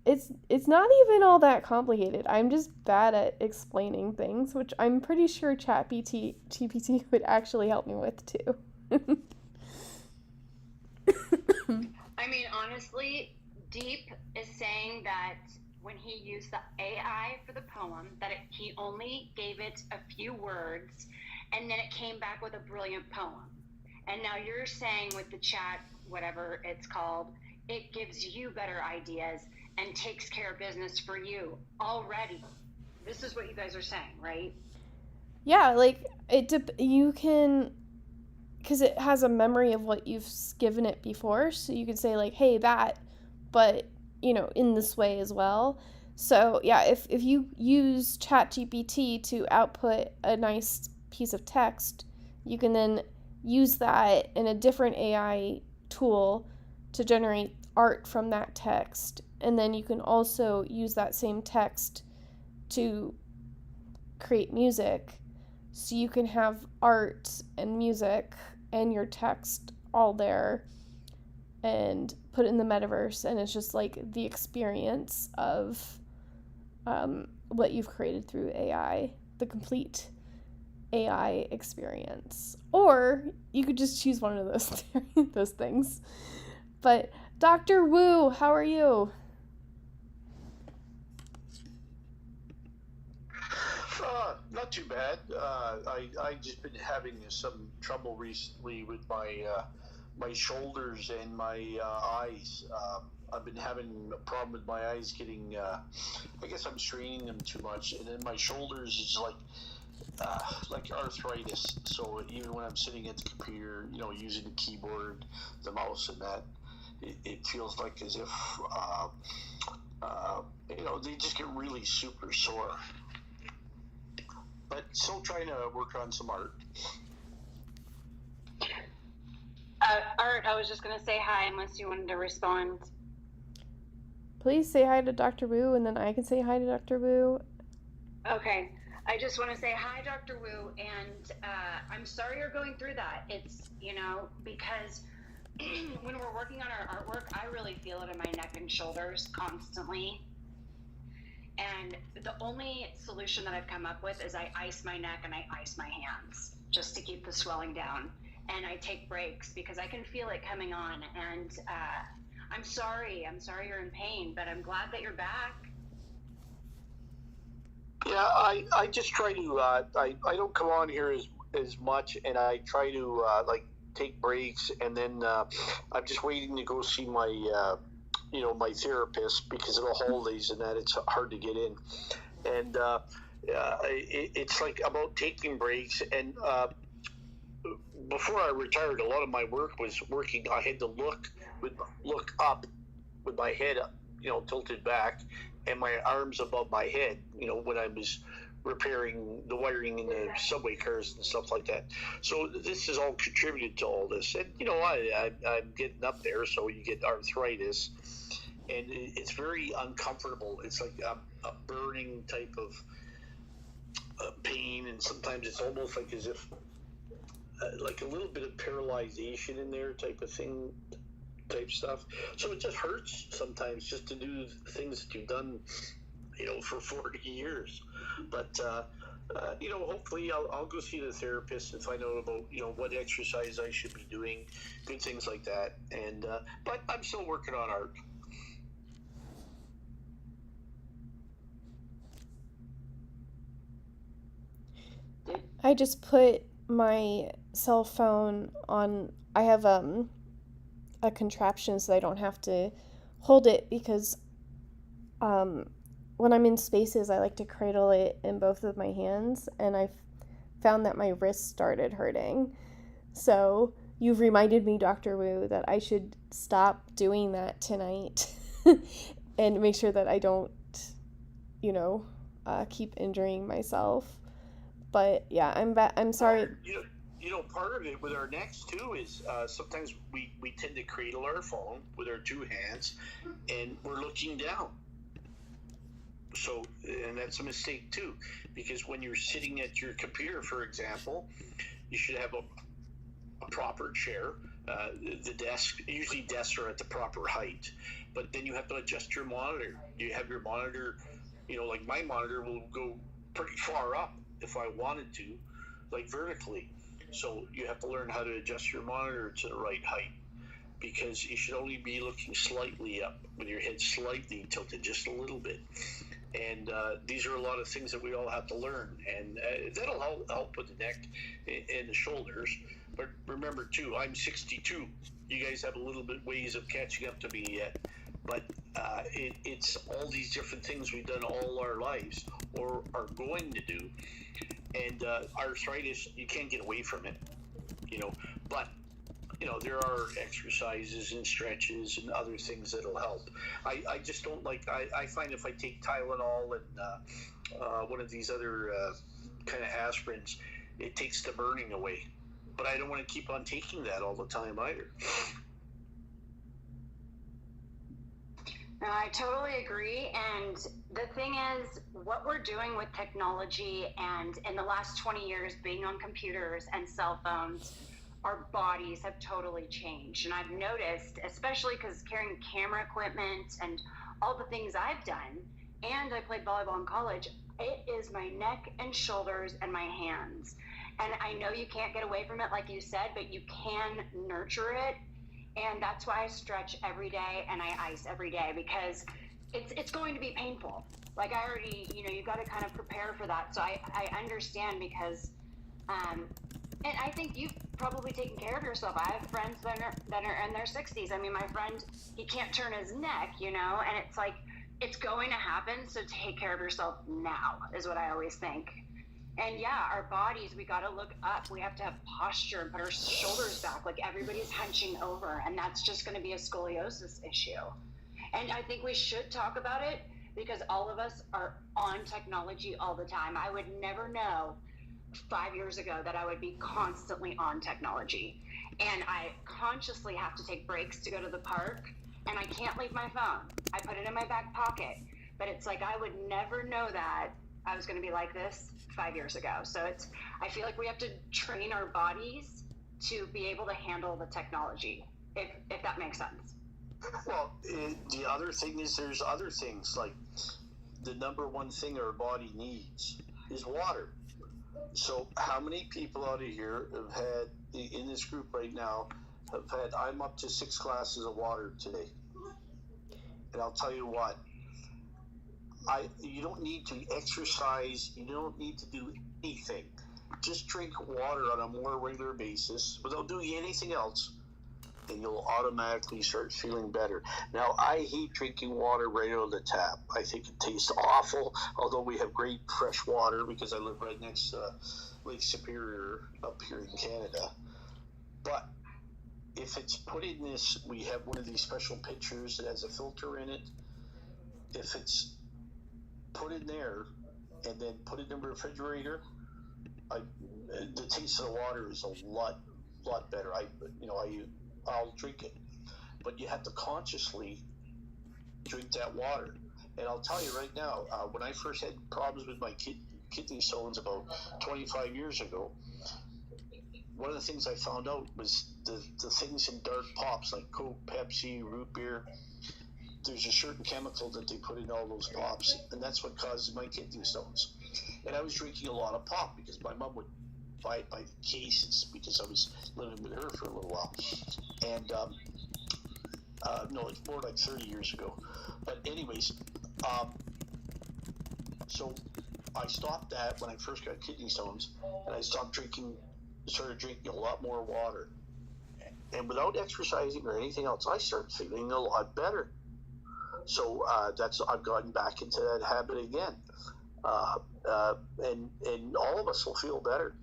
B: it's not even all that complicated. I'm just bad at explaining things, which I'm pretty sure ChatGPT would actually help me with too.
A: I mean, honestly, Deep is saying that when he used the AI for the poem, that he only gave it a few words, and then it came back with a brilliant poem. And now you're saying with the chat, whatever it's called, it gives you better ideas and takes care of business for you already. This is what you guys are saying, right?
B: Yeah, like you can, because it has a memory of what you've given it before, so you could say like, hey, that, but in this way as well. So yeah, if you use ChatGPT to output a nice piece of text, you can then use that in a different AI tool to generate art from that text. And then you can also use that same text to create music. So you can have art and music and your text all there and put it in the metaverse, and it's just like the experience of what you've created through AI, the complete AI experience. Or you could just choose one of those things. But Dr. Wu, how are you?
G: Not too bad. I just been having some trouble recently with my shoulders and my eyes. I've been having a problem with my eyes getting. I guess I'm straining them too much, and then my shoulders is like arthritis. So even when I'm sitting at the computer, using the keyboard, the mouse, and that, it feels like as if they just get really super sore. But still trying to work on some art.
A: Art, I was just going to say hi unless you wanted to respond.
B: Please say hi to Dr. Wu, and then I can say hi to Dr. Wu.
A: Okay. I just want to say hi, Dr. Wu, and I'm sorry you're going through that. It's, because when we're working on our artwork, I really feel it in my neck and shoulders constantly. And the only solution that I've come up with is I ice my neck and I ice my hands just to keep the swelling down. And I take breaks because I can feel it coming on. And I'm sorry you're in pain, but I'm glad that you're back.
G: Yeah, I just try to, I don't come on here as much, and I try to, take breaks, and then I'm just waiting to go see my my therapist because of the holidays and that it's hard to get in, and it's like about taking breaks. And before I retired, a lot of my work was working. I had to look up with my head tilted back and my arms above my head, when I was repairing the wiring in the subway cars and stuff like that. So this has all contributed to all this. And, I'm getting up there, so you get arthritis. And it's very uncomfortable. It's like a burning type of pain, and sometimes it's almost like as if like a little bit of paralyzation in there type of thing, type stuff. So it just hurts sometimes just to do things that you've done, for 40 years. But hopefully I'll go see the therapist and find out about what exercise I should be doing, good things like that. And but I'm still working on art.
B: I just put my cell phone on. I have a contraption so I don't have to hold it, because when I'm in spaces I like to cradle it in both of my hands, and I found that my wrist started hurting. So you've reminded me, Dr. Wu, that I should stop doing that tonight and make sure that I don't keep injuring myself. But yeah, I'm sorry.
G: Part of it with our necks too is sometimes we tend to cradle our phone with our two hands, and we're looking down. So, and that's a mistake too, because when you're sitting at your computer, for example, you should have a proper chair. The desk, usually desks are at the proper height, but then you have to adjust your monitor. You have your monitor, like my monitor will go pretty far up if I wanted to, like vertically. So you have to learn how to adjust your monitor to the right height, because you should only be looking slightly up with your head slightly tilted just a little bit. And these are a lot of things that we all have to learn, and that'll help with the neck and the shoulders. But remember too, I'm 62. You guys have a little bit ways of catching up to me yet. But it's all these different things we've done all our lives or are going to do. And arthritis, you can't get away from it, but there are exercises and stretches and other things that'll help. I just don't like, I find if I take Tylenol and one of these other kind of aspirins, it takes the burning away. But I don't want to keep on taking that all the time either.
A: No, I totally agree. And the thing is, what we're doing with technology and in the last 20 years being on computers and cell phones, our bodies have totally changed. And I've noticed, especially because carrying camera equipment and all the things I've done, and I played volleyball in college, it is my neck and shoulders and my hands. And I know you can't get away from it, like you said, but you can nurture it. And that's why I stretch every day and I ice every day, because it's going to be painful. Like I already, you've got to kind of prepare for that. So I understand, because, and I think you've probably taken care of yourself. I have friends that are in their 60s. I mean, my friend, he can't turn his neck, and it's like, it's going to happen. So take care of yourself now is what I always think. And yeah, our bodies, we got to look up. We have to have posture and put our shoulders back. Like everybody's hunching over, and that's just going to be a scoliosis issue. And I think we should talk about it, because all of us are on technology all the time. I would never know 5 years ago that I would be constantly on technology. And I consciously have to take breaks to go to the park, and I can't leave my phone. I put it in my back pocket. But it's like, I would never know that I was going to be like this 5 years ago. So I feel like we have to train our bodies to be able to handle the technology, if that makes sense.
G: Well, the other thing is, there's other things, like the number one thing our body needs is water. So how many people out of here have had, in this group right now, I'm up to 6 glasses of water today. And I'll tell you what, you don't need to exercise, you don't need to do anything. just drink water on a more regular basis without doing anything else, and you'll automatically start feeling better. Now, I hate drinking water right out of the tap. I think it tastes awful, although we have great fresh water because I live right next to Lake Superior up here in Canada. But if it's put in this, we have one of these special pitchers that has a filter in it. If it's put in there and then put it in the refrigerator, the taste of the water is a lot better. I'll drink it, but you have to consciously drink that water. And I'll tell you right now, when I first had problems with my kidney stones about 25 years ago, one of the things I found out was the things in dark pops like Coke, Pepsi, root beer. There's a certain chemical that they put in all those pops, and that's what causes my kidney stones. And I was drinking a lot of pop because my mom would buy it by the cases because I was living with her for a little while. And no, it's more like 30 years ago. But anyways, so I stopped that when I first got kidney stones, and I started drinking a lot more water. And without exercising or anything else, I started feeling a lot better. So I've gotten back into that habit again. And all of us will feel better.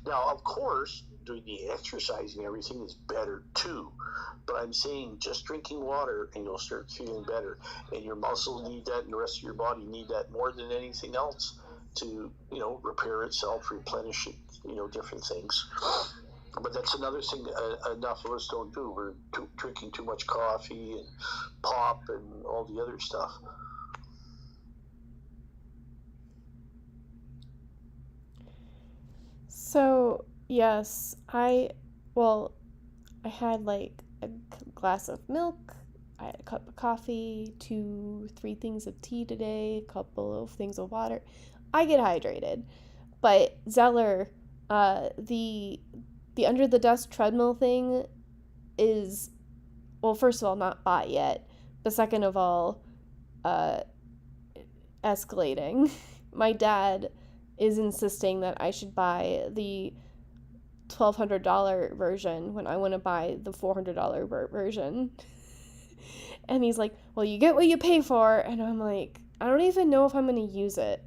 G: Now, of course, doing the exercising and everything is better too. But I'm saying just drinking water and you'll start feeling better. And your muscles need that and the rest of your body need that more than anything else to, repair itself, replenish it, different things. But that's another thing enough of us don't do. We're drinking too much coffee and pop and all the other stuff.
B: So, yes, I had like a glass of milk, I had a cup of coffee, 2-3 things of tea today, a couple of things of water. I get hydrated. But Zeller, the under the desk treadmill thing is, well, first of all, not bought yet, but second of all, escalating. My dad is insisting that I should buy the $1,200 version when I want to buy the $400 version. And he's like, well, you get what you pay for. And I'm like, I don't even know if I'm going to use it.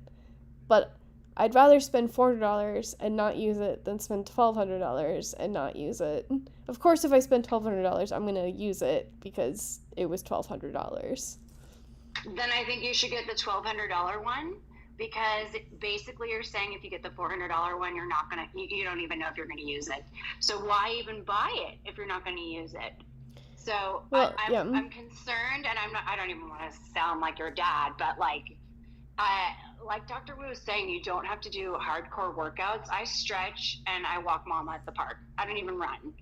B: But I'd rather spend $400 and not use it than spend $1,200 and not use it. Of course, if I spend $1,200, I'm going to use it because it was $1,200.
A: Then I think you should get the $1,200 one, because basically you're saying if you get the $400 one, you don't even know if you're going to use it. So why even buy it if you're not going to use it? So I'm concerned, and I don't even want to sound like your dad, but like Dr. Wu was saying, you don't have to do hardcore workouts. I stretch and I walk mama at the park. I don't even run.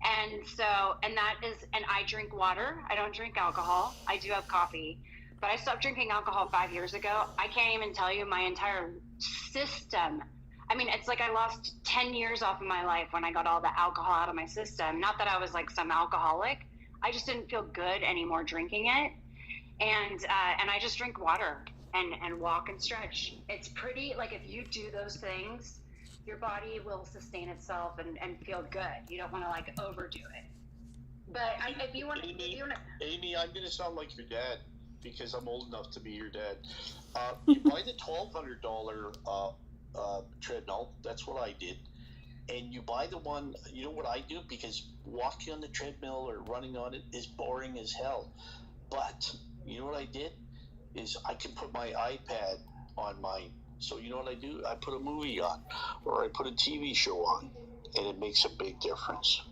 A: And I drink water. I don't drink alcohol. I do have coffee, but I stopped drinking alcohol 5 years ago. I can't even tell you my entire system. I mean, it's like I lost 10 years off of my life when I got all the alcohol out of my system. Not that I was like some alcoholic. I just didn't feel good anymore drinking it. And I just drink water and walk and stretch. It's pretty, like, if you do those things, your body will sustain itself and feel good. You don't want to like overdo it. But if you want to,
G: Amy, I'm going to sound like your dad because I'm old enough to be your dad. You buy the $1,200 treadmill. That's what I did. And you buy the one, you know what I do? Because walking on the treadmill or running on it is boring as hell. But you know what I did? Is I can put my iPad on mine. So you know what I do? I put a movie on or I put a TV show on, and it makes a big difference.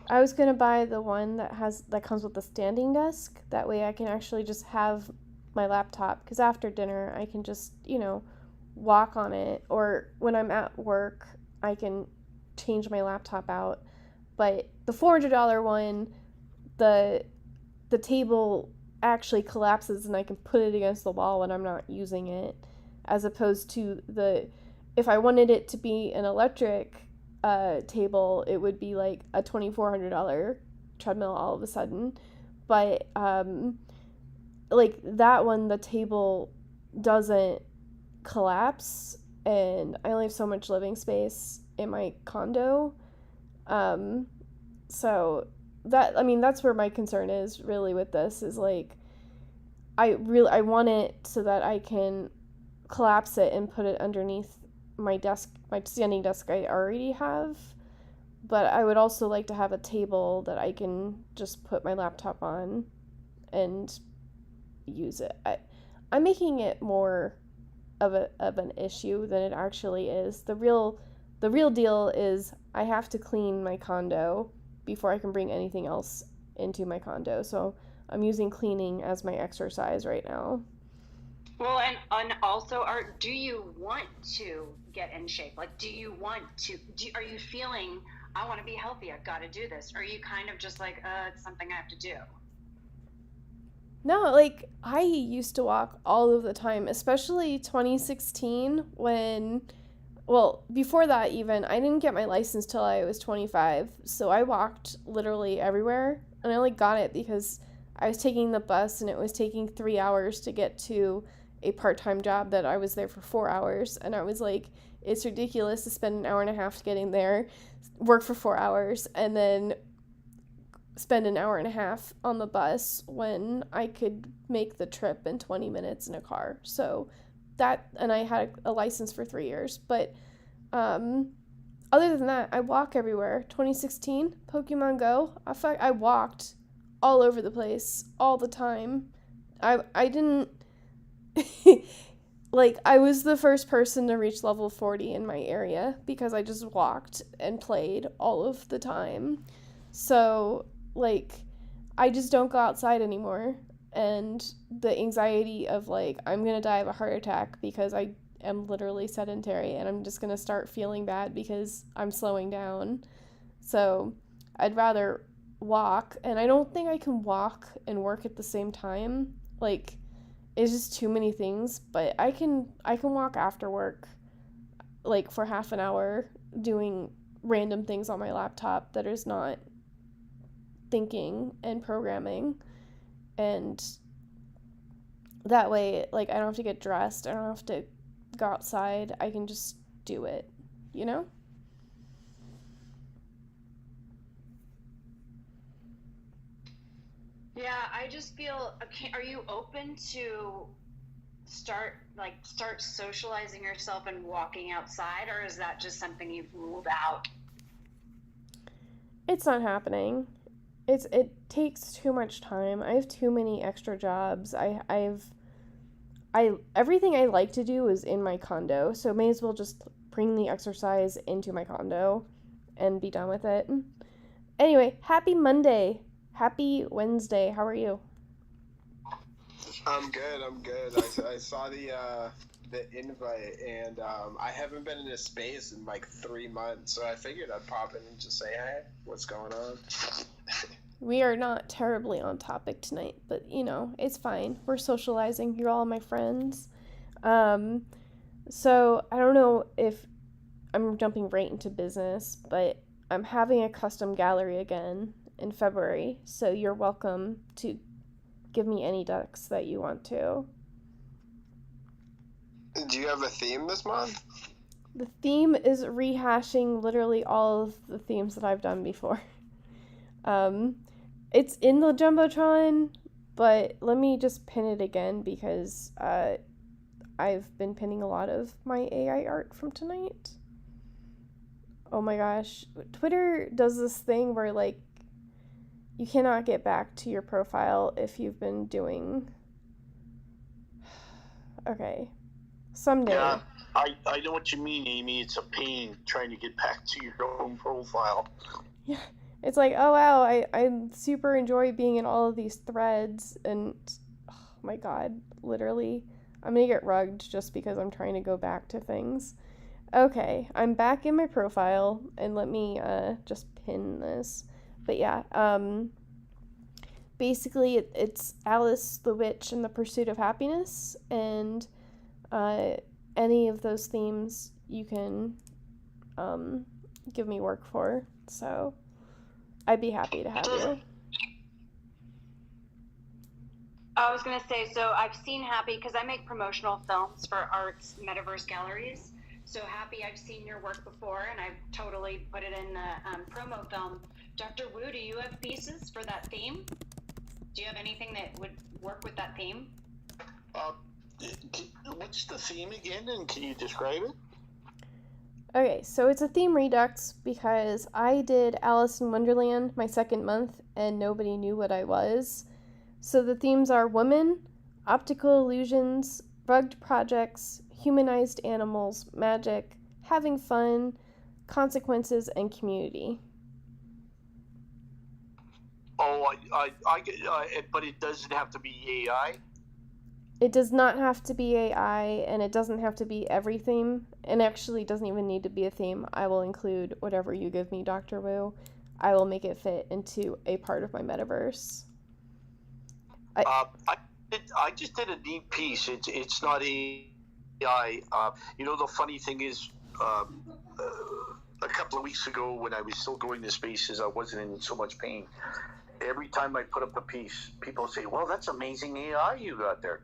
B: I was going to buy the one that comes with a standing desk. That way I can actually just have my laptop, because after dinner I can just, walk on it, or when I'm at work I can change my laptop out. But the $400 one, the table actually collapses and I can put it against the wall when I'm not using it, as opposed to if I wanted it to be an electric table, it would be like a $2,400 treadmill all of a sudden. But like that one, the table doesn't collapse and I only have so much living space in my condo. So that's where my concern is really with this, is like, I want it so that I can collapse it and put it underneath my desk, my standing desk I already have. But I would also like to have a table that I can just put my laptop on and use it. I'm making it more of an issue than it actually is. The real deal is I have to clean my condo before I can bring anything else into my condo. So I'm using cleaning as my exercise right now.
A: Well, and also, do you want to get in shape? Like, are you feeling, I want to be healthy, I've got to do this? Or are you kind of just like, it's something I have to do?
B: No, like, I used to walk all of the time, especially 2016 when, well, before that even, I didn't get my license till I was 25. So I walked literally everywhere, and I only got it because I was taking the bus and it was taking 3 hours to get to a part-time job that I was there for 4 hours. And I was like, it's ridiculous to spend an hour and a half getting there, work for 4 hours, and then spend an hour and a half on the bus when I could make the trip in 20 minutes in a car. So that, and I had a license for 3 years. But other than that, I walk everywhere. 2016, Pokemon Go, I walked all over the place all the time. I didn't like, I was the first person to reach level 40 in my area because I just walked and played all of the time. So, like, I just don't go outside anymore. And the anxiety of, like, I'm going to die of a heart attack because I am literally sedentary, and I'm just going to start feeling bad because I'm slowing down. So I'd rather walk, and I don't think I can walk and work at the same time. Like, it's just too many things, but I can walk after work, like, for half an hour doing random things on my laptop that is not thinking and programming. And that way, like, I don't have to get dressed, I don't have to go outside, I can just do it, you know?
A: Yeah, I just feel, are you open to start socializing yourself and walking outside, or is that just something you've ruled out?
B: It's not happening. It takes too much time. I have too many extra jobs. Everything I like to do is in my condo, so may as well just bring the exercise into my condo and be done with it. Anyway, happy Monday. Happy Wednesday. How are you?
H: I'm good. I saw the invite, and I haven't been in this space in like 3 months, so I figured I'd pop in and just say, hey, what's going on?
B: We are not terribly on topic tonight, but, you know, it's fine. We're socializing. You're all my friends. So I don't know if I'm jumping right into business, but I'm having a custom gallery again in February, so you're welcome to give me any ducks that you want to.
H: Do you have a theme this month?
B: The theme is rehashing literally all of the themes that I've done before. It's in the Jumbotron, but let me just pin it again because I've been pinning a lot of my AI art from tonight. Oh my gosh. Twitter does this thing where, like, you cannot get back to your profile if you've been doing... Okay. Someday.
G: Yeah, I know what you mean, Amy. It's a pain trying to get back to your own profile.
B: Yeah. It's like, oh wow, I super enjoy being in all of these threads, and oh my god, literally, I'm gonna get rugged just because I'm trying to go back to things. Okay, I'm back in my profile, and let me just pin this. But yeah, basically it's Alice the Witch and the Pursuit of Happiness, and any of those themes you can give me work for, so I'd be happy to have you.
A: I was going to say, so I've seen Happy because I make promotional films for arts metaverse galleries. so happy I've seen your work before, and I've totally put it in the promo film. Dr. Wu, do you have pieces for that theme? Do you have anything that would work with that theme?
G: What's the theme again, and can you describe it?
B: Okay, so it's a theme redux because I did Alice in Wonderland my second month and nobody knew what I was. So the themes are women, optical illusions, rugged projects, humanized animals, magic, having fun, consequences, and community.
G: Oh, I get, but it doesn't have to be AI.
B: It does not have to be AI, and it doesn't have to be every theme, and actually doesn't even need to be a theme. I will include whatever you give me, Dr. Wu. I will make it fit into a part of my metaverse.
G: I just did a neat piece. It's not AI. The funny thing is, a couple of weeks ago when I was still going to spaces, I wasn't in so much pain. Every time I put up a piece, people say, "Well, that's amazing AI you got there."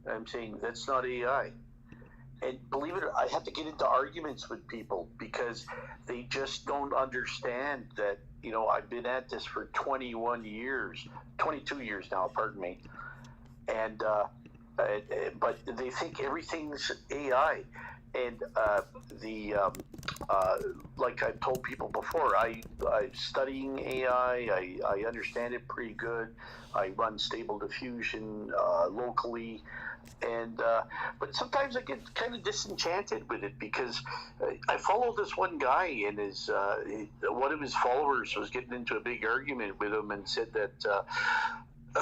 G: I'm saying that's not AI. And believe it or not, I have to get into arguments with people because they just don't understand that, I've been at this for 21 years, 22 years now, pardon me. And, but they think everything's AI. And like I've told people before, I'm studying AI. I understand it pretty good. I run Stable Diffusion locally. And but sometimes I get kind of disenchanted with it because I follow this one guy and one of his followers was getting into a big argument with him and said that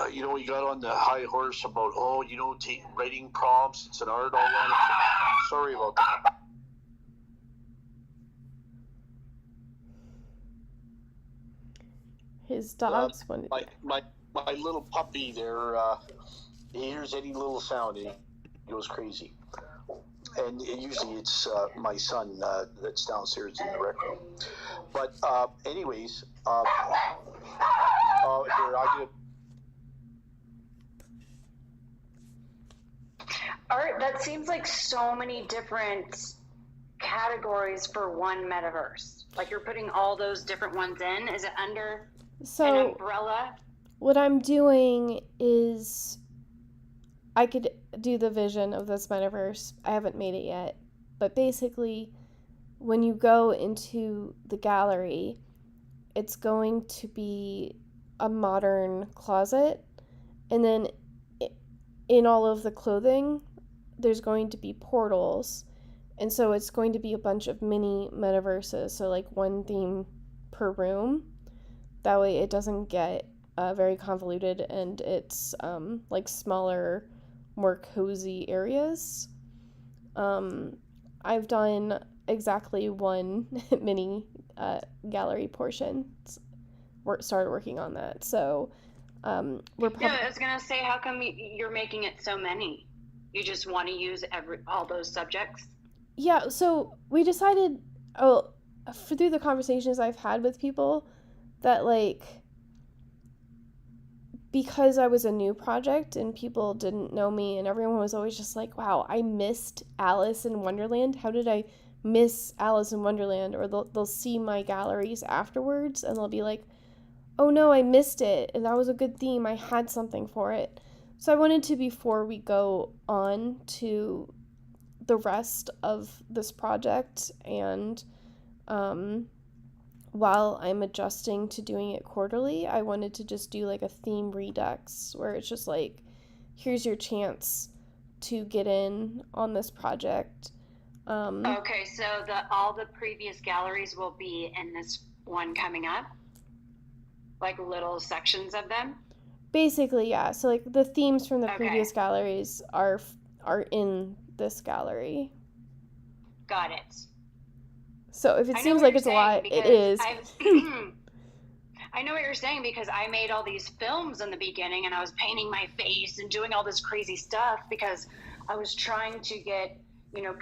G: he got on the high horse about writing prompts, it's an art, all that. Sorry about that.
B: His dogs wanted
G: my little puppy there. He hears any little sound and he goes crazy. And usually it's my son that's downstairs in the rec room. But anyways,
A: Art, that seems like so many different categories for one metaverse. Like you're putting all those different ones in. Is it under an umbrella?
B: What I'm doing is I could do the vision of this metaverse. I haven't made it yet. But basically, when you go into the gallery, it's going to be a modern closet. And then in all of the clothing, there's going to be portals. And so it's going to be a bunch of mini metaverses. So like one theme per room. That way it doesn't get very convoluted and it's like smaller, more cozy areas. I've done exactly one mini gallery portion. Started working on that. So
A: I was gonna say, how come you're making it so many? You just want to use all those subjects?
B: Yeah, so we decided, through the conversations I've had with people, that because I was a new project and people didn't know me and everyone was always just like, wow, I missed Alice in Wonderland. How did I miss Alice in Wonderland? Or they'll see my galleries afterwards and they'll be like, oh no, I missed it. And that was a good theme. I had something for it. So I wanted to, before we go on to the rest of this project and while I'm adjusting to doing it quarterly, I wanted to just do like a theme redux where it's just like, here's your chance to get in on this project.
A: Okay, so all the previous galleries will be in this one coming up? Like little sections of them?
B: Basically, yeah. So like the themes from the previous galleries are in this gallery.
A: Got it.
B: So if it seems like it's a lot, it is.
A: I know what you're saying because I made all these films in the beginning and I was painting my face and doing all this crazy stuff because I was trying to get,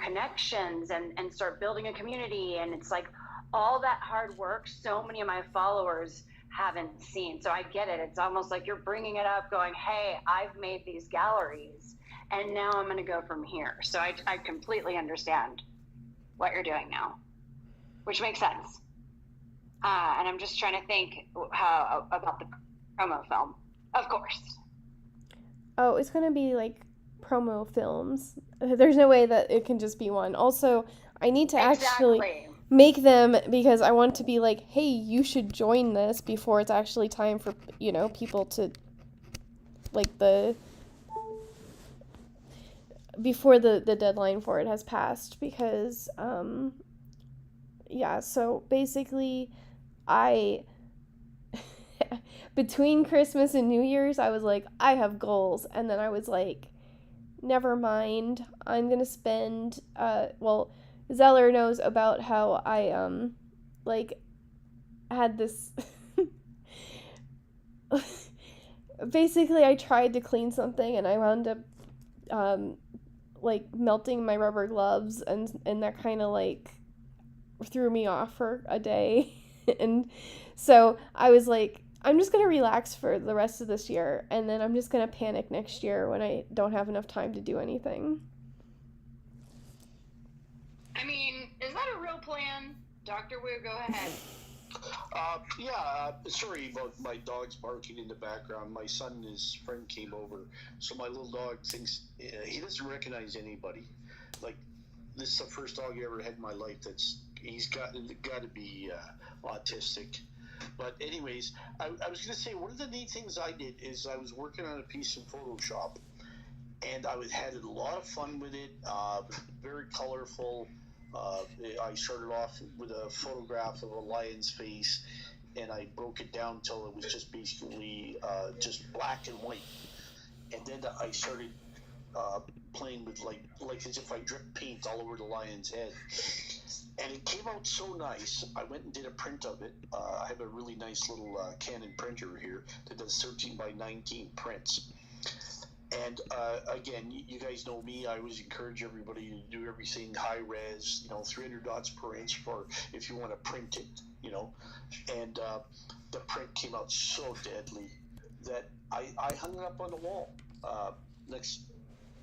A: connections and start building a community. And it's like all that hard work, so many of my followers haven't seen. So I get it. It's almost like you're bringing it up going, hey, I've made these galleries and now I'm going to go from here. So I completely understand. what you're doing now, which makes sense. And I'm just trying to think about the promo film. Of course.
B: Oh, it's gonna be like promo films. There's no way that it can just be one. Also, I need to actually make them because I want to be like, hey, you should join this before it's actually time for, people to, like, before the deadline for it has passed, because, yeah, so basically, between Christmas and New Year's, I was like, I have goals, and then I was like, never mind, I'm gonna spend, Zeller knows about how I, had this, basically I tried to clean something, and I wound up, melting my rubber gloves, and that kind of, threw me off for a day, and so I was like, I'm just going to relax for the rest of this year, and then I'm just going to panic next year when I don't have enough time to do anything.
A: I mean, is that a real plan? Dr. Wu, go ahead.
G: Sorry about my dogs barking in the background. My son and his friend came over, so my little dog thinks he doesn't recognize anybody. Like, this is the first dog I ever had in my life he's got to be autistic. But anyways, I was going to say, one of the neat things I did is I was working on a piece in Photoshop, and I had a lot of fun with it. Very colorful. I started off with a photograph of a lion's face, and I broke it down until it was just basically just black and white. And then I started playing with like as if I dripped paint all over the lion's head. And it came out so nice. I went and did a print of it. I have a really nice little Canon printer here that does 13 by 19 prints. And again, you guys know me. I always encourage everybody to do everything high res, 300 dots per inch for if you want to print it, And the print came out so deadly that I hung it up on the wall next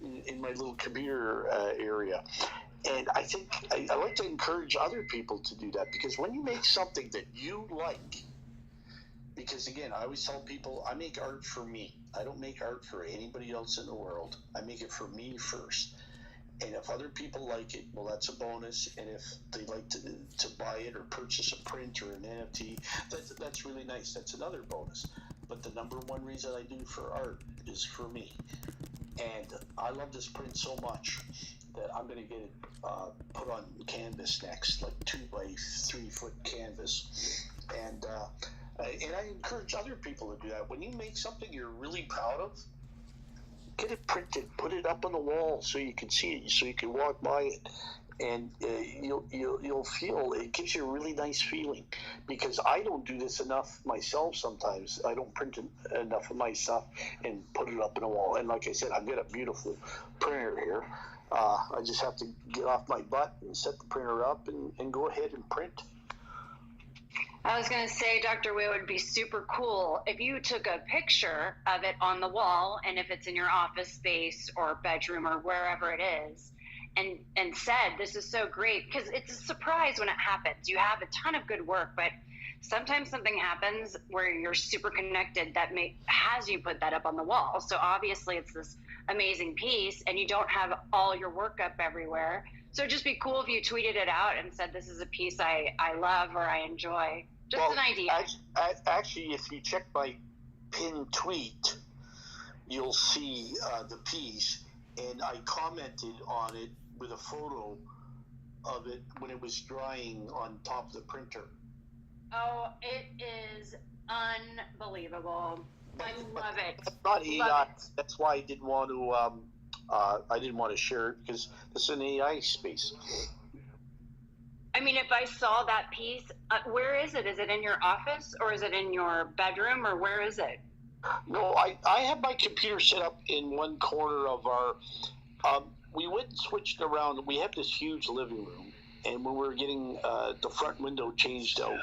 G: in my little computer area. And I think I like to encourage other people to do that, because when you make something that you like, because again, I always tell people I make art for me. I don't make art for anybody else in the world. I make it for me first. And if other people like it, well, that's a bonus. And if they like to buy it or purchase a print or an NFT, that's really nice. That's another bonus. But the number one reason I do for art is for me. And I love this print so much that I'm going to get it put on canvas next, like 2 by 3 foot canvas. And I encourage other people to do that. When you make something you're really proud of, get it printed, put it up on the wall so you can see it, so you can walk by it, and you'll feel it gives you a really nice feeling. Because I don't do this enough myself. Sometimes I don't print enough of my stuff and put it up on the wall. And like I said, I've got a beautiful printer here. I just have to get off my butt and set the printer up and go ahead and print.
A: I was going to say, Dr. Wu, it would be super cool if you took a picture of it on the wall, and if it's in your office space or bedroom or wherever it is, and said, this is so great, because it's a surprise when it happens. You have a ton of good work, but sometimes something happens where you're super connected that has you put that up on the wall. So obviously it's this amazing piece, and you don't have all your work up everywhere. So it'd just be cool if you tweeted it out and said, this is a piece I love or I enjoy. Just an idea.
G: Actually, if you check my pinned tweet, you'll see the piece, and I commented on it with a photo of it when it was drying on top of the printer.
A: Oh, it is unbelievable. I love it.
G: That's not AI. That's why I didn't want to share it, because it's an AI space.
A: I mean, if I saw that piece, where is it? Is it in your office, or is it in your bedroom, or where is it?
G: No, I have my computer set up in one corner of our. We went and switched around. We have this huge living room, and when we were getting the front window changed out,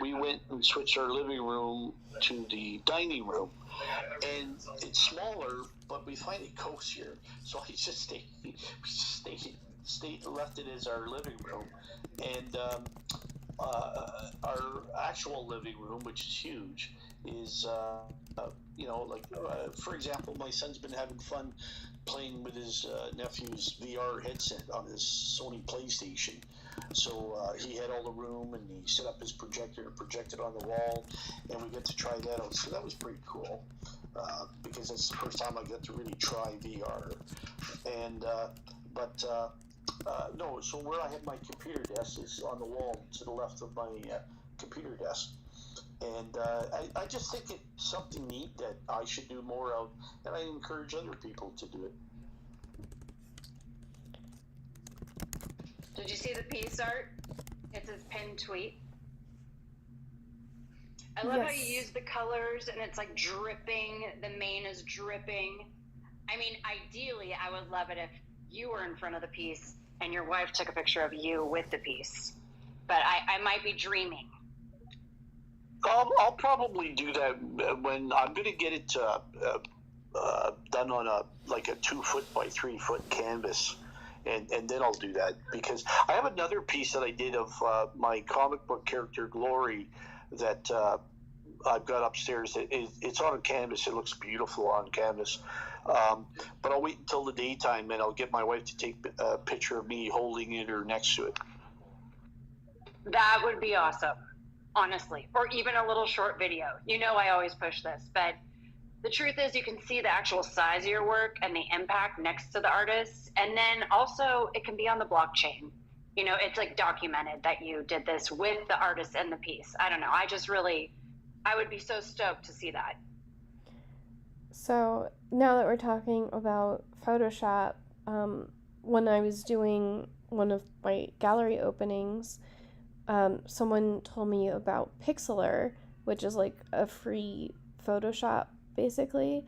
G: we went and switched our living room to the dining room. And it's smaller, but we find it cozier. So we just stay left it as our living room, and our actual living room, which is huge, is for example, my son's been having fun playing with his nephew's VR headset on his Sony PlayStation. So he had all the room, and he set up his projector and projected on the wall, and we got to try that out. So that was pretty cool, because that's the first time I got to really try VR. And no, so where I have my computer desk is on the wall to the left of my computer desk. And I just think it's something neat that I should do more of, and I encourage other people to do it.
A: Did you see the piece art? It's his pinned tweet. I love how you use the colors, and it's like dripping. The mane is dripping. I mean, ideally, I would love it if you were in front of the piece and your wife took a picture of you with the piece. But I might be dreaming.
G: I'll probably do that when I'm going to get it done on a 2-foot by 3-foot canvas, and then I'll do that, because I have another piece that I did of my comic book character Glory that I've got upstairs. It's on a canvas. It looks beautiful on canvas, but I'll wait until the daytime, and I'll get my wife to take a picture of me holding it or next to it.
A: That would be awesome. Honestly, or even a little short video. You know, I always push this, but the truth is you can see the actual size of your work and the impact next to the artist. And then also it can be on the blockchain. You know, it's like documented that you did this with the artist and the piece. I don't know. I would be so stoked to see that.
B: So now that we're talking about Photoshop, when I was doing one of my gallery openings, someone told me about Pixlr, which is like a free Photoshop basically,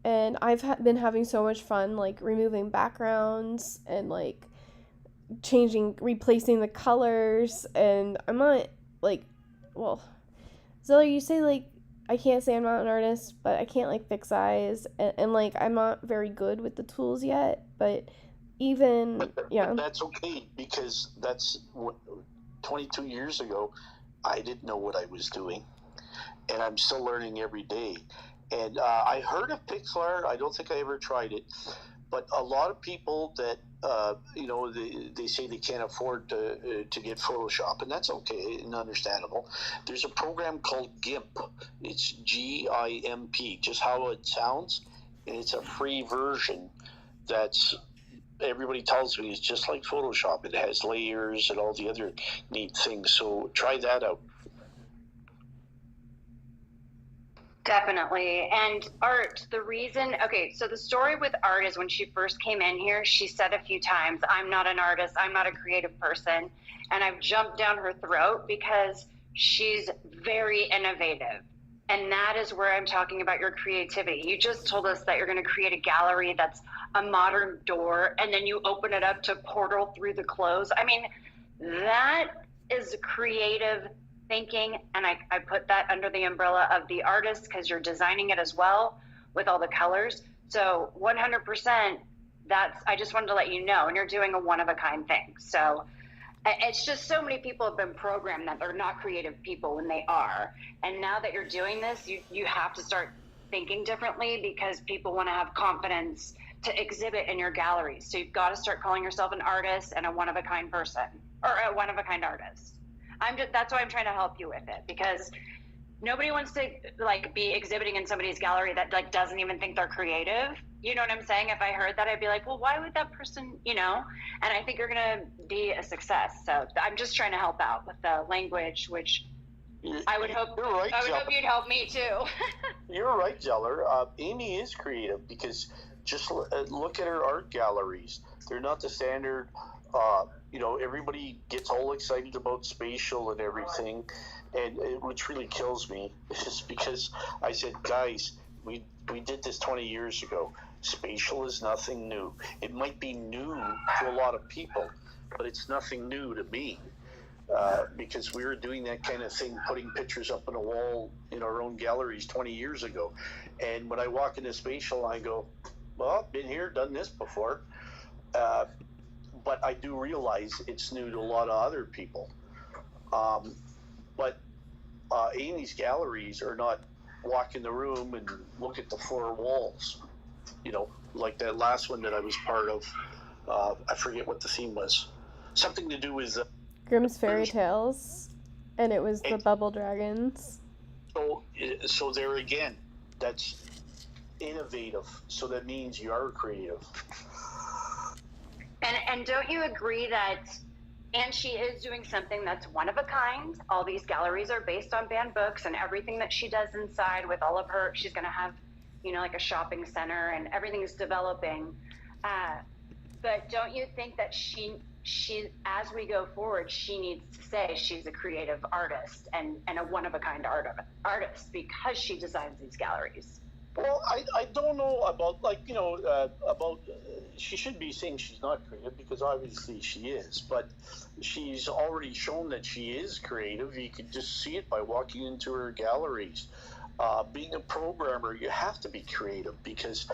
B: and I've been having so much fun like removing backgrounds and like replacing the colors, and I'm not like, well, Zilla, you say like I can't say I'm not an artist, but I can't like fix eyes, and like I'm not very good with the tools yet, but that's
G: okay, because that's what 22 years ago, I didn't know what I was doing, and I'm still learning every day. And I heard of Pixlr. I don't think I ever tried it, but a lot of people that they say they can't afford to get Photoshop, and that's okay and understandable. There's a program called GIMP. It's GIMP, just how it sounds, and it's a free version that's, everybody tells me, it's just like Photoshop. It has layers and all the other neat things. So try that out.
A: Definitely. And Art, so the story with Art is when she first came in here, she said a few times, I'm not an artist, I'm not a creative person. And I've jumped down her throat because she's very innovative. And that is where I'm talking about your creativity. You just told us that you're going to create a gallery that's a modern door, and then you open it up to portal through the clothes. I mean, that is creative thinking, and I put that under the umbrella of the artist because you're designing it as well with all the colors. So 100%, I just wanted to let you know, and you're doing a one-of-a-kind thing. So it's just so many people have been programmed that they're not creative people when they are. And now that you're doing this, you have to start thinking differently, because people want to have confidence to exhibit in your galleries. So you've got to start calling yourself an artist and a one-of-a-kind person, or a one-of-a-kind artist. That's why I'm trying to help you with it, because nobody wants to like be exhibiting in somebody's gallery that like doesn't even think they're creative. You know what I'm saying? If I heard that, I'd be like, well, why would that person, And I think you're going to be a success. So I'm just trying to help out with the language, which I would hope you'd help me too.
G: You're right, Zeller. Amy is creative, because just look at her art galleries. They're not the standard, everybody gets all excited about spatial and everything, and which really kills me, is because I said, guys, we did this 20 years ago. Spatial is nothing new. It might be new to a lot of people, but it's nothing new to me, because we were doing that kind of thing, putting pictures up on a wall in our own galleries 20 years ago. And when I walk into spatial, I go, well, I've been here, done this before. but I do realize it's new to a lot of other people. But Amy's galleries are not walk in the room and look at the four walls. Like that last one that I was part of. I forget what the theme was. Something to do with
B: Grimm's Fairy Tales, and it was the Bubble Dragons.
G: So there again, that's innovative. So that means you are creative.
A: And don't you agree that, and she is doing something that's one of a kind. All these galleries are based on banned books, and everything that she does inside with all of her, she's going to have, like a shopping center, and everything is developing. But don't you think that she, as we go forward, she needs to say she's a creative artist and a one of a kind artist because she designs these galleries?
G: Well, I don't know about she should be saying she's not creative because obviously she is, but she's already shown that she is creative. You could just see it by walking into her galleries. Being a programmer, you have to be creative because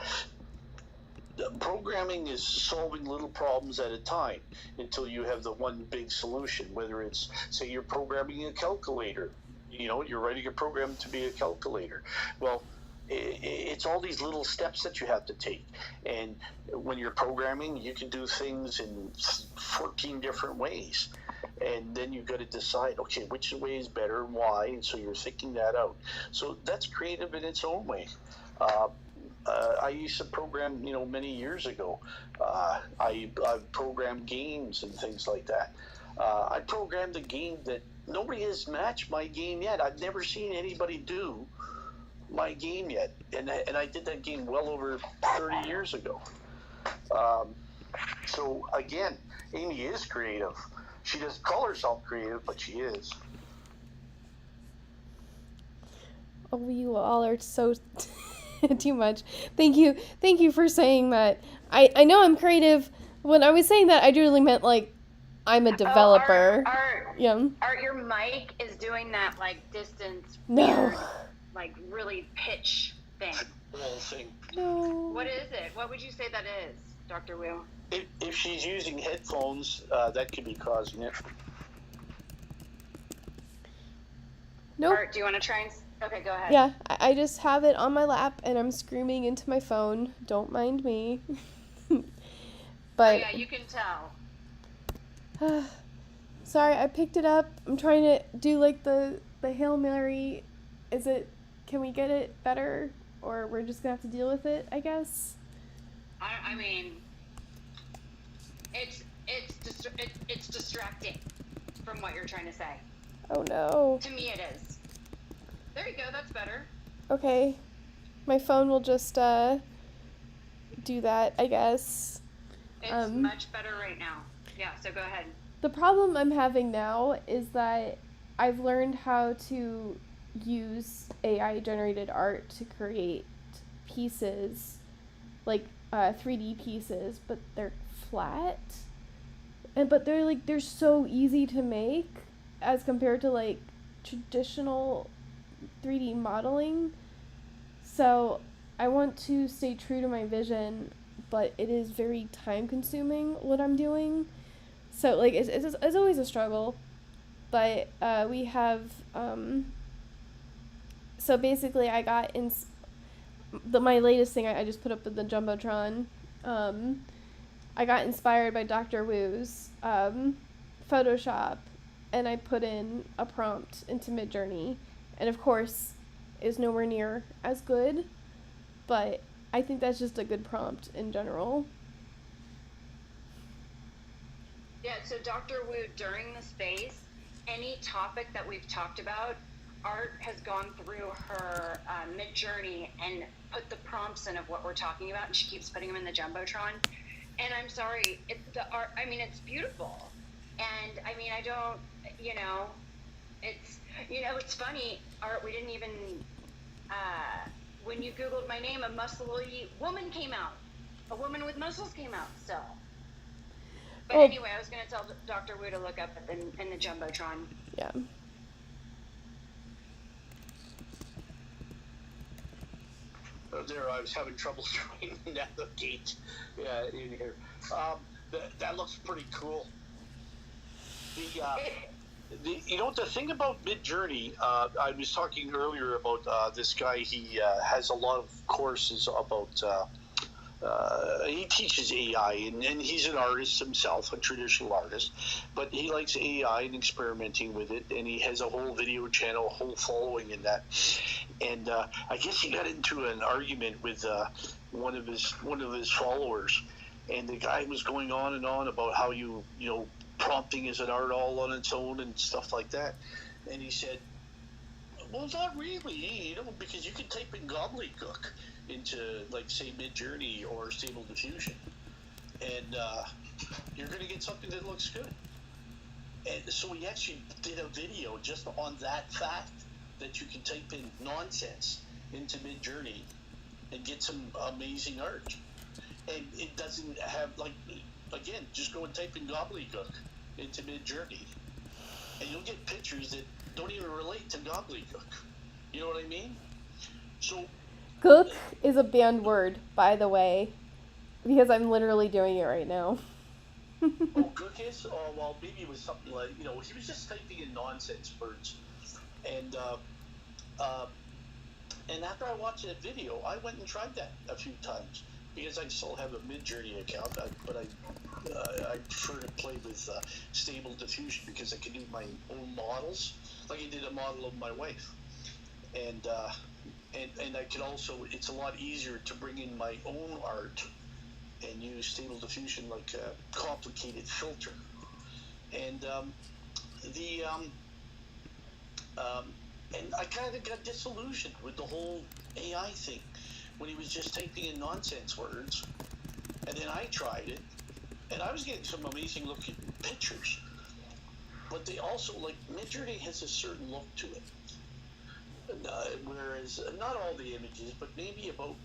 G: programming is solving little problems at a time until you have the one big solution, whether it's, say, you're programming a calculator. You're writing a program to be a calculator. Well, it's all these little steps that you have to take. And when you're programming, you can do things in 14 different ways. And then you've got to decide, okay, which way is better and why. And so you're thinking that out. So that's creative in its own way. I used to program, many years ago. I programmed games and things like that. I programmed a game that nobody has matched my game yet. I've never seen anybody do my game yet, and I did that game well over 30 years ago. So again, Amy is creative. She doesn't call herself creative, but she is.
B: Oh, you all are so too much. Thank you for saying that. I know I'm creative. When I was saying that, I really meant like I'm a developer.
A: Art, your mic is doing that like distance
B: No.
A: weird, like really pitch thing.
B: No.
A: What is it? What would you say that is, Dr. Wu?
G: If she's using headphones, that could be causing it.
B: Nope.
A: Art, do you want to try and... Okay, go ahead.
B: Yeah, I just have it on my lap and I'm screaming into my phone. Don't mind me. But
A: yeah, you can tell.
B: Sorry, I picked it up. I'm trying to do like the Hail Mary. Can we get it better? Or we're just gonna have to deal with it, I guess?
A: I mean, it's distracting from what you're trying to say.
B: Oh no.
A: To me it is. There you go, that's better.
B: Okay. My phone will just do that, I guess.
A: It's much better right now. Yeah, so go ahead.
B: The problem I'm having now is that I've learned how to use AI-generated art to create pieces, like 3D pieces, but they're flat. But they're so easy to make as compared to like traditional 3D modeling. So I want to stay true to my vision, but it is very time consuming what I'm doing. So like it's always a struggle, but we have so basically I got my latest thing I just put up with the Jumbotron. I got inspired by Dr. Wu's Photoshop, and I put in a prompt into Midjourney, and of course is nowhere near as good, but I think that's just a good prompt in general.
A: Yeah, so Dr. Wu, during the space, any topic that we've talked about, Art has gone through her Midjourney and put the prompts in of what we're talking about, and she keeps putting them in the Jumbotron. And I'm sorry, the art, I mean, it's beautiful. And I mean, I don't, it's funny, Art, we didn't even, when you Googled my name, a muscly woman came out. A woman with muscles came out, so. But anyway, I was going to tell Dr. Wu to look up in the Jumbotron.
B: Yeah.
G: There, I was having trouble trying to navigate in here. That looks pretty cool. The thing about Midjourney, I was talking earlier about this guy. He has a lot of courses about. He teaches AI, and he's an artist himself, a traditional artist, but he likes AI and experimenting with it, and he has a whole video channel, a whole following in that. And I guess he got into an argument with one of his followers, and the guy was going on and on about how prompting is an art all on its own and stuff like that. And he said, well, not really, because you can type in gobbledygook into, like, say, Midjourney or Stable Diffusion, and you're going to get something that looks good. And so he actually did a video just on that fact, that you can type in nonsense into Midjourney and get some amazing art. And it doesn't have, like, again, just go and type in gobbledygook into Midjourney, and you'll get pictures that don't even relate to gobbledygook. You know what I mean? So
B: Gook is a banned word, by the way, because I'm literally doing it right now.
G: oh, Gook is? Oh, well, maybe it was something like, he was just typing in nonsense words. And after I watched that video, I went and tried that a few times, because I still have a Midjourney account, but I prefer to play with Stable Diffusion, because I can do my own models. Like, I did a model of my wife. And I can also, it's a lot easier to bring in my own art and use Stable Diffusion like a complicated filter. And and I kind of got disillusioned with the whole AI thing when he was just typing in nonsense words. And then I tried it, and I was getting some amazing looking pictures. But they also, like, Midjourney has a certain look to it. Whereas not all the images, but maybe about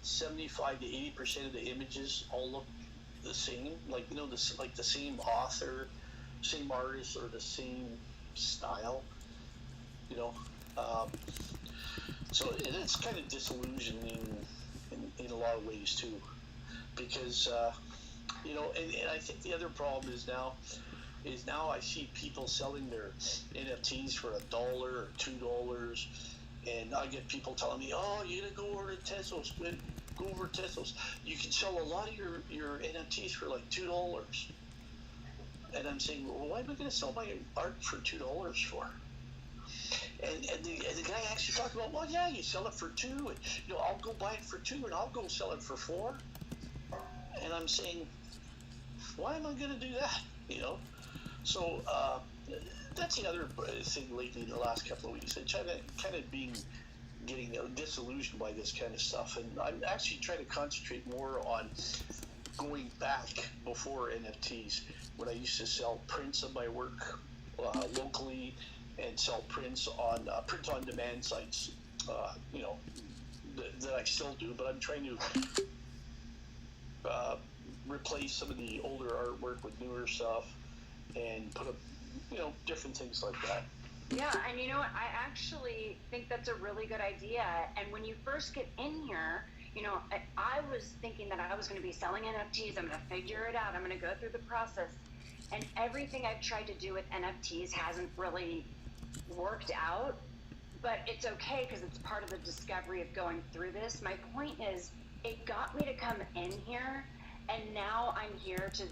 G: 75 to 80% of the images all look the same, like, like the same author, same artist, or the same style, so it's kind of disillusioning in a lot of ways too, because and I think the other problem is now I see people selling their NFTs for $1 or $2, and I get people telling me, "Oh, you gotta go over to Tezos. Go over to Tezos. You can sell a lot of your NFTs for like $2." And I'm saying, well, why am I gonna sell my art for $2 for? And the guy actually talked about, well, yeah, you sell it for $2, and I'll go buy it for $2, and I'll go sell it for $4. And I'm saying, why am I gonna do that? So that's the other thing lately in the last couple of weeks. I'm kind of getting disillusioned by this kind of stuff, and I'm actually trying to concentrate more on going back before NFTs, when I used to sell prints of my work locally and sell prints on print-on-demand sites, that I still do, but I'm trying to replace some of the older artwork with newer stuff and put up, different things like that.
A: Yeah, and you know what? I actually think that's a really good idea. And when you first get in here, I was thinking that I was going to be selling NFTs. I'm going to figure it out. I'm going to go through the process. And everything I've tried to do with NFTs hasn't really worked out. But it's okay, because it's part of the discovery of going through this. My point is, it got me to come in here, and now I'm here to,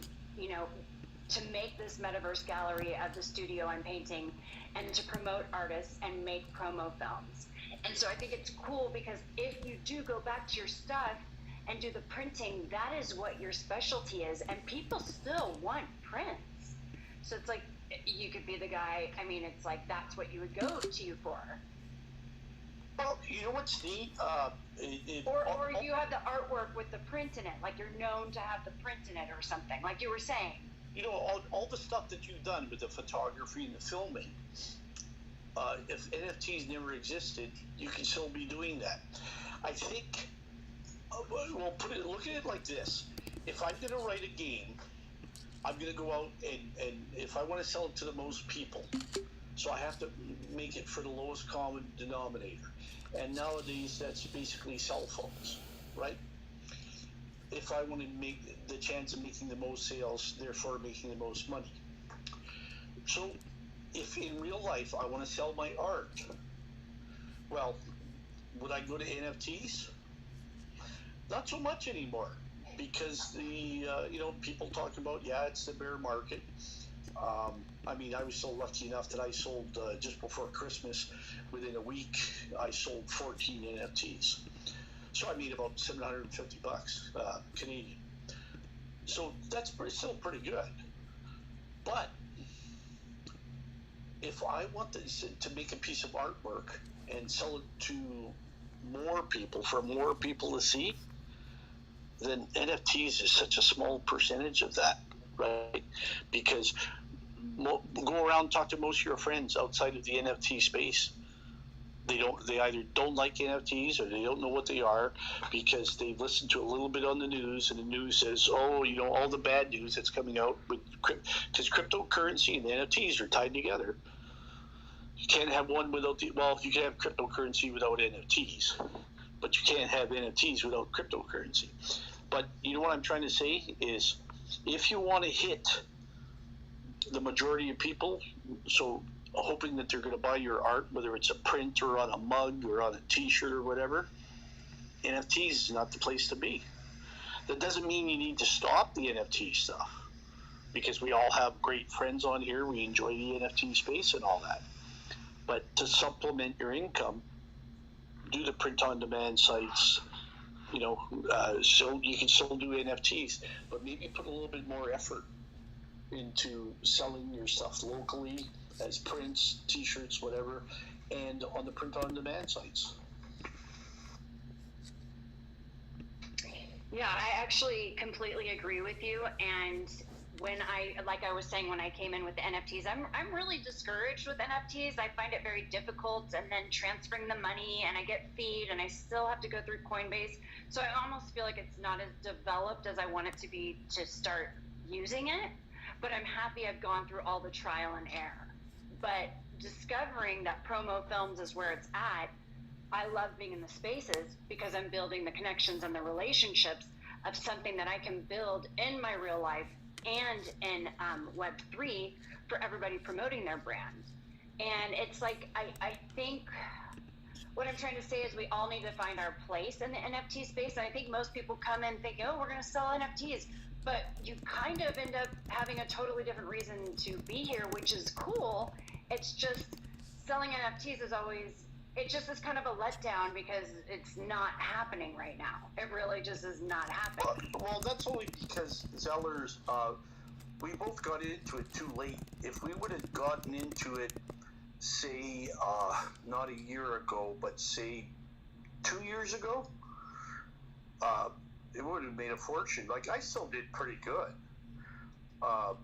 A: to make this metaverse gallery at the studio I'm painting, and to promote artists and make promo films. And so I think it's cool, because if you do go back to your stuff and do the printing, that is what your specialty is, and people still want prints. So it's like, you could be the guy, it's like, that's what you would go to you for.
G: Well, you know what's neat?
A: Or you have the artwork with the print in it, like you're known to have the print in it or something, like you were saying.
G: All the stuff that you've done with the photography and the filming, if NFTs never existed, you can still be doing that. I think, look at it like this. If I'm going to write a game, I'm going to go out and if I want to sell it to the most people, so I have to make it for the lowest common denominator. And nowadays, that's basically cell phones, right? if I want to make the chance of making the most sales, therefore making the most money. So if in real life I want to sell my art, well, would I go to NFTs? Not so much anymore, because the people talk about, it's the bear market. I mean, I was so lucky enough that I sold just before Christmas. Within a week, I sold 14 NFTs. So I made about $750 Canadian. So that's still pretty good. But if I want to make a piece of artwork and sell it to more people, for more people to see, then NFTs is such a small percentage of that, right? Because go around and talk to most of your friends outside of the NFT space. They either don't like NFTs or they don't know what they are, because they've listened to a little bit on the news, and the news says, all the bad news that's coming out with because cryptocurrency and NFTs are tied together. You can't have one without you can have cryptocurrency without NFTs, but you can't have NFTs without cryptocurrency. But you know what I'm trying to say is, if you want to hit the majority of people, so hoping that they're going to buy your art, whether it's a print or on a mug or on a t-shirt or whatever, NFTs is not the place to be. That doesn't mean you need to stop the NFT stuff, because we all have great friends on here. We enjoy the NFT space and all that. But to supplement your income, do the print-on-demand sites. So you can still do NFTs, but maybe put a little bit more effort into selling your stuff locally as prints, t-shirts, whatever, and on the print-on-demand sites.
A: Yeah, I actually completely agree with you. And when I was saying, when I came in with the NFTs, I'm really discouraged with NFTs. I find it very difficult, and then transferring the money, and I get feed, and I still have to go through Coinbase. So I almost feel like it's not as developed as I want it to be to start using it. But I'm happy I've gone through all the trial and error. But discovering that promo films is where it's at, I love being in the spaces, because I'm building the connections and the relationships of something that I can build in my real life and in Web3 for everybody promoting their brand. And it's like, I think what I'm trying to say is we all need to find our place in the NFT space. And I think most people come in thinking, we're going to sell NFTs. But you kind of end up having a totally different reason to be here, which is cool. It's just selling NFTs is always, it just is kind of a letdown, because it's not happening right now. It really just is not happening.
G: Well, that's only because Zellers, we both got into it too late. If we would have gotten into it, say, not a year ago, but say 2 years ago, it would have made a fortune. Like, I still did pretty good. Oh,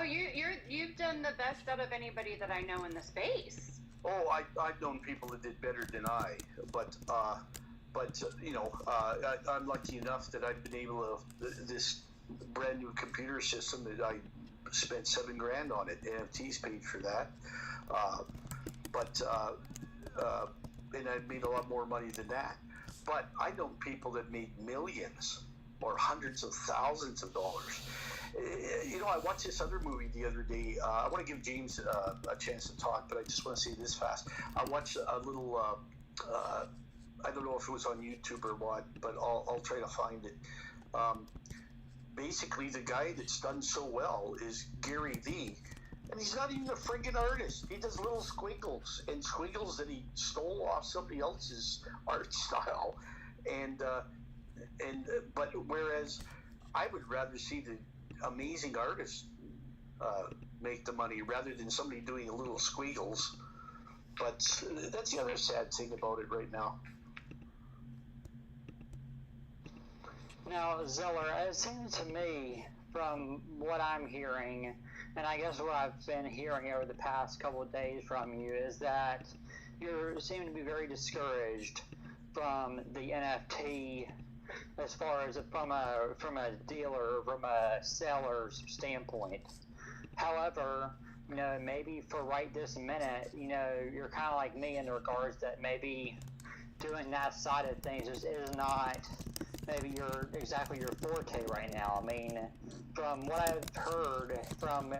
A: you've done the best out of anybody that I know in the space.
G: Oh, I've known people that did better than I, but I'm lucky enough that I've been able to, this brand new computer system that I spent $7,000 on it. NFTs paid for that, and I've made a lot more money than that. But I know people that made millions or hundreds of thousands of dollars. I watched this other movie the other day. I want to give James a chance to talk, but I just want to say this fast. I watched a little, I don't know if it was on YouTube or what, but I'll try to find it. Basically, the guy that's done so well is Gary Vee, and he's not even a friggin' artist. He does little squiggles that he stole off somebody else's art style, but whereas I would rather see the amazing artists make the money rather than somebody doing little squiggles. But that's the other sad thing about it right now.
D: Now, Zeller, it seems to me, from what I'm hearing, and I guess what I've been hearing over the past couple of days from you, is that you seem to be very discouraged from the NFT, as far as from a dealer, from a seller's standpoint. However, maybe for right this minute, you're kind of like me in regards that maybe doing that side of things is not maybe exactly your forte right now. I mean, from what I've heard from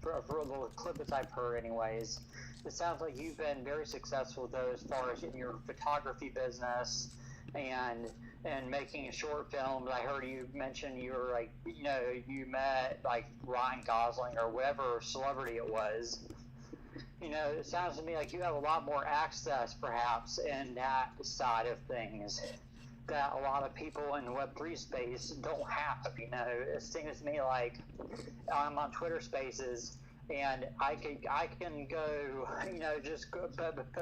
D: for the clip that I've heard, anyways, it sounds like you've been very successful though, as far as in your photography business and making short films. I heard you mention you were like, you met like Ryan Gosling or whatever celebrity it was. It sounds to me like you have a lot more access, perhaps, in that side of things that a lot of people in the Web3 space don't have. It seems to me like I'm on Twitter Spaces, and I can go, just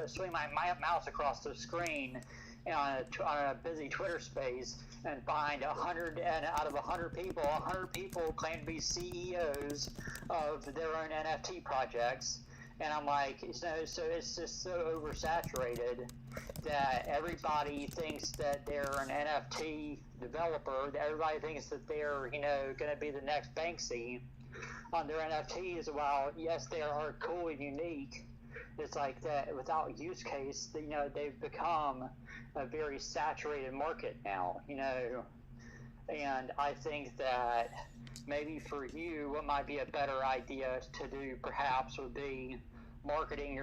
D: swing my mouse across the screen on a busy Twitter space and find 100, and out of 100 people claim to be CEOs of their own NFT projects. And I'm like, so it's just so oversaturated that everybody thinks that they're an NFT developer. Everybody thinks that they're, going to be the next Banksy on their NFTs. While yes, they are cool and unique, it's like that without use case. They've become a very saturated market now. And I think that maybe for you, what might be a better idea to do perhaps would be marketing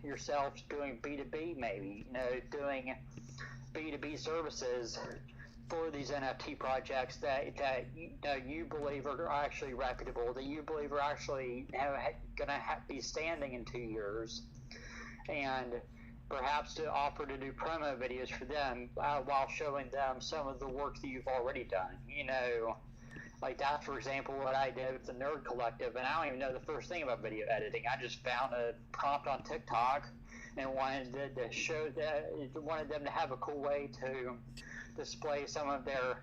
D: yourself, doing B2B, maybe, doing B2B services for these NFT projects that you believe are actually reputable, that you believe are actually going to be standing in 2 years, and perhaps to offer to do promo videos for them while showing them some of the work that you've already done. Like that, for example, what I did with the Nerd Collective, and I don't even know the first thing about video editing. I just found a prompt on TikTok and wanted them to have a cool way to display some of their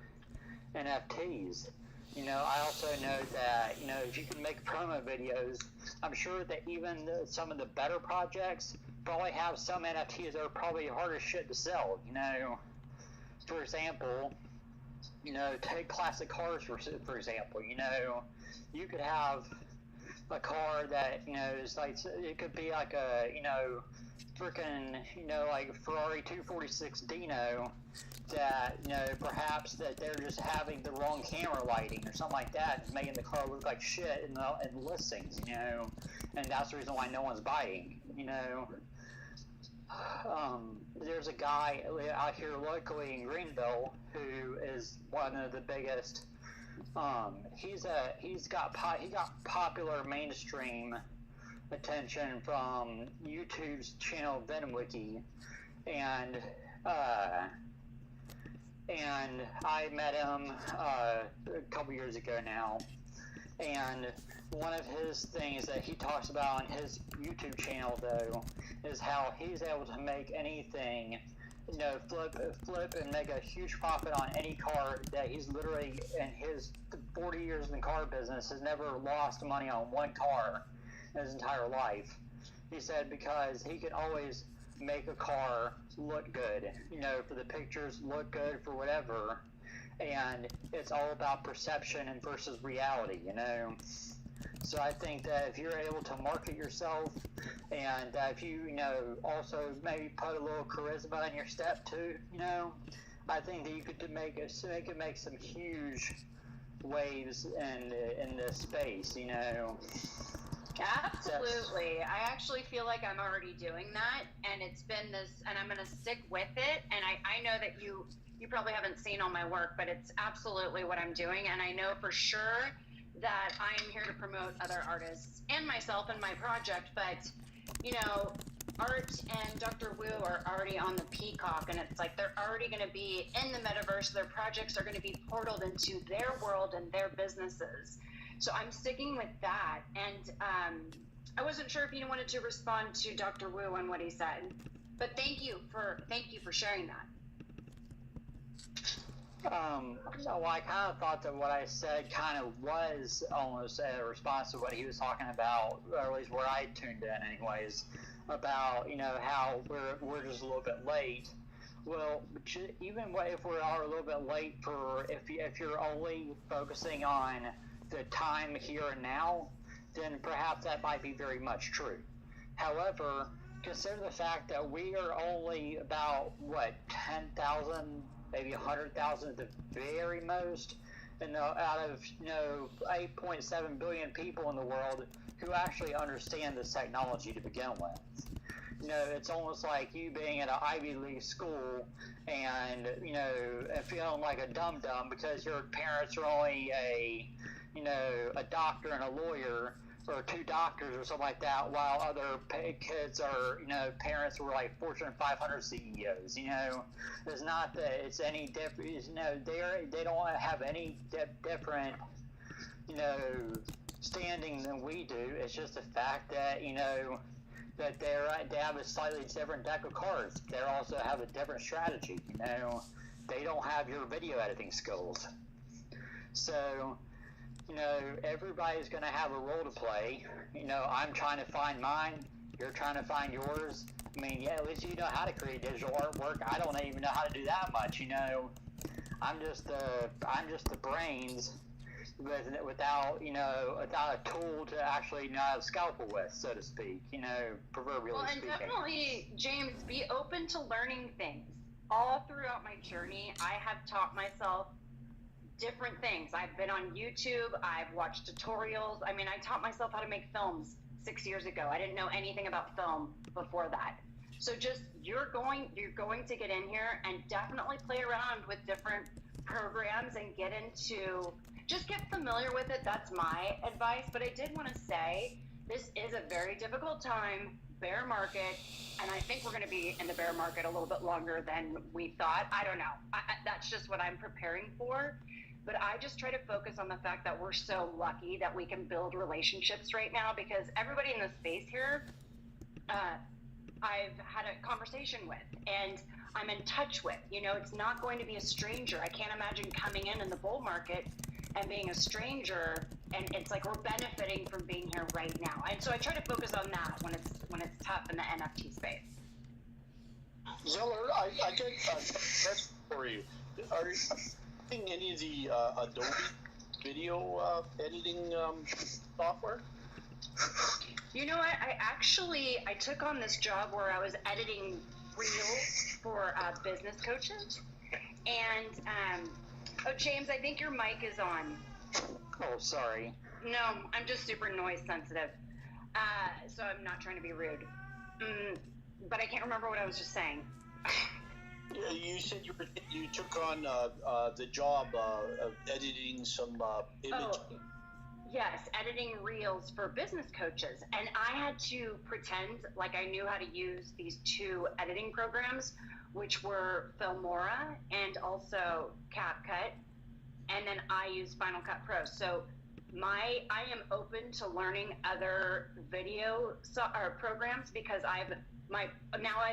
D: NFTs. I also know that, if you can make promo videos, I'm sure that even some of the better projects probably have some NFTs that are probably harder shit to sell. For example, take classic cars for example. You could have a car that is like, it could be like a freaking like Ferrari 246 Dino that perhaps that they're just having the wrong camera lighting or something like that, and making the car look like shit in the listings. And that's the reason why no one's buying. There's a guy out here locally in Greenville who is one of the biggest. He got popular mainstream attention from YouTube's channel VenWiki, and I met him a couple years ago now, and one of his things that he talks about on his YouTube channel, though, is how he's able to make anything, flip and make a huge profit on any car that he's literally, in his 40 years in the car business, has never lost money on one car in his entire life. He said because he can always make a car look good, for the pictures, look good for whatever, and it's all about perception and versus reality, So I think that if you're able to market yourself, and if you, also maybe put a little charisma in your step too, I think that you could make some huge waves in this space,
A: Absolutely. I actually feel like I'm already doing that, and it's been this, and I'm going to stick with it. And I know that you probably haven't seen all my work, but it's absolutely what I'm doing. And I know for sure that I am here to promote other artists and myself and my project. But, Art and Dr. Wu are already on the Peacock, and it's like they're already going to be in the metaverse. Their projects are going to be portaled into their world and their businesses. So I'm sticking with that. And I wasn't sure if you wanted to respond to Dr. Wu on what he said, but thank you for sharing that.
D: So I kind of thought that what I said kind of was almost a response to what he was talking about, or at least where I tuned in anyways, about, how we're just a little bit late. Well, even if we are a little bit late if you're only focusing on the time here and now, then perhaps that might be very much true. However, consider the fact that we are only about 10,000 maybe 100,000 at the very most, and out of 8.7 billion people in the world who actually understand this technology to begin with. It's almost like you being at an Ivy League school and, feeling like a dum-dum because your parents are only a doctor and a lawyer, or two doctors or something like that, while other kids are, parents were like Fortune 500 CEOs. It's not that it's any different. They don't have any different, standing than we do. It's just the fact that, that they have a slightly different deck of cards. They also have a different strategy. They don't have your video editing skills. So, everybody's going to have a role to play. I'm trying to find mine. You're trying to find yours. I mean, yeah, at least you know how to create digital artwork. I don't even know how to do that much. I'm just the brains without a tool to actually have a scalpel with, so to speak. Proverbially
A: well, and
D: speaking.
A: Definitely, James, be open to learning things. All throughout my journey, I have taught myself different things. I've been on YouTube. I've watched tutorials. I mean, I taught myself how to make films 6 years ago. I didn't know anything about film before that. So just you're going to get in here and definitely play around with different programs and just get familiar with it. That's my advice. But I did want to say this is a very difficult time, bear market, and I think we're going to be in the bear market a little bit longer than we thought. I don't know. That's just what I'm preparing for. But I just try to focus on the fact that we're so lucky that we can build relationships right now, because everybody in the space here, I've had a conversation with and I'm in touch with. It's not going to be a stranger. I can't imagine coming in the bull market and being a stranger, and it's like we're benefiting from being here right now. And so I try to focus on that when it's tough in the NFT space.
G: Zeller, I get a question for you. Are you using any of the Adobe video editing software?
A: You know what? I took on this job where I was editing reels for business coaches. And, James, I think your mic is on.
D: Oh, sorry.
A: No, I'm just super noise sensitive. So I'm not trying to be rude. But I can't remember what I was just saying.
G: Yeah, you said you took on the job of editing some images.
A: Oh, yes, editing reels for business coaches. And I had to pretend like I knew how to use these two editing programs, which were Filmora and also CapCut. And then I use Final Cut Pro. So I am open to learning other video programs, because I've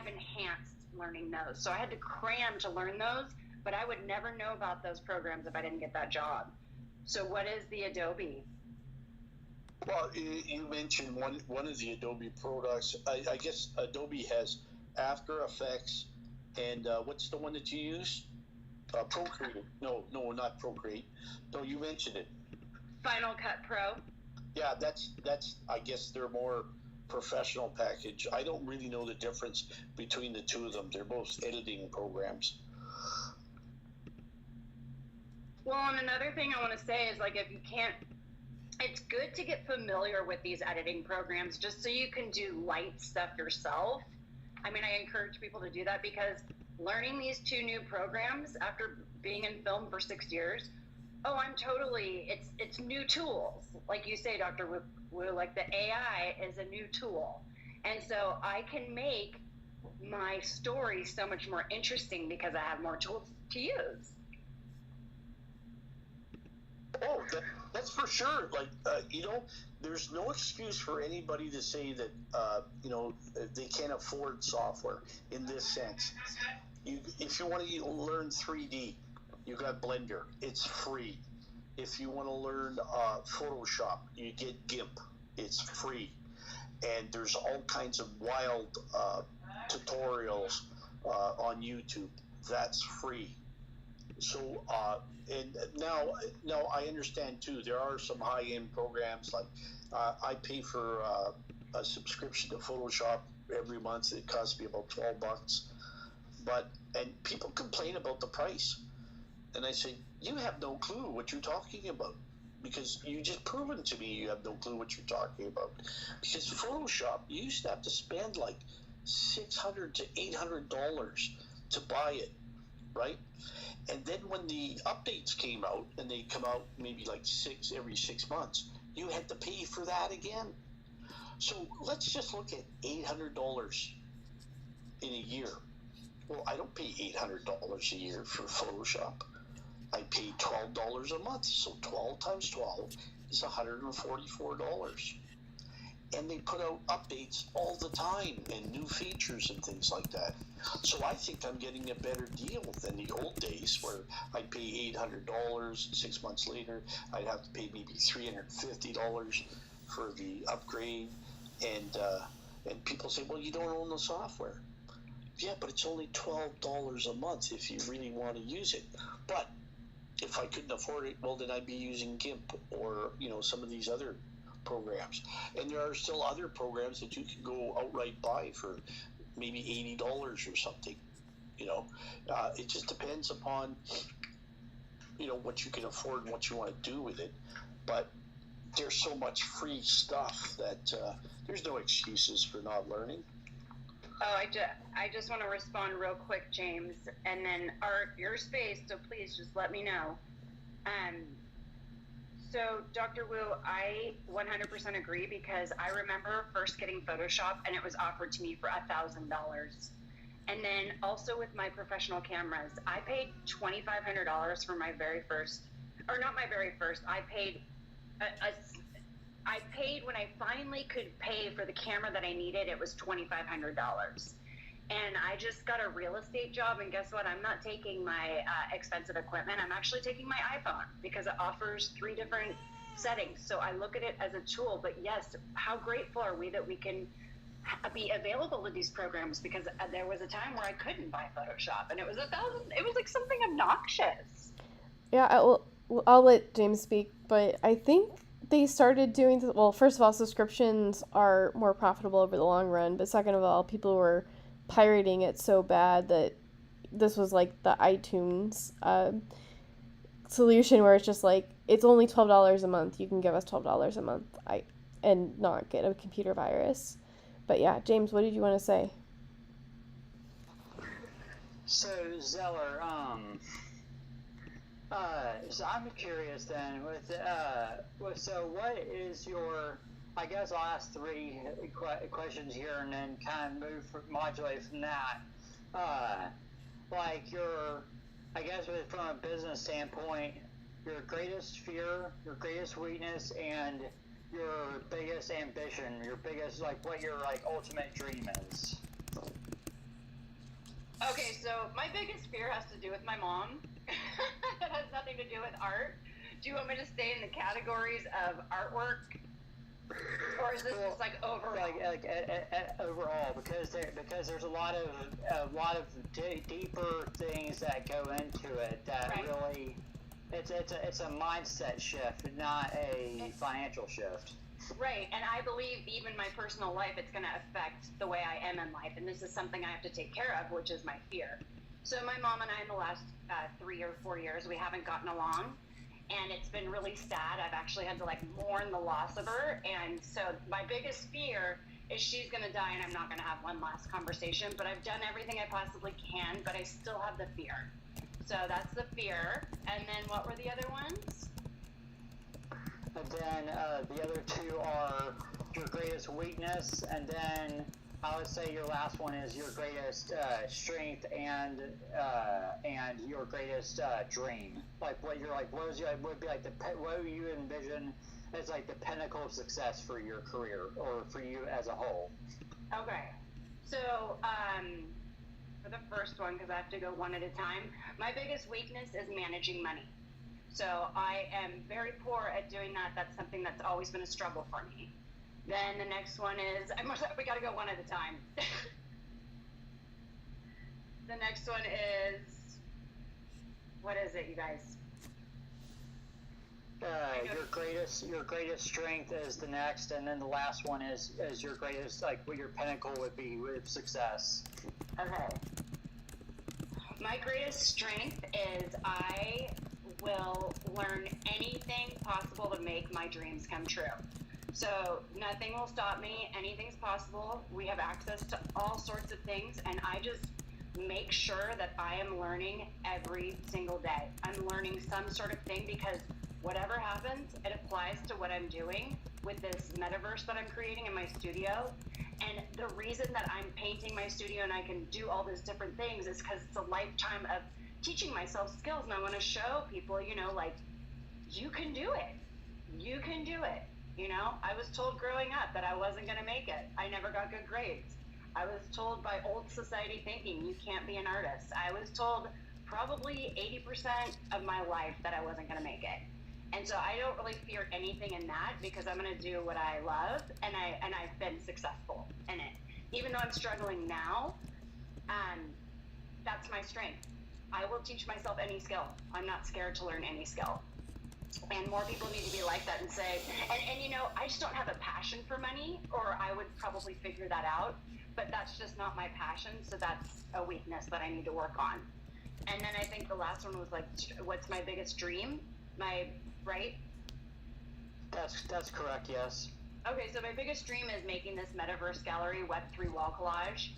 A: enhanced learning those. So I had to cram to learn those, but I would never know about those programs if I didn't get that job. So what is the Adobe?
G: Well, you mentioned one of the Adobe products. I guess Adobe has After Effects, and what's the one that you use? Procreate. No, not Procreate. No, you mentioned it.
A: Final Cut Pro.
G: Yeah, that's I guess their more professional package. I don't really know the difference between the two of them. They're both editing programs.
A: Well, and another thing I want to say is, like, if you can't, it's good to get familiar with these editing programs just so you can do light stuff yourself. I mean, I encourage people to do that, because learning these two new programs after being in film for 6 years, it's new tools. Like you say, Dr. Wu, like the AI is a new tool. And so I can make my story so much more interesting because I have more tools to use.
G: Oh, that's for sure. Like, there's no excuse for anybody to say that, they can't afford software in this sense. If you want to learn 3D, you got Blender. It's free. If you want to learn Photoshop, you get GIMP. It's free. And there's all kinds of wild tutorials on YouTube. That's free. So, and now I understand too, there are some high-end programs, like I pay for a subscription to Photoshop every month. It costs me about $12. But And people complain about the price. And I say, you have no clue what you're talking about. Because you just proven to me you have no clue what you're talking about. Because Photoshop, you used to have to spend like $600 to $800 to buy it, right? And then when the updates came out, and they come out maybe like every 6 months, you had to pay for that again. So let's just look at $800 in a year. Well, I don't pay $800 a year for Photoshop. I pay $12 a month. So 12 times 12 is $144. And they put out updates all the time and new features and things like that. So I think I'm getting a better deal than the old days where I'd pay $800. 6 months later, I'd have to pay maybe $350 for the upgrade. And people say, well, you don't own the software. Yeah, but it's only $12 a month if you really want to use it. But if I couldn't afford it, well, then I'd be using GIMP or, some of these other programs. And there are still other programs that you can go outright buy for maybe $80 or something. It just depends upon, what you can afford and what you want to do with it. But there's so much free stuff that there's no excuses for not learning.
A: Oh, I just want to respond real quick, James, and then your space, so please just let me know. So, Dr. Wu, I 100% agree, because I remember first getting Photoshop and it was offered to me for $1,000. And then also with my professional cameras, I paid $2,500 for my very first, or not my very first, I paid when I finally could pay for the camera that I needed, it was $2,500. And I just got a real estate job, and guess what? I'm not taking my expensive equipment. I'm actually taking my iPhone because it offers 3 different settings. So I look at it as a tool. But yes, how grateful are we that we can be available to these programs? Because there was a time where I couldn't buy Photoshop, and it was $1,000. It was like something obnoxious.
B: Yeah, I'll let James speak, but I think they started doing well, first of all, subscriptions are more profitable over the long run, but second of all, people were pirating it so bad that this was like the iTunes solution where it's just like, it's only $12 a month, you can give us $12 a month and not get a computer virus. But yeah, James, what did you want to say?
D: So Zeller, so I'm curious then, so what is your, I guess I'll ask 3 questions here and then kind of modulate from that. Like I guess from a business standpoint, your greatest fear, your greatest weakness, and your biggest ambition, your biggest, what your ultimate dream is.
A: Okay, so my biggest fear has to do with my mom. It has nothing to do with art. Do you want me to stay in the categories of artwork, or is this just overall?
D: Overall, because there's a lot of deeper things that go into it that right. Really, it's a mindset shift, not a financial shift.
A: Right, and I believe even my personal life, it's going to affect the way I am in life, and this is something I have to take care of, which is my fear. So my mom and I, in the last 3 or 4 years, we haven't gotten along, and it's been really sad. I've actually had to mourn the loss of her, and so my biggest fear is she's going to die and I'm not going to have one last conversation, but I've done everything I possibly can, but I still have the fear. So that's the fear, and then what were the other ones?
D: And then the other 2 are your greatest weakness, and then I would say your last one is your greatest strength and your greatest dream. What would you envision as the pinnacle of success for your career or for you as a whole?
A: Okay, so for the first one, because I have to go one at a time, my biggest weakness is managing money. So I am very poor at doing that. That's something that's always been a struggle for me. Then the next one is, we got to go one at a time. The next one is, what is it, you guys?
D: Your greatest strength is the next, and then the last one is your greatest, what your pinnacle would be with success.
A: Okay. My greatest strength is I will learn anything possible to make my dreams come true. So nothing will stop me. Anything's possible. We have access to all sorts of things, and I just make sure that I am learning every single day. I'm learning some sort of thing because whatever happens, it applies to what I'm doing with this metaverse that I'm creating in my studio. And the reason that I'm painting my studio and I can do all these different things is because it's a lifetime of teaching myself skills. And I want to show people, you know, like, you can do it. You can do it. You know, I was told growing up that I wasn't going to make it. I never got good grades. I was told by old society thinking, you can't be an artist. I was told probably 80% of my life that I wasn't going to make it. And so I don't really fear anything in that because I'm going to do what I love, and I've been successful in it. Even though I'm struggling now, that's my strength. I will teach myself any skill. I'm not scared to learn any skill. And more people need to be like that and say, and you know, I just don't have a passion for money, or I would probably figure that out, but that's just not my passion, so that's a weakness that I need to work on. And then I think the last one was like, what's my biggest dream? Right?
D: That's correct, yes.
A: Okay, so my biggest dream is making this metaverse gallery Web3 wall collage,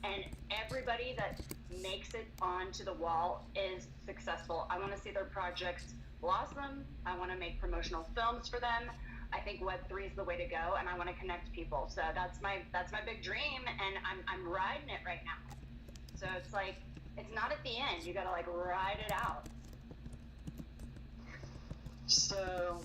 A: and everybody that makes it onto the wall is successful. I want to see their projects blossom. I want to make promotional films for them. I think Web3 is the way to go, and I want to connect people. So that's my big dream, and I'm riding it right now. So it's like, it's not at the end. You got to like ride it out.
D: So,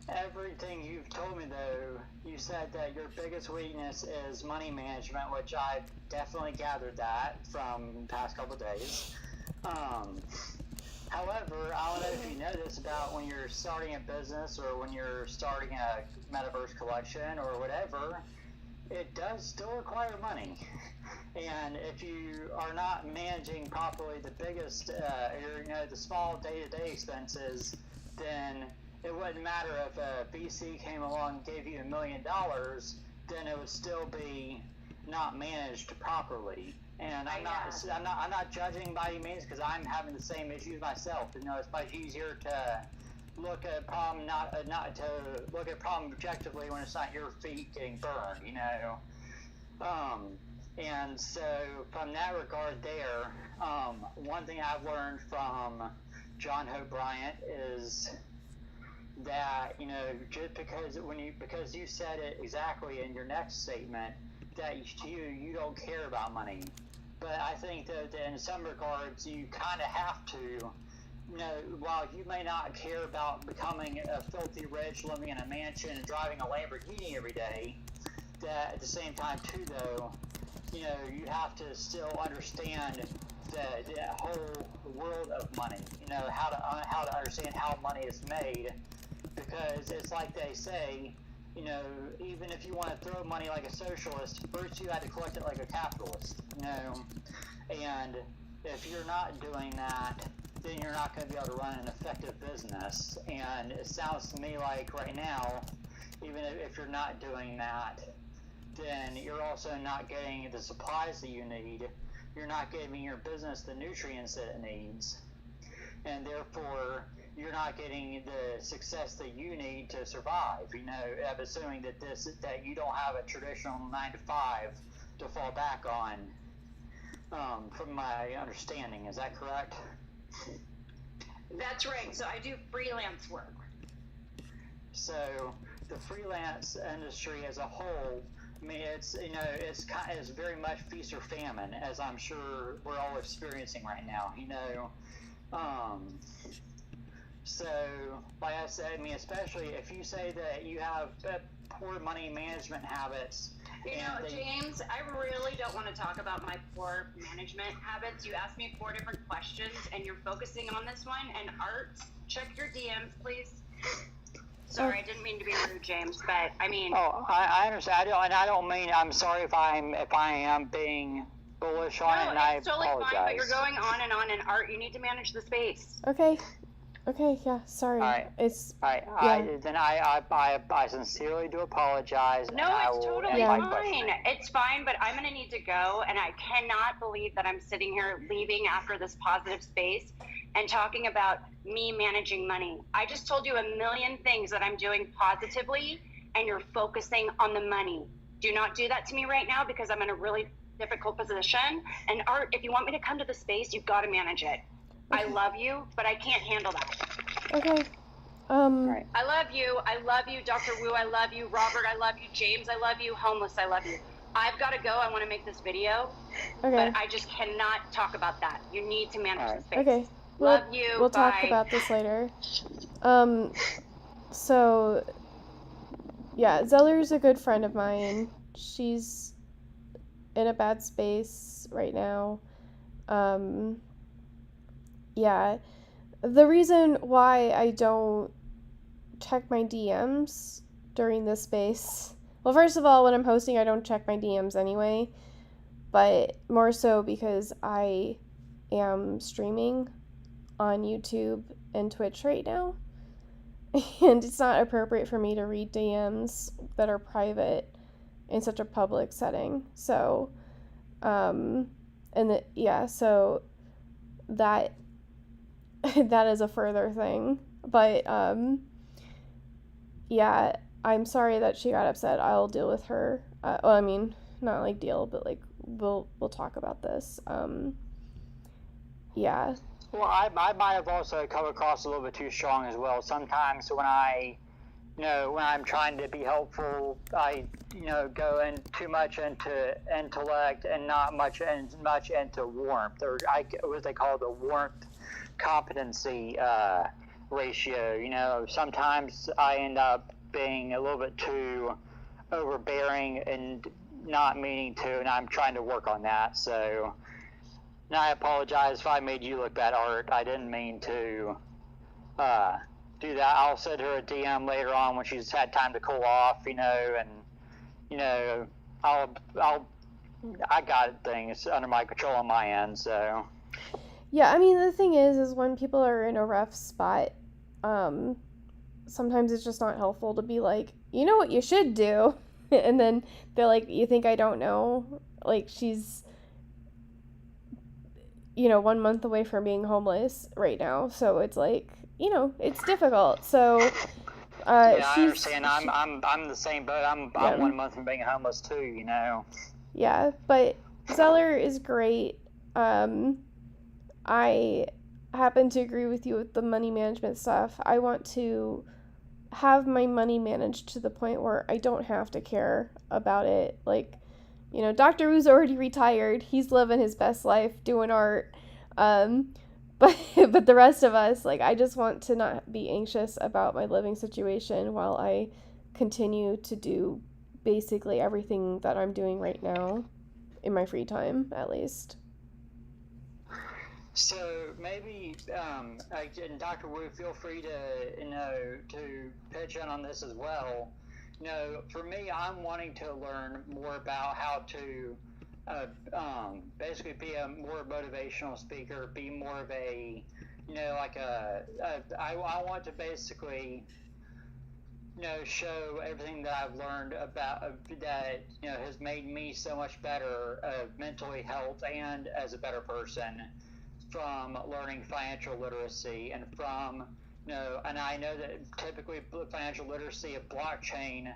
D: everything you've told me though, you said that your biggest weakness is money management, which I definitely gathered that from the past couple of days. However, I don't know if you know this about when you're starting a business or when you're starting a metaverse collection or whatever, it does still require money. And if you are not managing properly the biggest, the small day-to-day expenses, then it wouldn't matter if a VC came along and gave you $1 million, then it would still be not managed properly. And I'm not judging by any means because I'm having the same issues myself. You know, it's much easier to look at a problem not to look at a problem objectively when it's not your feet getting burned. You know. And so from that regard there, one thing I've learned from John Hope Bryant is that, you know, just because you said it exactly in your next statement, that you don't care about money. But I think that in some regards you kind of have to, you know, while you may not care about becoming a filthy rich, living in a mansion and driving a Lamborghini every day, that at the same time too though, you know, you have to still understand the whole world of money, you know, how to understand how money is made, because it's like they say, you know, even if you want to throw money like a socialist, first you had to collect it like a capitalist, you know, and if you're not doing that, then you're not going to be able to run an effective business. And it sounds to me like right now, even if you're not doing that, then you're also not getting the supplies that you need. You're not giving your business the nutrients that it needs, and therefore you're not getting the success that you need to survive. You know, I'm assuming that you don't have a traditional 9-to-5 to fall back on, from my understanding. Is that correct?
A: That's right. So I do freelance work.
D: So the freelance industry as a whole, I mean, it's very much feast or famine, as I'm sure we're all experiencing right now. You know, so like I said, I mean, especially if you say that you have poor money management habits.
A: You know, James, I really don't want to talk about my poor management habits. You asked me 4 different questions, and you're focusing on this one. And Art, check your DMs, please. Sorry, I didn't mean to be rude, James, but I mean.
D: Oh, I understand. I don't mean. I'm sorry if I am being bullish on it, and I apologize.
A: No, it's totally fine. But you're going on, and Art, you need to manage the space.
B: Okay. Okay, yeah, sorry.
D: Alright.
B: It's
D: I sincerely do apologize.
A: No, it's totally fine. It's fine, but I'm going to need to go, and I cannot believe that I'm sitting here leaving after this positive space and talking about me managing money. I just told you a million things that I'm doing positively, and you're focusing on the money. Do not do that to me right now because I'm in a really difficult position. And Art, if you want me to come to the space, you've got to manage it. I love you, but I can't handle that.
B: Okay.
A: Right. I love you. I love you, Dr. Wu. I love you, Robert. I love you, James. I love you, Homeless. I love you. I've got to go. I want to make this video, but I just cannot talk about that. You need to manage the space.
B: Okay.
A: Love you.
B: We'll
A: Bye.
B: talk about this later. So, yeah, Zeller's a good friend of mine. She's in a bad space right now. Yeah. The reason why I don't check my DMs during this space, well, first of all, when I'm hosting, I don't check my DMs anyway, but more so because I am streaming on YouTube and Twitch right now, and it's not appropriate for me to read DMs that are private in such a public setting. So, so that is a further thing. But yeah, I'm sorry that she got upset. I'll deal with her. Well, I mean, not like deal, but like we'll talk about this. Yeah.
D: Well, I might have also come across a little bit too strong as well. Sometimes when when I'm trying to be helpful, I, go in too much into intellect and not much into warmth, or what they call the warmth competency ratio. Sometimes I end up being a little bit too overbearing and not meaning to, and I'm trying to work on that. So, and I apologize if I made you look bad, Art. I didn't mean to do that. I'll send her a DM later on when she's had time to cool off, and I got things under my control on my end, so.
B: Yeah, I mean, the thing is when people are in a rough spot, sometimes it's just not helpful to be like, you know what you should do? And then they're like, you think I don't know? Like, she's, 1 month away from being homeless right now. So it's like, it's difficult. So,
D: yeah, I understand. I'm the same boat. I'm 1 month from being homeless too,
B: Yeah, but Zeller is great. I happen to agree with you with the money management stuff. I want to have my money managed to the point where I don't have to care about it. Like, Dr. Wu's already retired. He's living his best life doing art. But the rest of us, like, I just want to not be anxious about my living situation while I continue to do basically everything that I'm doing right now in my free time, at least.
D: So maybe, and Dr. Wu, feel free to pitch in on this as well. For me, I'm wanting to learn more about how to basically be a more motivational speaker, be more of a, I want to basically, show everything that I've learned about that, has made me so much better mentally health and as a better person from learning financial literacy and from, and I know that typically financial literacy of blockchain,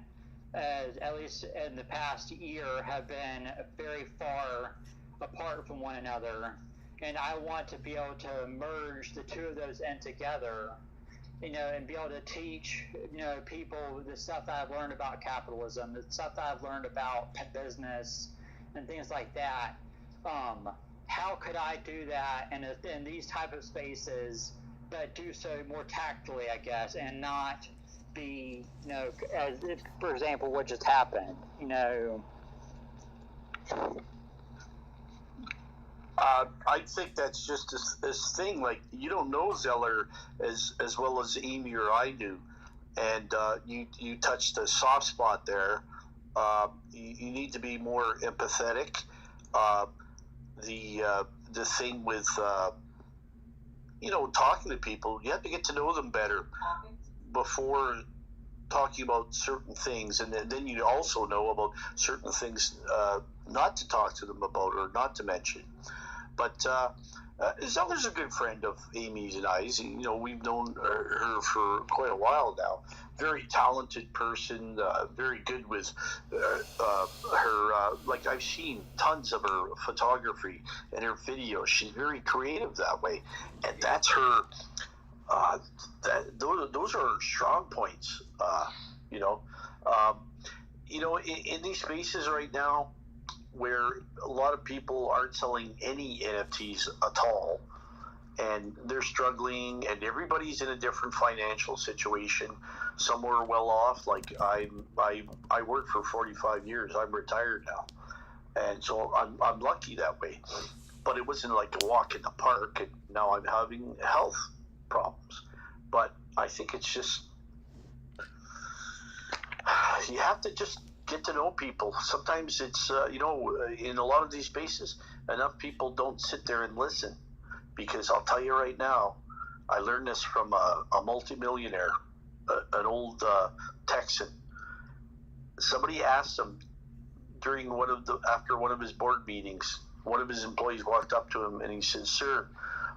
D: at least in the past year, have been very far apart from one another. And I want to be able to merge the two of those in together, and be able to teach, people the stuff that I've learned about capitalism, the stuff that I've learned about business and things like that. How could I do that in these type of spaces, but do so more tactfully, I guess, and not be, as if, for example, what just happened,
G: I think that's just this thing. Like, you don't know Zeller as well as Amy or I do, and you touched a soft spot there. You need to be more empathetic. The thing with talking to people, you have to get to know them better before talking about certain things, and then you also know about certain things not to talk to them about or not to mention. But Zelda's a good friend of Amy's and I's. We've known her for quite a while now. Very talented person, very good with her. Like, I've seen tons of her photography and her videos. She's very creative that way, and that's her. Those are her strong points. In these spaces right now, where a lot of people aren't selling any NFTs at all, and they're struggling, and everybody's in a different financial situation. Some are well off. Like I worked for 45 years. I'm retired now, and so I'm lucky that way. But it wasn't like a walk in the park, and now I'm having health problems. But I think it's just, you have to just get to know people. Sometimes it's, in a lot of these spaces, enough people don't sit there and listen. Because I'll tell you right now, I learned this from a multimillionaire, an old Texan. Somebody asked him after one of his board meetings, one of his employees walked up to him and he said, "Sir,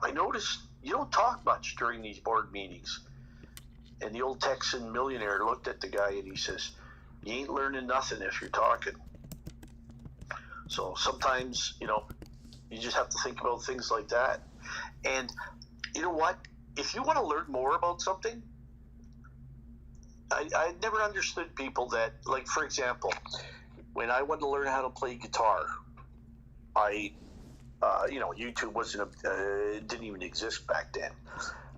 G: I noticed you don't talk much during these board meetings." And the old Texan millionaire looked at the guy and he says, "You ain't learning nothing if you're talking." So sometimes, you just have to think about things like that. And you know what? If you want to learn more about something, I never understood people that, like, for example, when I wanted to learn how to play guitar, YouTube didn't even exist back then.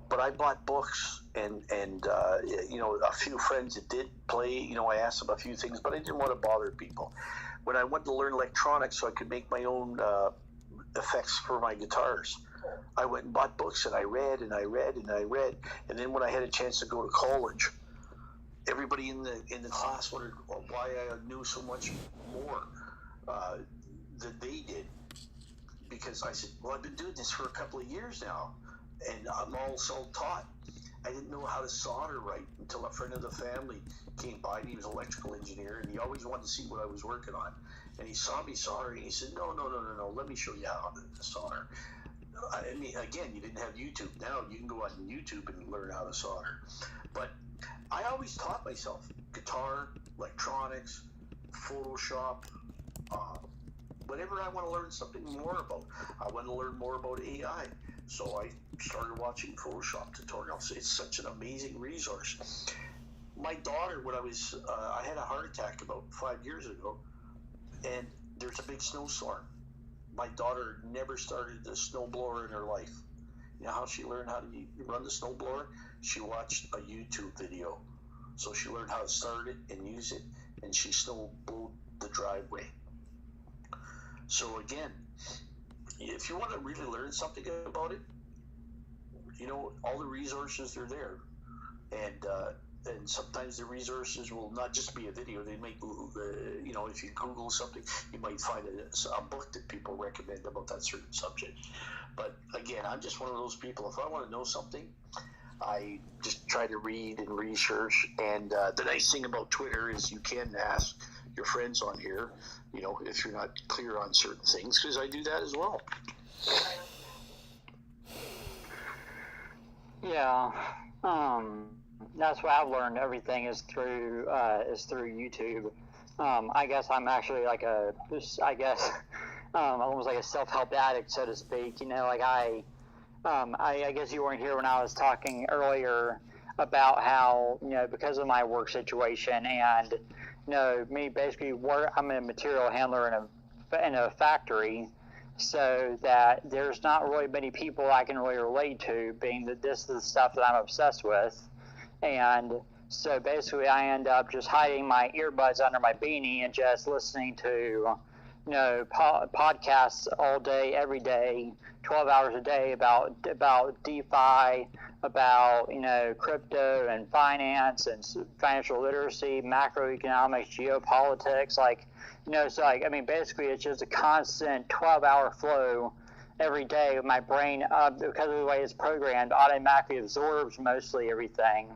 G: But I bought books and a few friends that did play, I asked them a few things, but I didn't want to bother people. When I wanted to learn electronics so I could make my own effects for my guitars, I went and bought books and I read and I read and I read. And then when I had a chance to go to college, everybody in the class wondered why I knew so much more than they did. Because I said, well, I've been doing this for a couple of years now, and I'm all self-taught. I didn't know how to solder right until a friend of the family came by. He was an electrical engineer, and he always wanted to see what I was working on. And he saw me soldering, and he said, no, let me show you how to solder. I mean, again, you didn't have YouTube. Now you can go on YouTube and learn how to solder. But I always taught myself guitar, electronics, Photoshop, whenever I want to learn something more about. I want to learn more about AI. So I started watching Photoshop tutorials. It's such an amazing resource. My daughter, when I had a heart attack about 5 years ago, and there's a big snowstorm. My daughter never started the snowblower in her life. You know how she learned how to run the snowblower? She watched a YouTube video. So she learned how to start it and use it, and she snowblowed the driveway. So again, if you want to really learn something about it, all the resources are there. And sometimes the resources will not just be a video. They might, if you Google something, you might find a book that people recommend about that certain subject. But again, I'm just one of those people. If I want to know something, I just try to read and research. And the nice thing about Twitter is you can ask your friends on here, if you're not clear on certain things, because I do that as well.
D: Yeah. That's why I've learned everything is through YouTube. I guess I'm actually almost like a self-help addict, so to speak. I guess you weren't here when I was talking earlier about how, because of my work situation and, me basically I'm a material handler in a factory, so that there's not really many people I can really relate to, being that this is the stuff that I'm obsessed with. And so basically I end up just hiding my earbuds under my beanie and just listening to, podcasts all day, every day, 12 hours a day about DeFi, about, crypto and finance and financial literacy, macroeconomics, geopolitics, basically it's just a constant 12-hour flow every day, my brain, because of the way it's programmed, automatically absorbs mostly everything.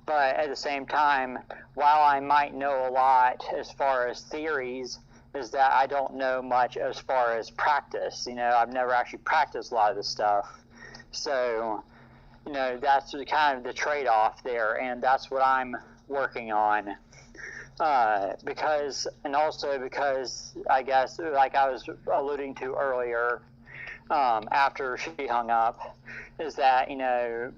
D: But at the same time, while I might know a lot as far as theories, is that I don't know much as far as practice. I've never actually practiced a lot of this stuff. So, that's kind of the trade-off there, and that's what I'm working on. Because I guess, like I was alluding to earlier, after she hung up, is that,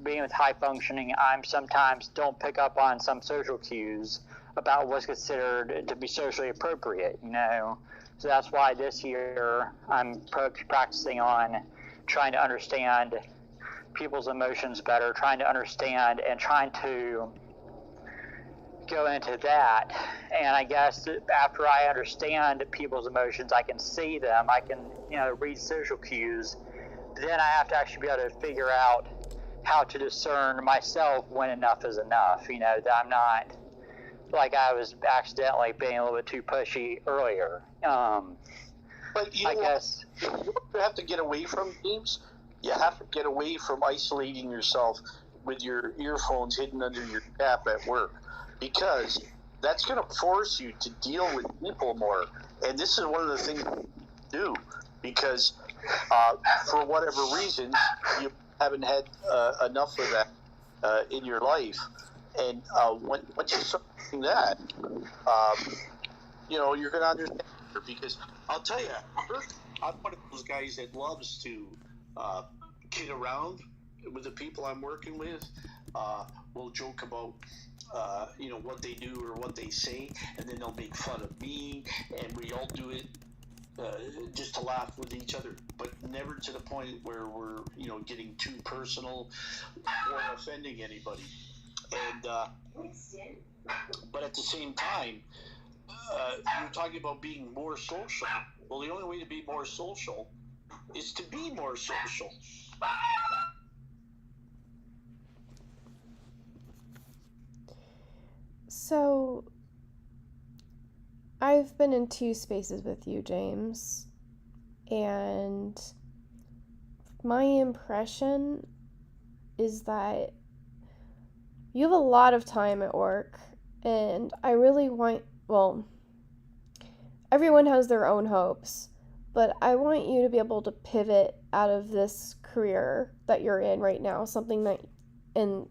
D: being with high functioning, I'm sometimes don't pick up on some social cues about what's considered to be socially appropriate, So that's why this year I'm practicing on trying to understand people's emotions better, trying to understand and trying to go into that. And I guess after I understand people's emotions, I can see them, I can, read social cues. Then I have to actually be able to figure out how to discern myself when enough is enough, that I'm not like I was accidentally being a little bit too pushy earlier.
G: But I guess you have to get away from games. You have to get away from isolating yourself with your earphones hidden under your cap at work, because that's going to force you to deal with people more. And this is one of the things you do, because for whatever reason, you haven't had enough of that in your life. And once you start doing that, you're going to understand it. Because I'll tell you, I'm one of those guys that loves to kid around with the people I'm working with. We'll joke about what they do or what they say, and then they'll make fun of me, and we all do it just to laugh with each other, but never to the point where we're getting too personal or offending anybody. And but at the same time, you're talking about being more social. Well, the only way to be more social is to be more social.
B: So, I've been in 2 spaces with you, James, and my impression is that you have a lot of time at work, and I really want, everyone has their own hopes, but I want you to be able to pivot out of this career that you're in right now, and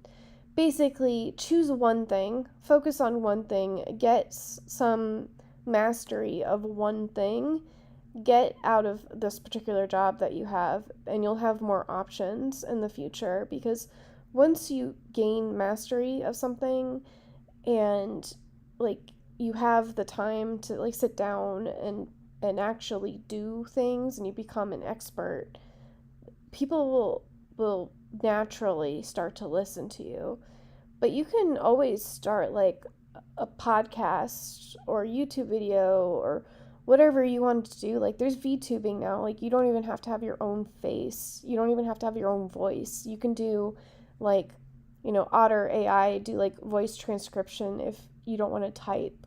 B: basically choose one thing, focus on one thing, get some mastery of one thing, get out of this particular job that you have, and you'll have more options in the future. Because once you gain mastery of something and you have the time to sit down and actually do things, and you become an expert, people will naturally start to listen to you. But you can always start a podcast or YouTube video or whatever you want to do. There's VTubing now. You don't even have to have your own face. You don't even have to have your own voice. You can do Otter AI, do voice transcription if you don't want to type.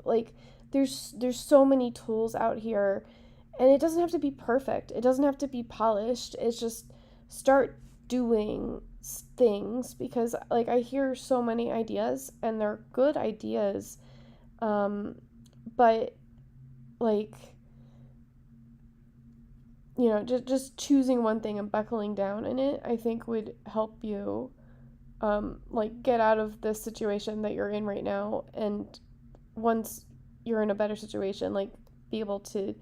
B: There's so many tools out here, and it doesn't have to be perfect. It doesn't have to be polished. It's just start doing things, because I hear so many ideas and they're good ideas, but just choosing one thing and buckling down in it, I think would help you get out of this situation that you're in right now, and once you're in a better situation, be able to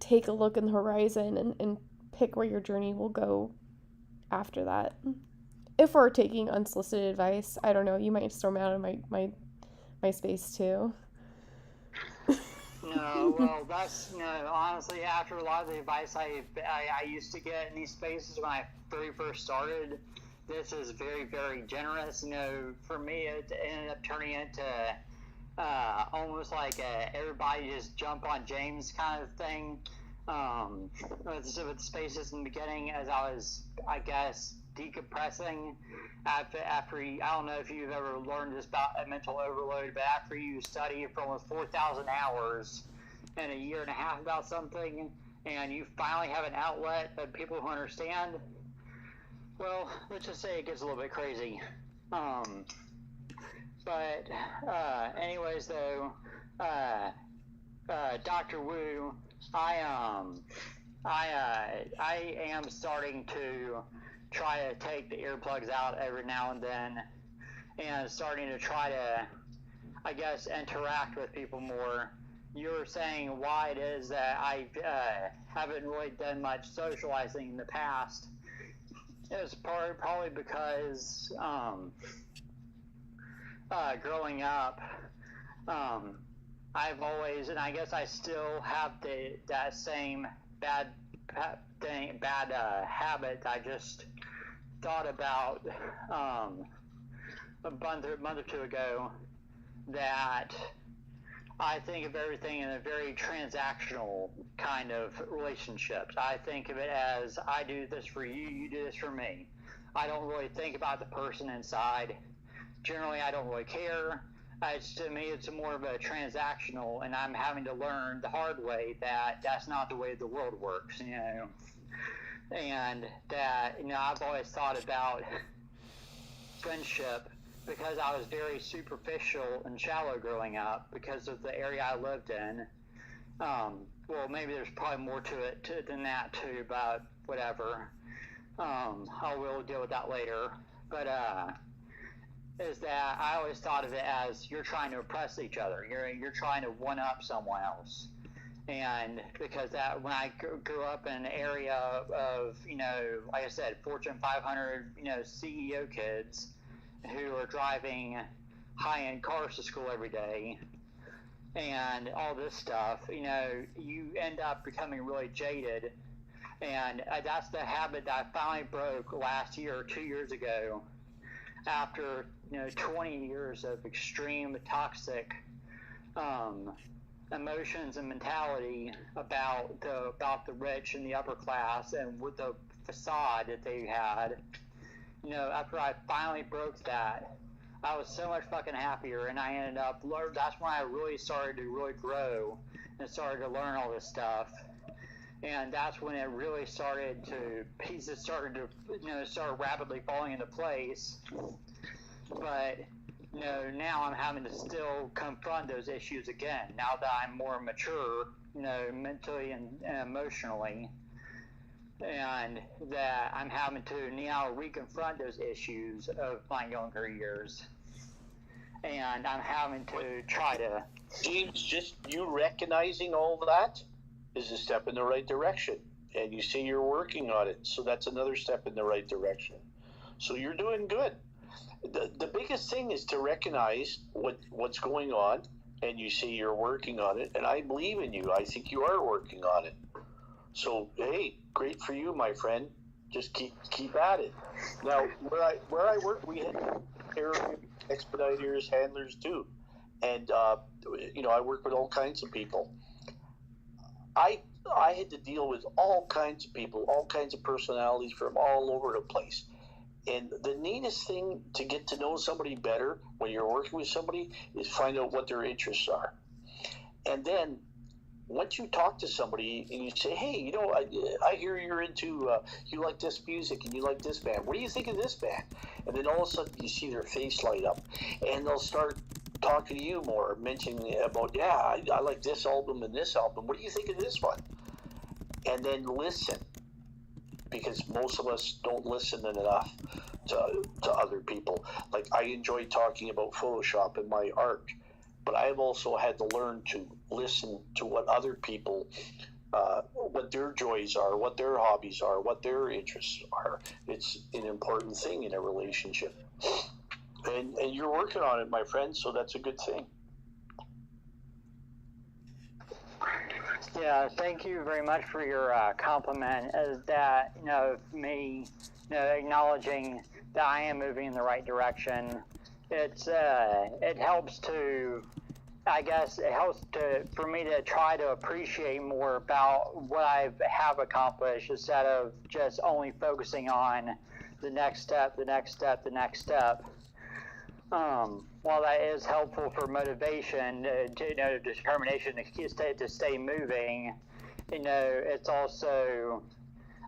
B: take a look in the horizon and pick where your journey will go after that. If we're taking unsolicited advice, I don't know, you might storm out of my space too.
D: No, well, honestly, after a lot of the advice I used to get in these spaces when I very first started, this is very, very generous. For me, it ended up turning into almost everybody just jump on James kind of thing. With spaces in the beginning, as I was, I guess, decompressing after I don't know if you've ever learned this about a mental overload, but after you study for almost 4,000 hours in a year and a half about something, and you finally have an outlet of people who understand, well, let's just say it gets a little bit crazy. But anyways, though, Dr. Wu, I am starting to try to take the earplugs out every now and then, and starting to try to, I guess, interact with people more. You were saying why it is that I haven't really done much socializing in the past. It's probably because growing up, I've always, and I guess I still have that same bad habit. I just thought about a month or two ago that I think of everything in a very transactional kind of relationships. I think of it as, I do this for you, you do this for me. I don't really think about the person inside. Generally, I don't really care. To me, it's more of a transactional, and I'm having to learn the hard way that that's not the way the world works, you know. And that, you know, I've always thought about friendship because I was very superficial and shallow growing up because of the area I lived in. Well, maybe there's probably more to it than that too, but whatever. I will deal with that later. But is that I always thought of it as you're trying to oppress each other. You're trying to one up someone else. And because that, when I grew up in an area of, you know, like I said, Fortune 500, you know, CEO kids who are driving high-end cars to school every day and all this stuff, you know, you end up becoming really jaded. And that's the habit that I finally broke last year or 2 years ago after, you know, 20 years of extreme toxic emotions and mentality about the rich and the upper class and with the facade that they had. You know, after I finally broke that, I was so much fucking happier, and I ended up that's when I really started to really grow and started to learn all this stuff. And that's when it really started to, pieces started to, you know, start rapidly falling into place. But, you know, now I'm having to still confront those issues again, now that I'm more mature, you know, mentally and emotionally. And that I'm having to now reconfront those issues of my younger years. And I'm having to try to...
G: James, just you recognizing all that is a step in the right direction. And you say you're working on it, so that's another step in the right direction. So you're doing good. The biggest thing is to recognize what's going on, and you say you're working on it, and I believe in you. I think you are working on it. So, hey, great for you, my friend. Just keep at it. Now, where I work, we have expediters, handlers too, and you know, I work with all kinds of people. I had to deal with all kinds of people, all kinds of personalities from all over the place. And the neatest thing to get to know somebody better when you're working with somebody is find out what their interests are. And then once you talk to somebody and you say, hey, you know, I hear you're into, you like this music and you like this band. What do you think of this band? And then all of a sudden you see their face light up and they'll start talking to you more, mentioning about, yeah, I like this album and this album. What do you think of this one? And then listen, because most of us don't listen enough to other people. Like, I enjoy talking about Photoshop and my art, but I've also had to learn to listen to what other people, what their joys are, what their hobbies are, what their interests are. It's an important thing in a relationship. And you're working on it, my friend, so that's a good thing.
D: Yeah, thank you very much for your compliment. As that, you know, me, you know, acknowledging that I am moving in the right direction. It helps to, I guess, it helps for me to try to appreciate more about what I have accomplished instead of just only focusing on the next step, the next step, the next step. While that is helpful for motivation, you know, determination to stay moving, it's also,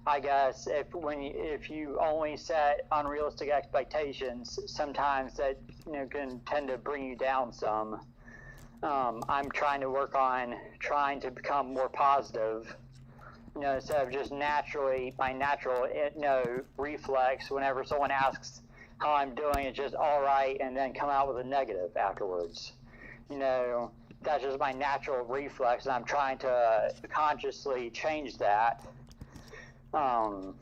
D: I guess, if you only set unrealistic expectations, sometimes that can tend to bring you down some. I'm trying to work on trying to become more positive. Instead of just my natural reflex whenever someone asks how I'm doing, it's just all right, and then come out with a negative afterwards. That's just my natural reflex, and I'm trying to consciously change that. And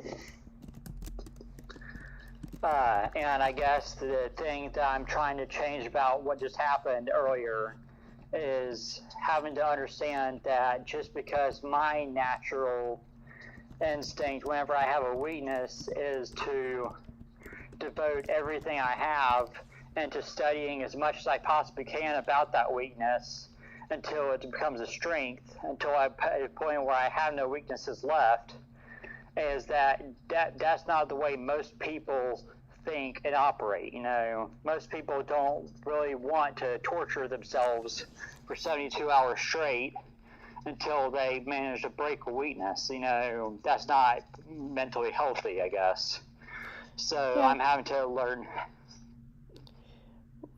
D: I guess the thing that I'm trying to change about what just happened earlier is having to understand that just because my natural instinct whenever I have a weakness is to devote everything I have into studying as much as I possibly can about that weakness until it becomes a strength, until I'm at a point where I have no weaknesses left, is that's not the way most people think and operate. Most people don't really want to torture themselves for 72 hours straight until they manage to break a weakness. That's not mentally healthy, I guess. So yeah. I'm having to learn.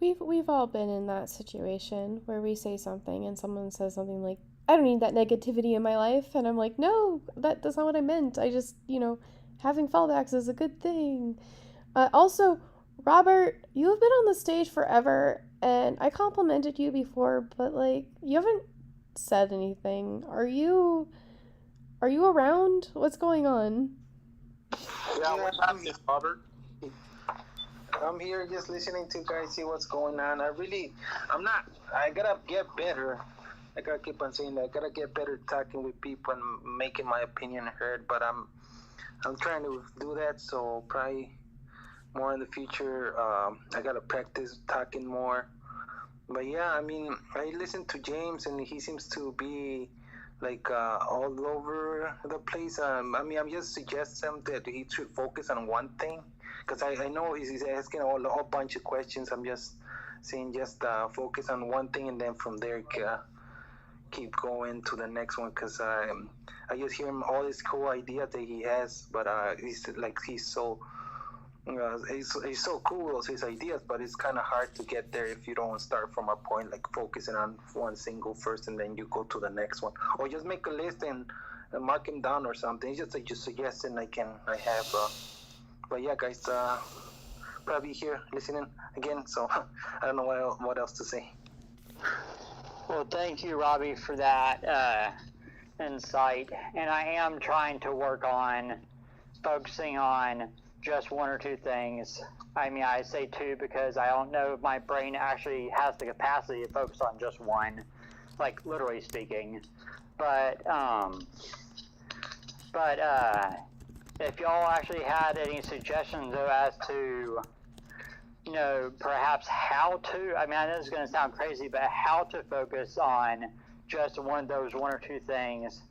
B: We've all been in that situation where we say something and someone says something like, I don't need that negativity in my life, and I'm like, no, that's not what I meant. I just, having fallbacks is a good thing. Also, Robert, you have been on the stage forever, and I complimented you before, but you haven't said anything. Are you around? What's going on?
H: Yeah, what's happening, Robert? I'm here just listening to you guys see what's going on. I gotta get better. I gotta keep on saying that. I gotta get better talking with people and making my opinion heard, but I'm trying to do that, so probably more in the future. I gotta practice talking more. But yeah, I listen to James and he seems to be all over the place. I'm just suggesting that he should focus on one thing, because I know he's asking a whole bunch of questions. I'm just saying focus on one thing, and then from there keep going to the next one, because I just hear him all these cool ideas that he has, but he's so he's so cool with his ideas, but it's kind of hard to get there if you don't start from a point focusing on one single first and then you go to the next one, or just make a list and mark him down or something. It's just a suggestion I have. But yeah, guys, probably here listening again, so I don't know what else to say.
D: Well, thank you, Robbie, for that insight. And I am trying to work on focusing on just one or two things. I say two because I don't know if my brain actually has the capacity to focus on just one, literally speaking. But if y'all actually had any suggestions as to perhaps how to, I know this is going to sound crazy, but how to focus on just one or two things,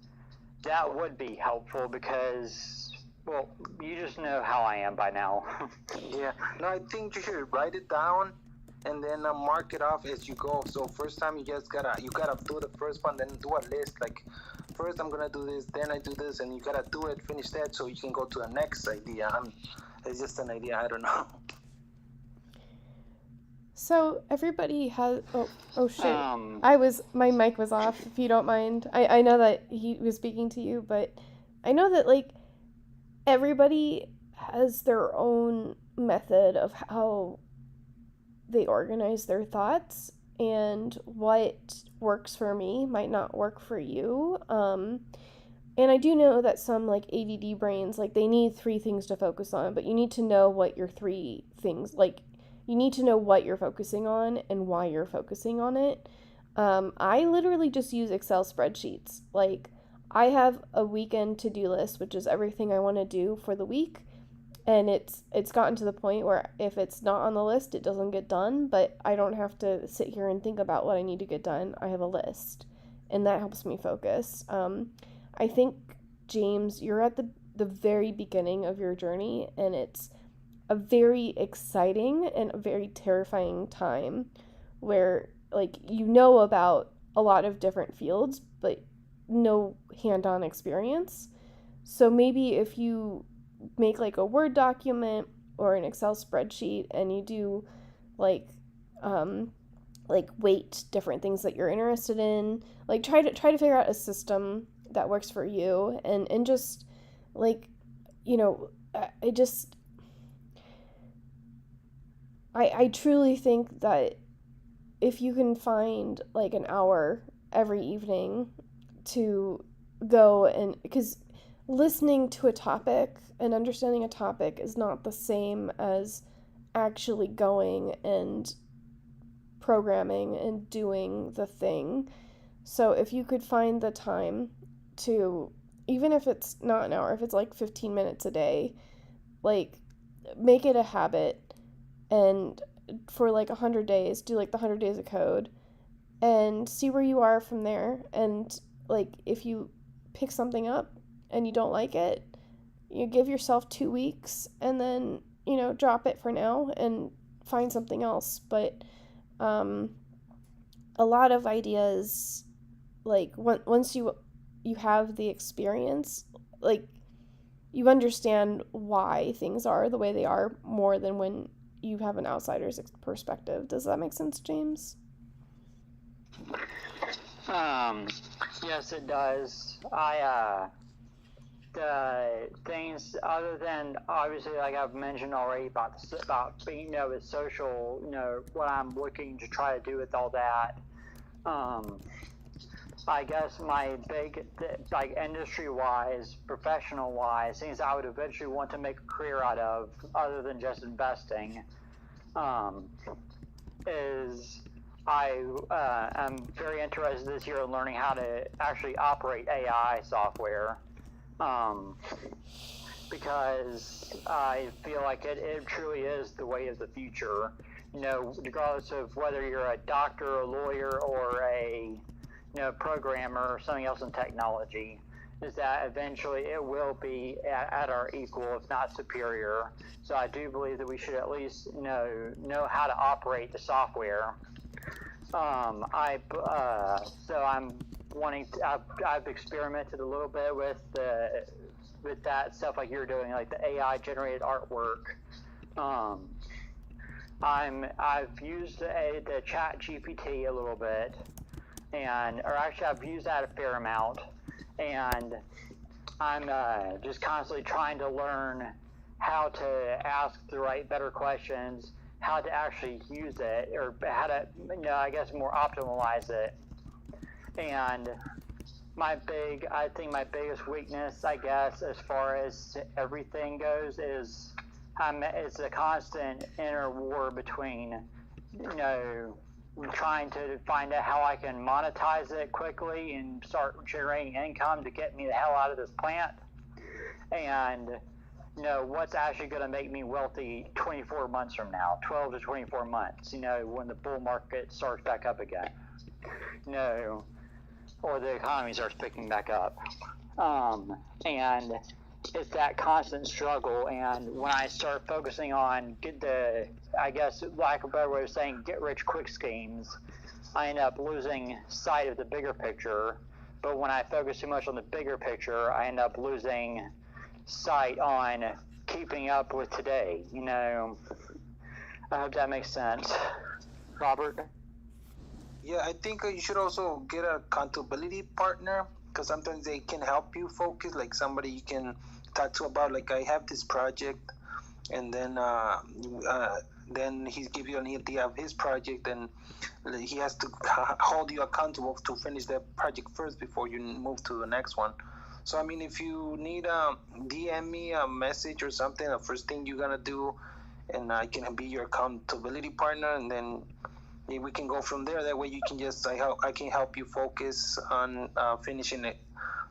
D: that would be helpful, because, well, you just know how I am by now.
H: Yeah. No, I think you should write it down and then mark it off as you go. So first time you gotta do the first one, then do a list, first I'm gonna do this, then I do this, and you gotta do it, finish that, so you can go to the next idea. It's just an idea, I don't know.
B: So everybody has. Oh shit! My mic was off. If you don't mind, I know that he was speaking to you, but I know that everybody has their own method of how they organize their thoughts, and what works for me might not work for you. And I do know that some ADD brains they need 3 things to focus on, but you need to know what your 3 things You need to know what you're focusing on and why you're focusing on it. I literally just use Excel spreadsheets. I have a weekend to-do list, which is everything I want to do for the week. And it's gotten to the point where if it's not on the list, it doesn't get done. But I don't have to sit here and think about what I need to get done. I have a list. And that helps me focus. I think, James, you're at the very beginning of your journey, and it's a very exciting and a very terrifying time where about a lot of different fields, but no hand-on experience. So maybe if you make like a Word document or an Excel spreadsheet and you do like weight different things that you're interested in, like try to figure out a system that works for you, and just like, you know, I truly think that if you can find like an hour every evening to go, and because listening to a topic and understanding a topic is not the same as actually going and programming and doing the thing. So if you could find the time to, even if it's not an hour, if it's like 15 minutes a day, like make it a habit, and for like 100 days, do like the 100 days of code and see where you are from there. And like if you pick something up and you don't like it, you give yourself 2 weeks and then, you know, drop it for now and find something else. But a lot of ideas, like once you have the experience, like you understand why things are the way they are more than when you have an outsider's perspective. Does that make sense, James?
D: Yes, it does. The things other than obviously, like I've mentioned already about being, you know, with social, you know, what I'm looking to try to do with all that. I guess my big, like industry-wise, professional-wise, things I would eventually want to make a career out of, other than just investing, is I am very interested this year in learning how to actually operate AI software, because I feel like it truly is the way of the future. You know, regardless of whether you're a doctor, a lawyer, or a programmer or something else in technology, is that eventually it will be at our equal, if not superior. So I do believe that we should at least know how to operate the software. So I'm wanting to, I've experimented a little bit with that stuff like you're doing, like the AI generated artwork. I've used the Chat GPT a little bit, or actually I've used that a fair amount, and I'm just constantly trying to learn how to ask the right, better questions, how to actually use it, or how to, I guess, more optimize it. And I think my biggest weakness, I guess, as far as everything goes, is it's a constant inner war between, trying to find out how I can monetize it quickly and start generating income to get me the hell out of this plant, and what's actually going to make me wealthy 24 months from now, 12 to 24 months, when the bull market starts back up again, or the economy starts picking back up. And it's that constant struggle. And when I start focusing on I guess, lack of a better way of saying, get rich quick schemes, I end up losing sight of the bigger picture. But when I focus too much on the bigger picture, I end up losing sight on keeping up with today. I hope that makes sense. Robert?
H: Yeah, I think you should also get an accountability partner, because sometimes they can help you focus, like somebody you can talk to about, like, I have this project, and then he gives you an idea of his project, and he has to hold you accountable to finish that project first before you move to the next one. So, I mean, if you need DM me a message or something, the first thing you're going to do, and I can be your accountability partner, and then we can go from there. That way you can just, I can help you focus on finishing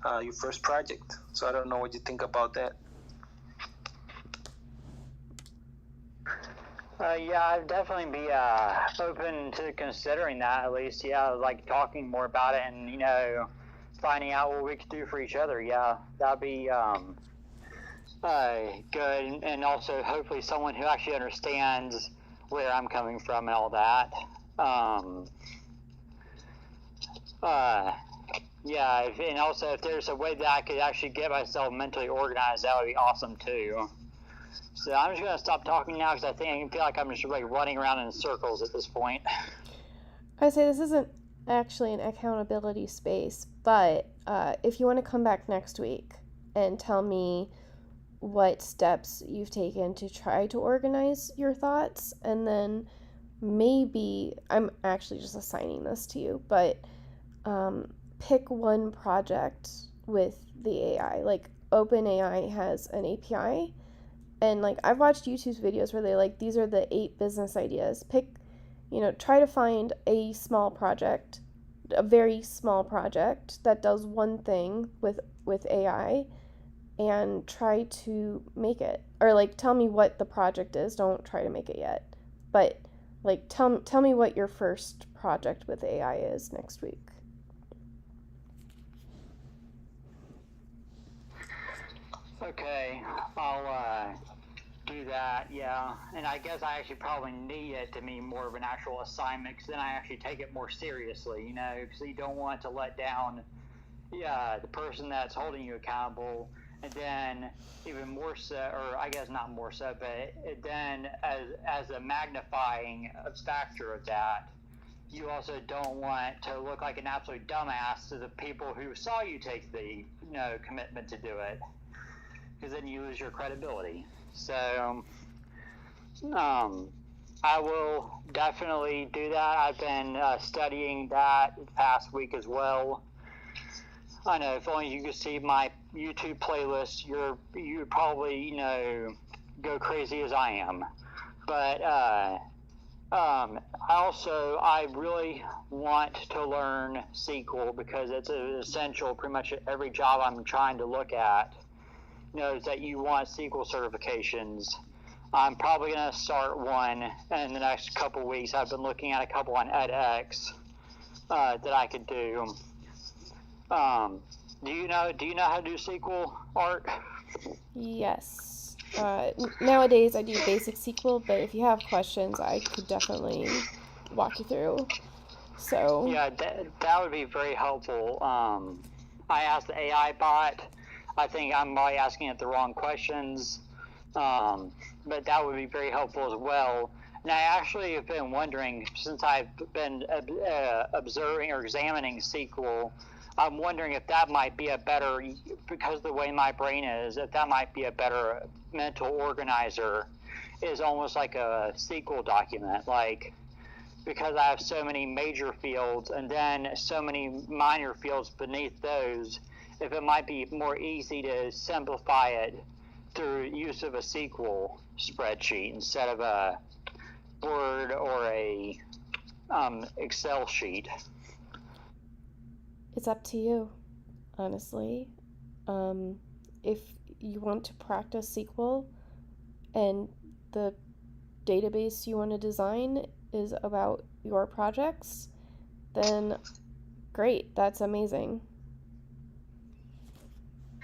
H: your first project. So I don't know what you think about that.
D: Yeah, I'd definitely be open to considering that, at least. Yeah, like talking more about it and, finding out what we could do for each other. Yeah, that'd be good. And also, hopefully, someone who actually understands where I'm coming from and all that. Yeah, and also if there's a way that I could actually get myself mentally organized, that would be awesome too. So I'm just gonna stop talking now because I feel like I'm just like running around in circles at this point.
B: I say this isn't actually an accountability space, but if you want to come back next week and tell me what steps you've taken to try to organize your thoughts, and then maybe I'm actually just assigning this to you, but pick one project with the AI. Like OpenAI has an API, and like I've watched YouTube videos where they like these are the 8 business ideas. Try to find a small project, a very small project that does one thing with AI, and try to make it. Or like tell me what the project is. Don't try to make it yet, but like tell me what your first project with AI is next week.
D: Okay, I'll do that, yeah. And I guess I actually probably need it to be more of an actual assignment, because then I actually take it more seriously, because you don't want to let down the person that's holding you accountable. And then even more so, or I guess not more so, but then as a magnifying factor of that, you also don't want to look like an absolute dumbass to the people who saw you take the commitment to do it, because then you lose your credibility. So I will definitely do that. I've been studying that the past week as well. I know, if only you could see my YouTube playlist, you would probably go crazy as I am. But I really want to learn SQL, because it's essential. Pretty much every job I'm trying to look at knows that you want SQL certifications. I'm probably going to start one in the next couple weeks. I've been looking at a couple on edX that I could do. Do you know how to do SQL, Art?
B: Yes. Nowadays I do basic SQL, but if you have questions, I could definitely walk you through. So
D: yeah, that would be very helpful. I asked the AI bot. I think I'm probably asking it the wrong questions, but that would be very helpful as well. And I actually have been wondering, since I've been observing or examining SQL, I'm wondering if that might be a better, because of the way my brain is, if that might be a better mental organizer, is almost like a SQL document, like, because I have so many major fields and then so many minor fields beneath those, if it might be more easy to simplify it through use of a SQL spreadsheet instead of a Word or a Excel sheet.
B: it's up to you, honestly. If you want to practice SQL and the database you want to design is about your projects, then great, that's amazing.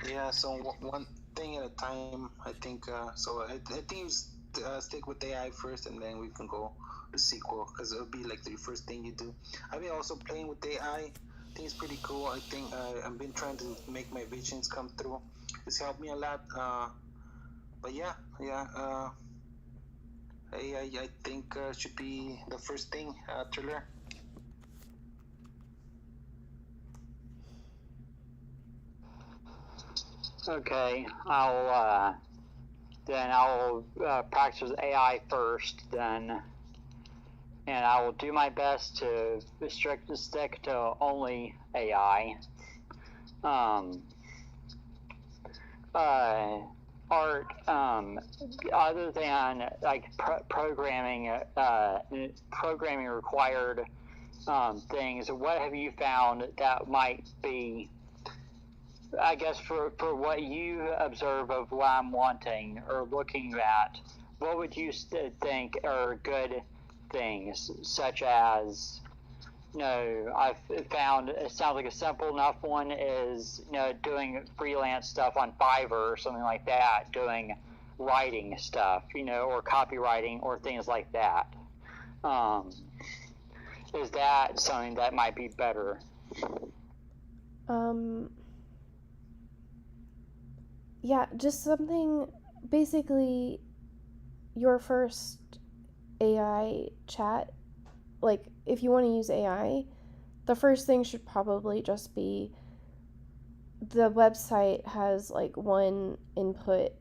C: Yeah, so one thing at a time, I think. So I think you stick with AI first, and then we can go to SQL, because it'll be like the first thing you do. I've been also playing with AI. I think it's pretty cool. I think I've been trying to make my visions come through. It's helped me a lot. But yeah. I think should be the first thing to learn.
D: Okay, I'll practice with AI first, then, and I will do my best to stick to only AI. Art, other than like programming required things, what have you found that might be, I guess, for what you observe of what I'm wanting or looking at, what would you think are good things, such as, I've found, it sounds like a simple enough one is, doing freelance stuff on Fiverr or something like that, doing writing stuff, or copywriting or things like that. Is that something that might be better?
B: Um, yeah, just something, basically, your first AI chat, like, if you want to use AI, the first thing should probably just be the website has like one input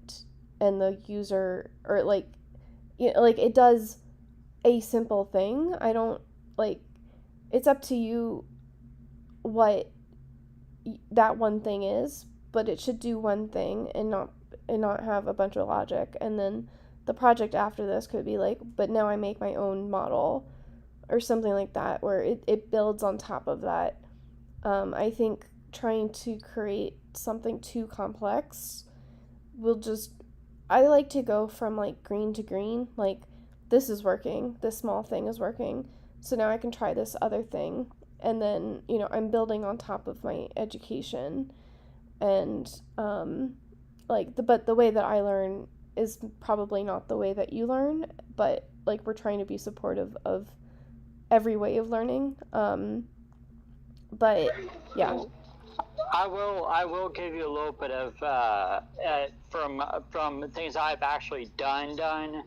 B: and the user, or like, you know, like it does a simple thing. I don't like, it's up to you what that one thing is, but it should do one thing and not have a bunch of logic. And then the project after this could be like, but now I make my own model or something like that, where it builds on top of that. I think trying to create something too complex will just, I like to go from like green to green, like this is working, this small thing is working, so now I can try this other thing, and then, you know, I'm building on top of my education. And but the way that I learn is probably not the way that you learn, but like we're trying to be supportive of every way of learning. But yeah.
D: I will give you a little bit of from things I've actually done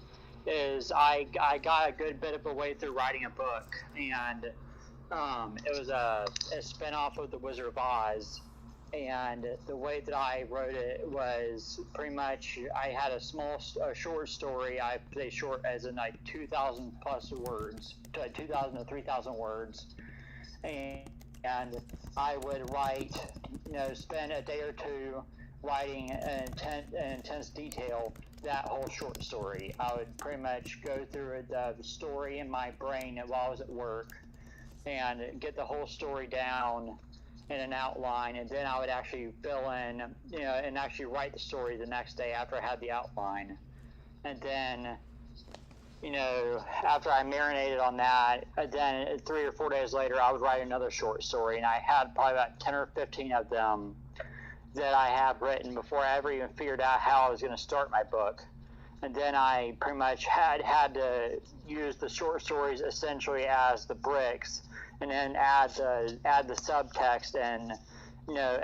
D: is I got a good bit of a way through writing a book, and it was a spinoff of The Wizard of Oz. And the way that I wrote it was pretty much, I had a short story. I say short as in like 2,000 plus words, 2,000 to 3,000 words, and I would write, spend a day or two writing in intense detail that whole short story. I would pretty much go through the story in my brain while I was at work and get the whole story down in an outline, and then I would actually fill in, and actually write the story the next day after I had the outline. And then, after I marinated on that, then 3 or 4 days later, I would write another short story, and I had probably about 10 or 15 of them that I have written before I ever even figured out how I was going to start my book. And then I pretty much had to use the short stories essentially as the bricks, and then add the subtext, and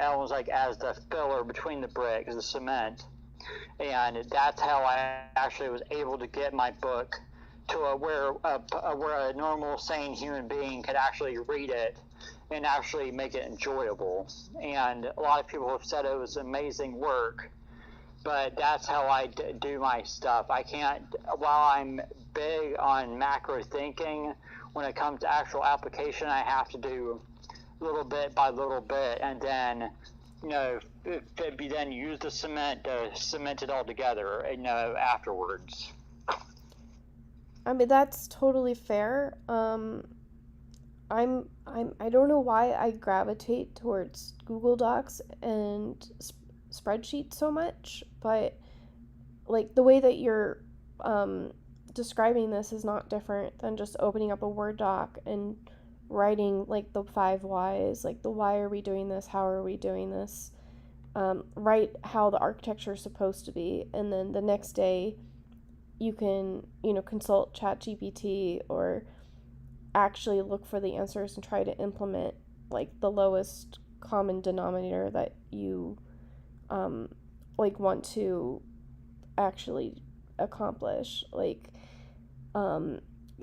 D: almost like as the filler between the bricks, the cement. And that's how I actually was able to get my book to where a normal sane human being could actually read it and actually make it enjoyable. And a lot of people have said it was amazing work, but that's how I do my stuff. I can't, while I'm big on macro thinking, when it comes to actual application, I have to do little bit by little bit, and then, then use the cement to cement it all together, afterwards.
B: I mean, that's totally fair. I don't know why I gravitate towards Google Docs and spreadsheets so much, but like the way that you're describing this is not different than just opening up a Word doc and writing like the 5 whys, like the why are we doing this, how are we doing this, write how the architecture is supposed to be, and then the next day you can, consult ChatGPT or actually look for the answers and try to implement like the lowest common denominator that you want to actually accomplish. Like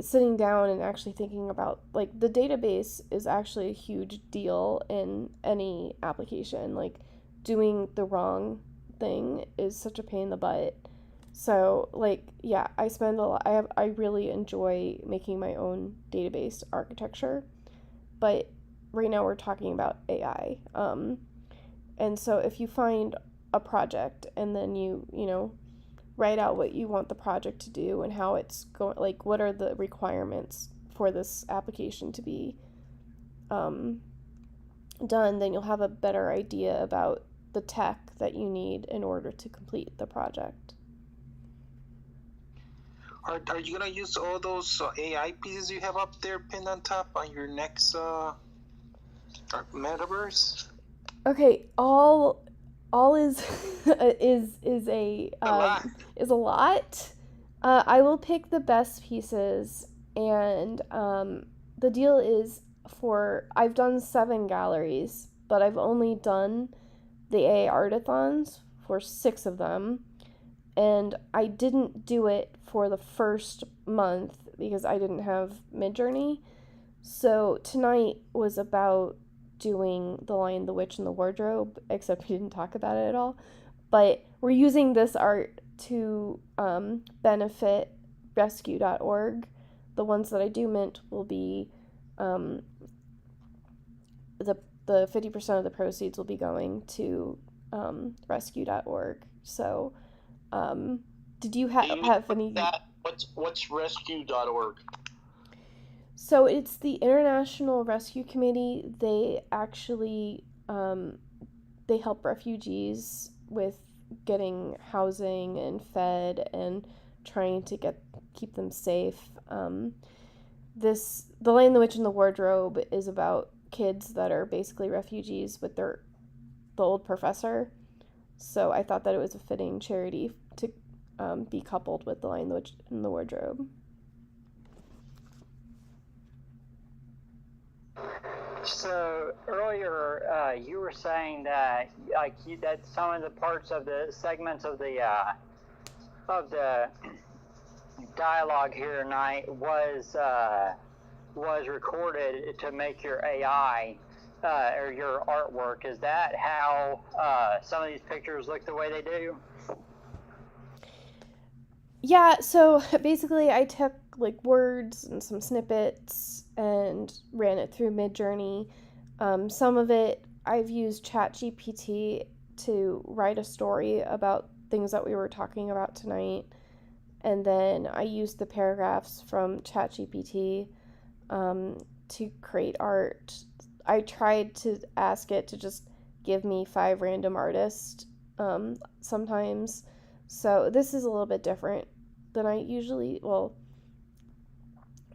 B: sitting down and actually thinking about, like, the database is actually a huge deal in any application. Like doing the wrong thing is such a pain in the butt. So like, yeah, I really enjoy making my own database architecture, but right now we're talking about AI. And so if you find a project and then you write out what you want the project to do and how it's going, like what are the requirements for this application to be done, then you'll have a better idea about the tech that you need in order to complete the project.
H: Are you gonna use all those AI pieces you have up there pinned on top on your next metaverse?
B: Okay, all is is a lot. I will pick the best pieces, and the deal is, I've done 7 galleries, but I've only done the AA Artathons for 6 of them, and I didn't do it for the first month because I didn't have Midjourney. So tonight was about doing The Lion, the Witch, and the Wardrobe, except we didn't talk about it at all. But we're using this art to benefit rescue.org. The ones that I do mint will be the 50% of the proceeds will be going to rescue.org. So did you have any...
G: What's rescue.org?
B: So it's the International Rescue Committee. They actually they help refugees with getting housing and fed and trying to keep them safe. The Lion, the Witch, and the Wardrobe is about kids that are basically refugees with the old professor. So I thought that it was a fitting charity to be coupled with The Lion, the Witch, and the Wardrobe.
D: So earlier, you were saying that that some of the parts of the segments of the dialogue here tonight was recorded to make your AI or your artwork. Is that how some of these pictures look the way they do?
B: Yeah, so basically I took like words and some snippets and ran it through Midjourney. Some of it I've used ChatGPT to write a story about things that we were talking about tonight. And then I used the paragraphs from ChatGPT to create art. I tried to ask it to just give me 5 random artists sometimes. So this is a little bit different than I usually,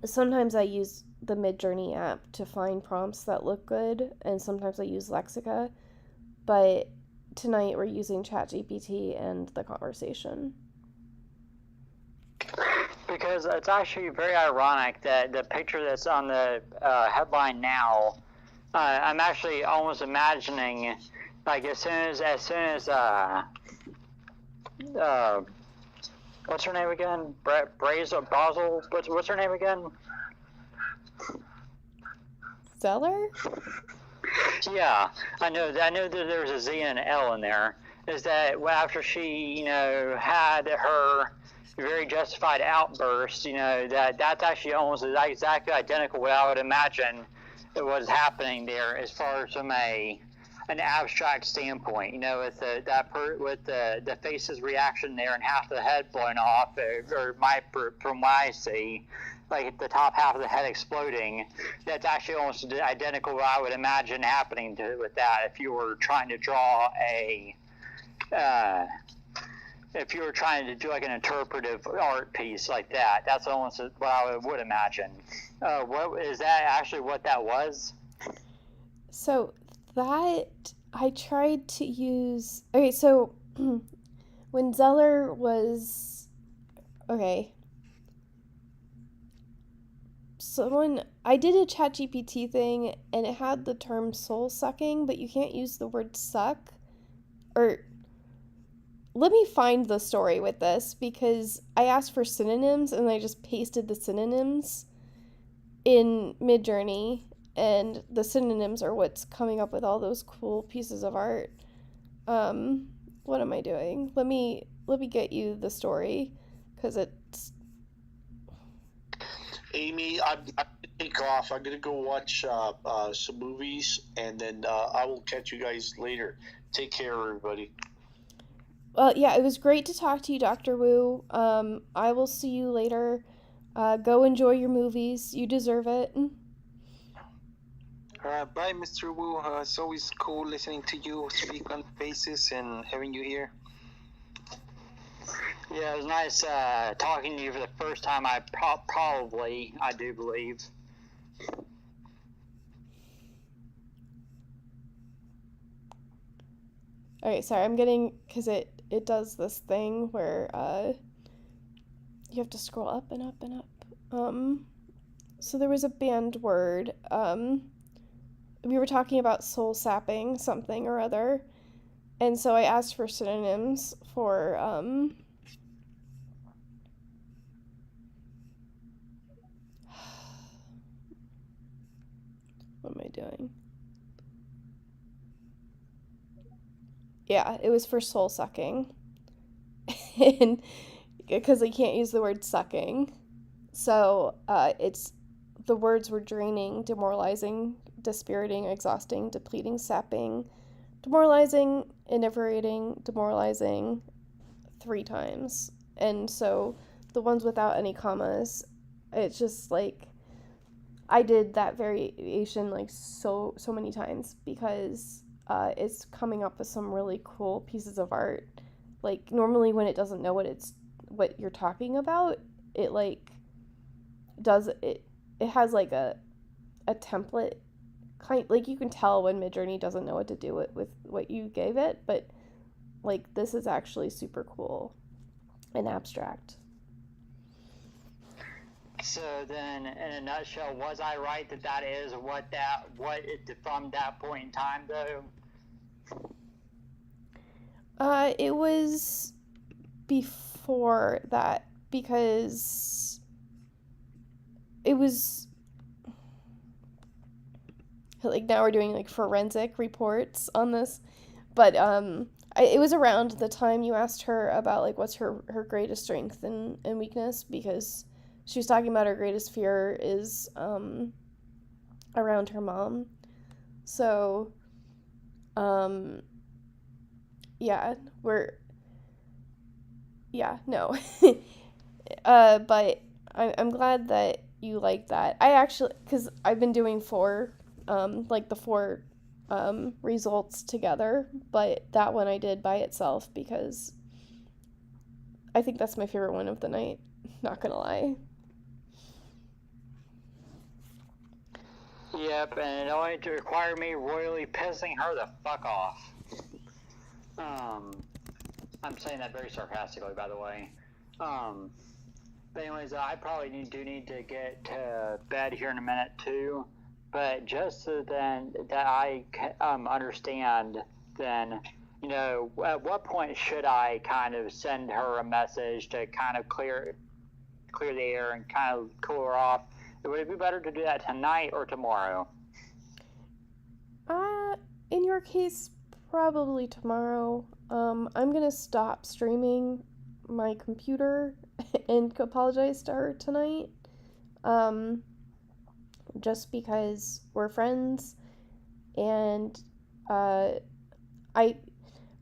B: sometimes I use the Midjourney app to find prompts that look good, and sometimes I use Lexica, but tonight we're using ChatGPT and the conversation.
D: Because it's actually very ironic that the picture that's on the headline now, I'm actually almost imagining, like as soon as what's her name again? Basel. What's her name again?
B: Zeller?
D: Yeah, I know that there's a Z and an L in there. Is that after she, had her very justified outburst, that's actually almost exactly identical what I would imagine was happening there as far as from an abstract standpoint, with the face's reaction there and half the head blown off, from what I see, like the top half of the head exploding. That's actually almost identical to what I would imagine happening with that if you were trying to draw if you were trying to do like an interpretive art piece like that. That's almost what I would imagine. What is that actually what that was?
B: So that I tried to use. Okay, so when Zeller was I did a ChatGPT thing and it had the term soul sucking, but you can't use the word suck. Or let me find the story with this, because I asked for synonyms and I just pasted the synonyms in Midjourney, and the synonyms are what's coming up with all those cool pieces of art. What am I doing? Let me get you the story, because it's...
G: Amy, I'm going to take off. I'm going to go watch some movies, and then I will catch you guys later. Take care, everybody.
B: Well, yeah, it was great to talk to you, Dr. Wu. I will see you later. Go enjoy your movies. You deserve it.
H: Bye, Mr. Wu. It's always cool listening to you speak on Faces and having you here.
D: Yeah, it was nice talking to you for the first time. I do believe.
B: Okay, sorry, I'm getting, because it does this thing where you have to scroll up and up and up. So there was a banned word. we were talking about soul sapping something or other, and so I asked for synonyms for what am I doing? Yeah, it was for soul sucking. And because I can't use the word sucking. So the words were draining, demoralizing, dispiriting, exhausting, depleting, sapping, demoralizing, inebriating, demoralizing 3 times. And so the ones without any commas, it's just like I did that variation like so many times because it's coming up with some really cool pieces of art. Like normally when it doesn't know what you're talking about, it like does it has like a template kind, like you can tell when Midjourney doesn't know what to do with what you gave it, but like this is actually super cool and abstract.
D: So then, in a nutshell, was I right that is what from that point in time though?
B: It was before that because it was like now we're doing like forensic reports on this, but it was around the time you asked her about like what's her greatest strength and weakness, because she was talking about her greatest fear is around her mom. So no. But I'm glad that you like that. I actually, because I've been doing 4 like the 4 results together, but that one I did by itself because I think that's my favorite one of the night, not gonna lie.
D: Yep, and it only to require me royally pissing her the fuck off. I'm saying that very sarcastically, by the way. But anyways, I probably need to get to bed here in a minute too. But just so then that I understand, then at what point should I kind of send her a message to kind of clear the air and kind of cool her off? Would it be better to do that tonight or tomorrow?
B: In your case, probably tomorrow. I'm gonna stop streaming my computer and apologize to her tonight. Just because we're friends, and I,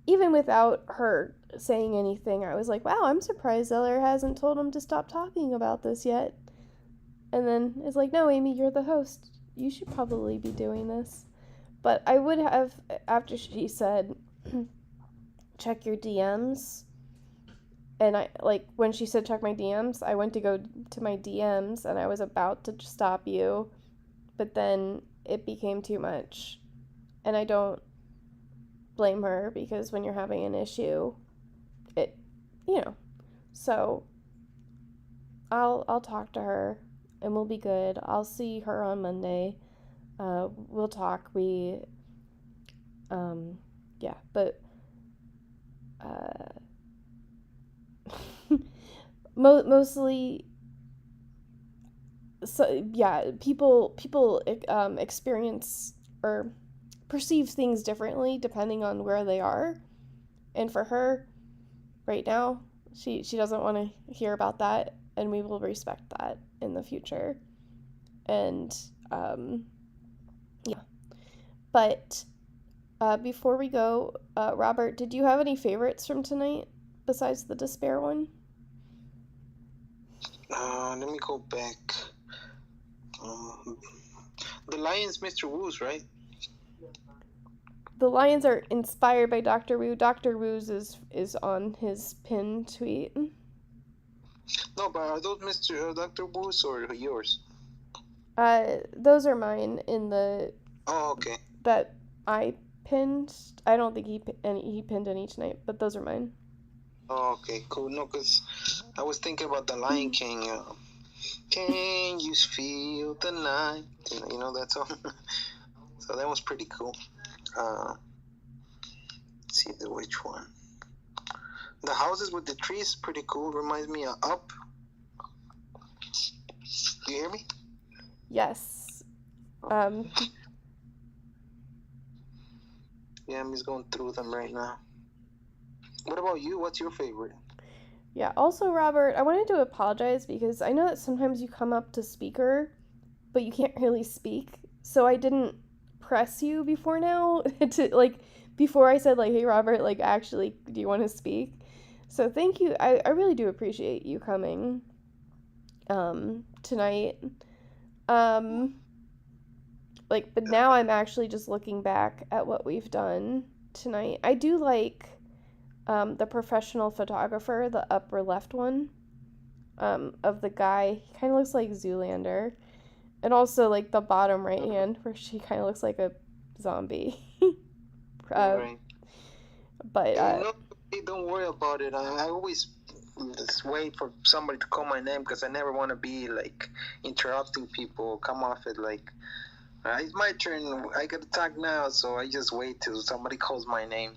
B: even without her saying anything, I was like, wow, I'm surprised Zeller hasn't told him to stop talking about this yet. And then it's like, no, Amy, you're the host. You should probably be doing this. But I would have, after she said, check your DMs. And I, like, when she said check my DMs, I went to go to my DMs and I was about to stop you. But then it became too much. And I don't blame her because when you're having an issue, So I'll talk to her and we'll be good. I'll see her on Monday. We'll talk. But mostly, so yeah, people experience or perceive things differently depending on where they are. And for her, right now, she doesn't want to hear about that, and we will respect that in the future. And but before we go, Robert, did you have any favorites from tonight besides the despair one?
H: Let me go back. The Lions, Mr. Woos, right?
B: The Lions are inspired by Dr. Wu. Dr. Wu's is on his pinned tweet.
H: No, but are those Mr. Dr. Woos or yours?
B: Those are mine in the...
H: Oh, okay.
B: That I pinned. I don't think he pinned any tonight, but those are mine.
H: Oh, okay, cool. No, because I was thinking about the Lion King. Can you feel the night? You know that song?
I: So that was pretty cool. Let's see which one. The houses with the trees, pretty cool. Reminds me of Up. Do you hear me?
B: Yes.
I: Yeah, I'm just going through them right now. What about you? What's your favorite?
B: Yeah, also, Robert, I wanted to apologize because I know that sometimes you come up to speaker, but you can't really speak. So I didn't press you before now before I said, hey, Robert, actually, do you want to speak? So thank you. I really do appreciate you coming tonight. But now I'm actually just looking back at what we've done tonight. I do like the professional photographer, the upper left one, of the guy. He kind of looks like Zoolander. And also, the bottom right hand, where she kind of looks like a zombie.
I: Right.
B: But,
I: don't worry about it. I always just wait for somebody to call my name because I never want to be, interrupting people, come off it it's my turn. I got to talk now, so I just wait till somebody calls my name.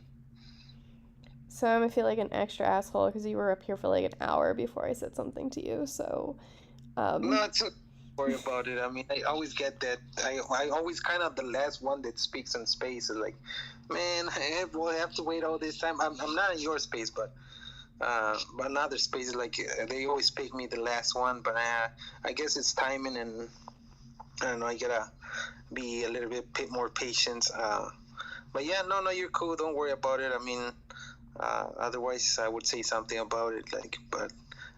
B: So I'm going to feel like an extra asshole because you were up here for an hour before I said something to you, so...
I: No, it's not worry about it. I mean, I always get that. I always kind of the last one that speaks in space. Is man, I have to wait all this time. I'm not in your space, but another space, they always pick me the last one, but I guess it's timing, and I don't know, I gotta be a little bit more patient. But yeah, no, you're cool. Don't worry about it. I mean, otherwise I would say something about it, but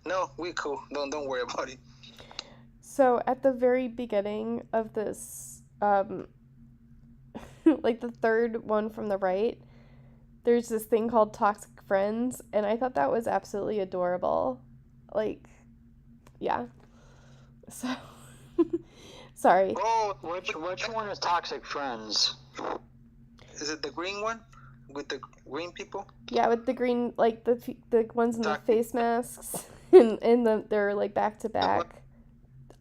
I: no, we're cool. Don't worry about it.
B: So at the very beginning of this, the third one from the right, there's this thing called Toxic Friends, and I thought that was absolutely adorable. Yeah. So, sorry.
D: Oh, which one is Toxic Friends?
I: Is it the green one with the green people?
B: Yeah, with the green, the ones in the face masks, and they're back to back.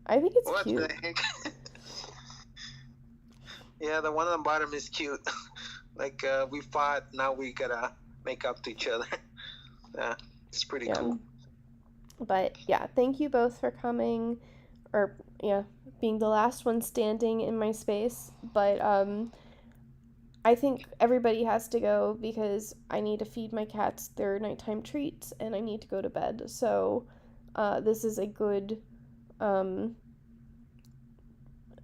B: I think it's cute.
I: What the heck? Yeah, the one on the bottom is cute. We fought, now we gotta make up to each other. Yeah, it's pretty cool.
B: But yeah, thank you both for coming, or being the last one standing in my space. But I think everybody has to go because I need to feed my cats their nighttime treats and I need to go to bed. So this is a good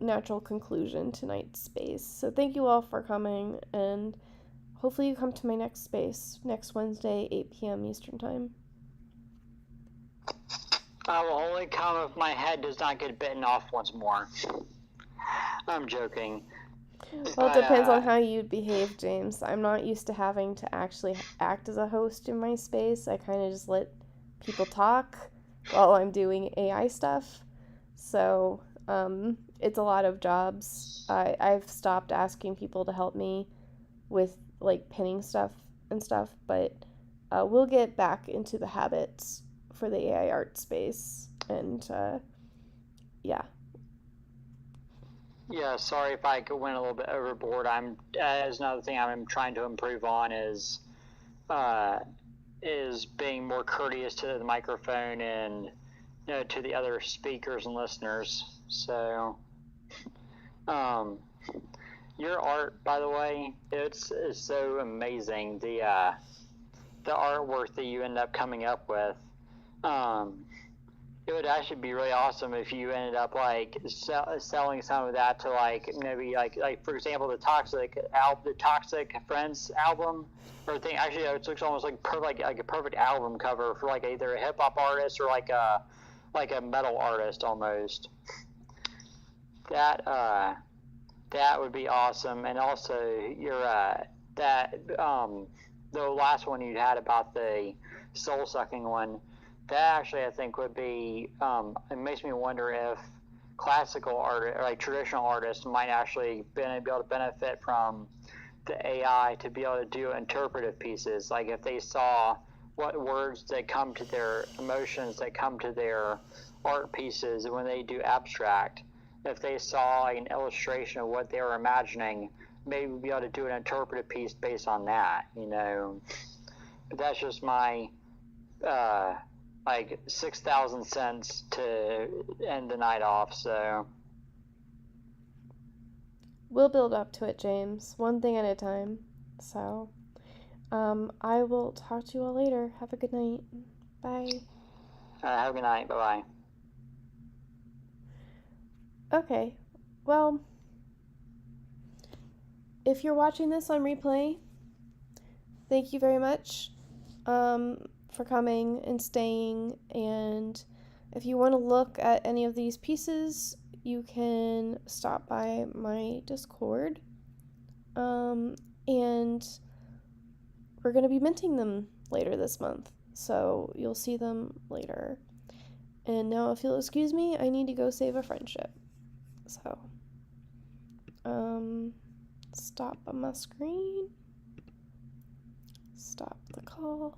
B: natural conclusion to tonight's space. So thank you all for coming, and hopefully you come to my next space next Wednesday, 8 p.m. Eastern Time.
D: I will only come if my head does not get bitten off once more. I'm joking.
B: Well, it depends on how you'd behave, James. I'm not used to having to actually act as a host in my space. I kind of just let people talk while I'm doing AI stuff. So, it's a lot of jobs. I've stopped asking people to help me with, pinning stuff and stuff, but we'll get back into the habits for the AI art space, and, yeah.
D: Yeah, sorry if I went a little bit overboard. As another thing I'm trying to improve on is being more courteous to the microphone and to the other speakers and listeners. So, your art, by the way, it's so amazing. The artwork that you end up coming up with. It would actually be really awesome if you ended up selling some of that to maybe for example the Toxic Friends album or thing. Actually, it looks almost like a perfect album cover for either a hip hop artist or a metal artist almost. That would be awesome. And also your the last one you had about the soul sucking one. That actually, I think, would be. It makes me wonder if classical art, or traditional artists, might actually be able to benefit from the AI to be able to do interpretive pieces. If they saw what words that come to their emotions, that come to their art pieces when they do abstract, if they saw an illustration of what they were imagining, maybe we'd be able to do an interpretive piece based on that, you know. But that's just my, like 6,000 cents to end the night off, so.
B: We'll build up to it, James. One thing at a time. So, I will talk to you all later. Have a good night. Bye.
D: Have a good night. Bye-bye.
B: Okay. Well, if you're watching this on replay, thank you very much for coming and staying. And if you want to look at any of these pieces, you can stop by my Discord. And we're going to be minting them later this month, so you'll see them later. And now, if you'll excuse me, I need to go save a friendship. So, stop on my screen. Stop the call.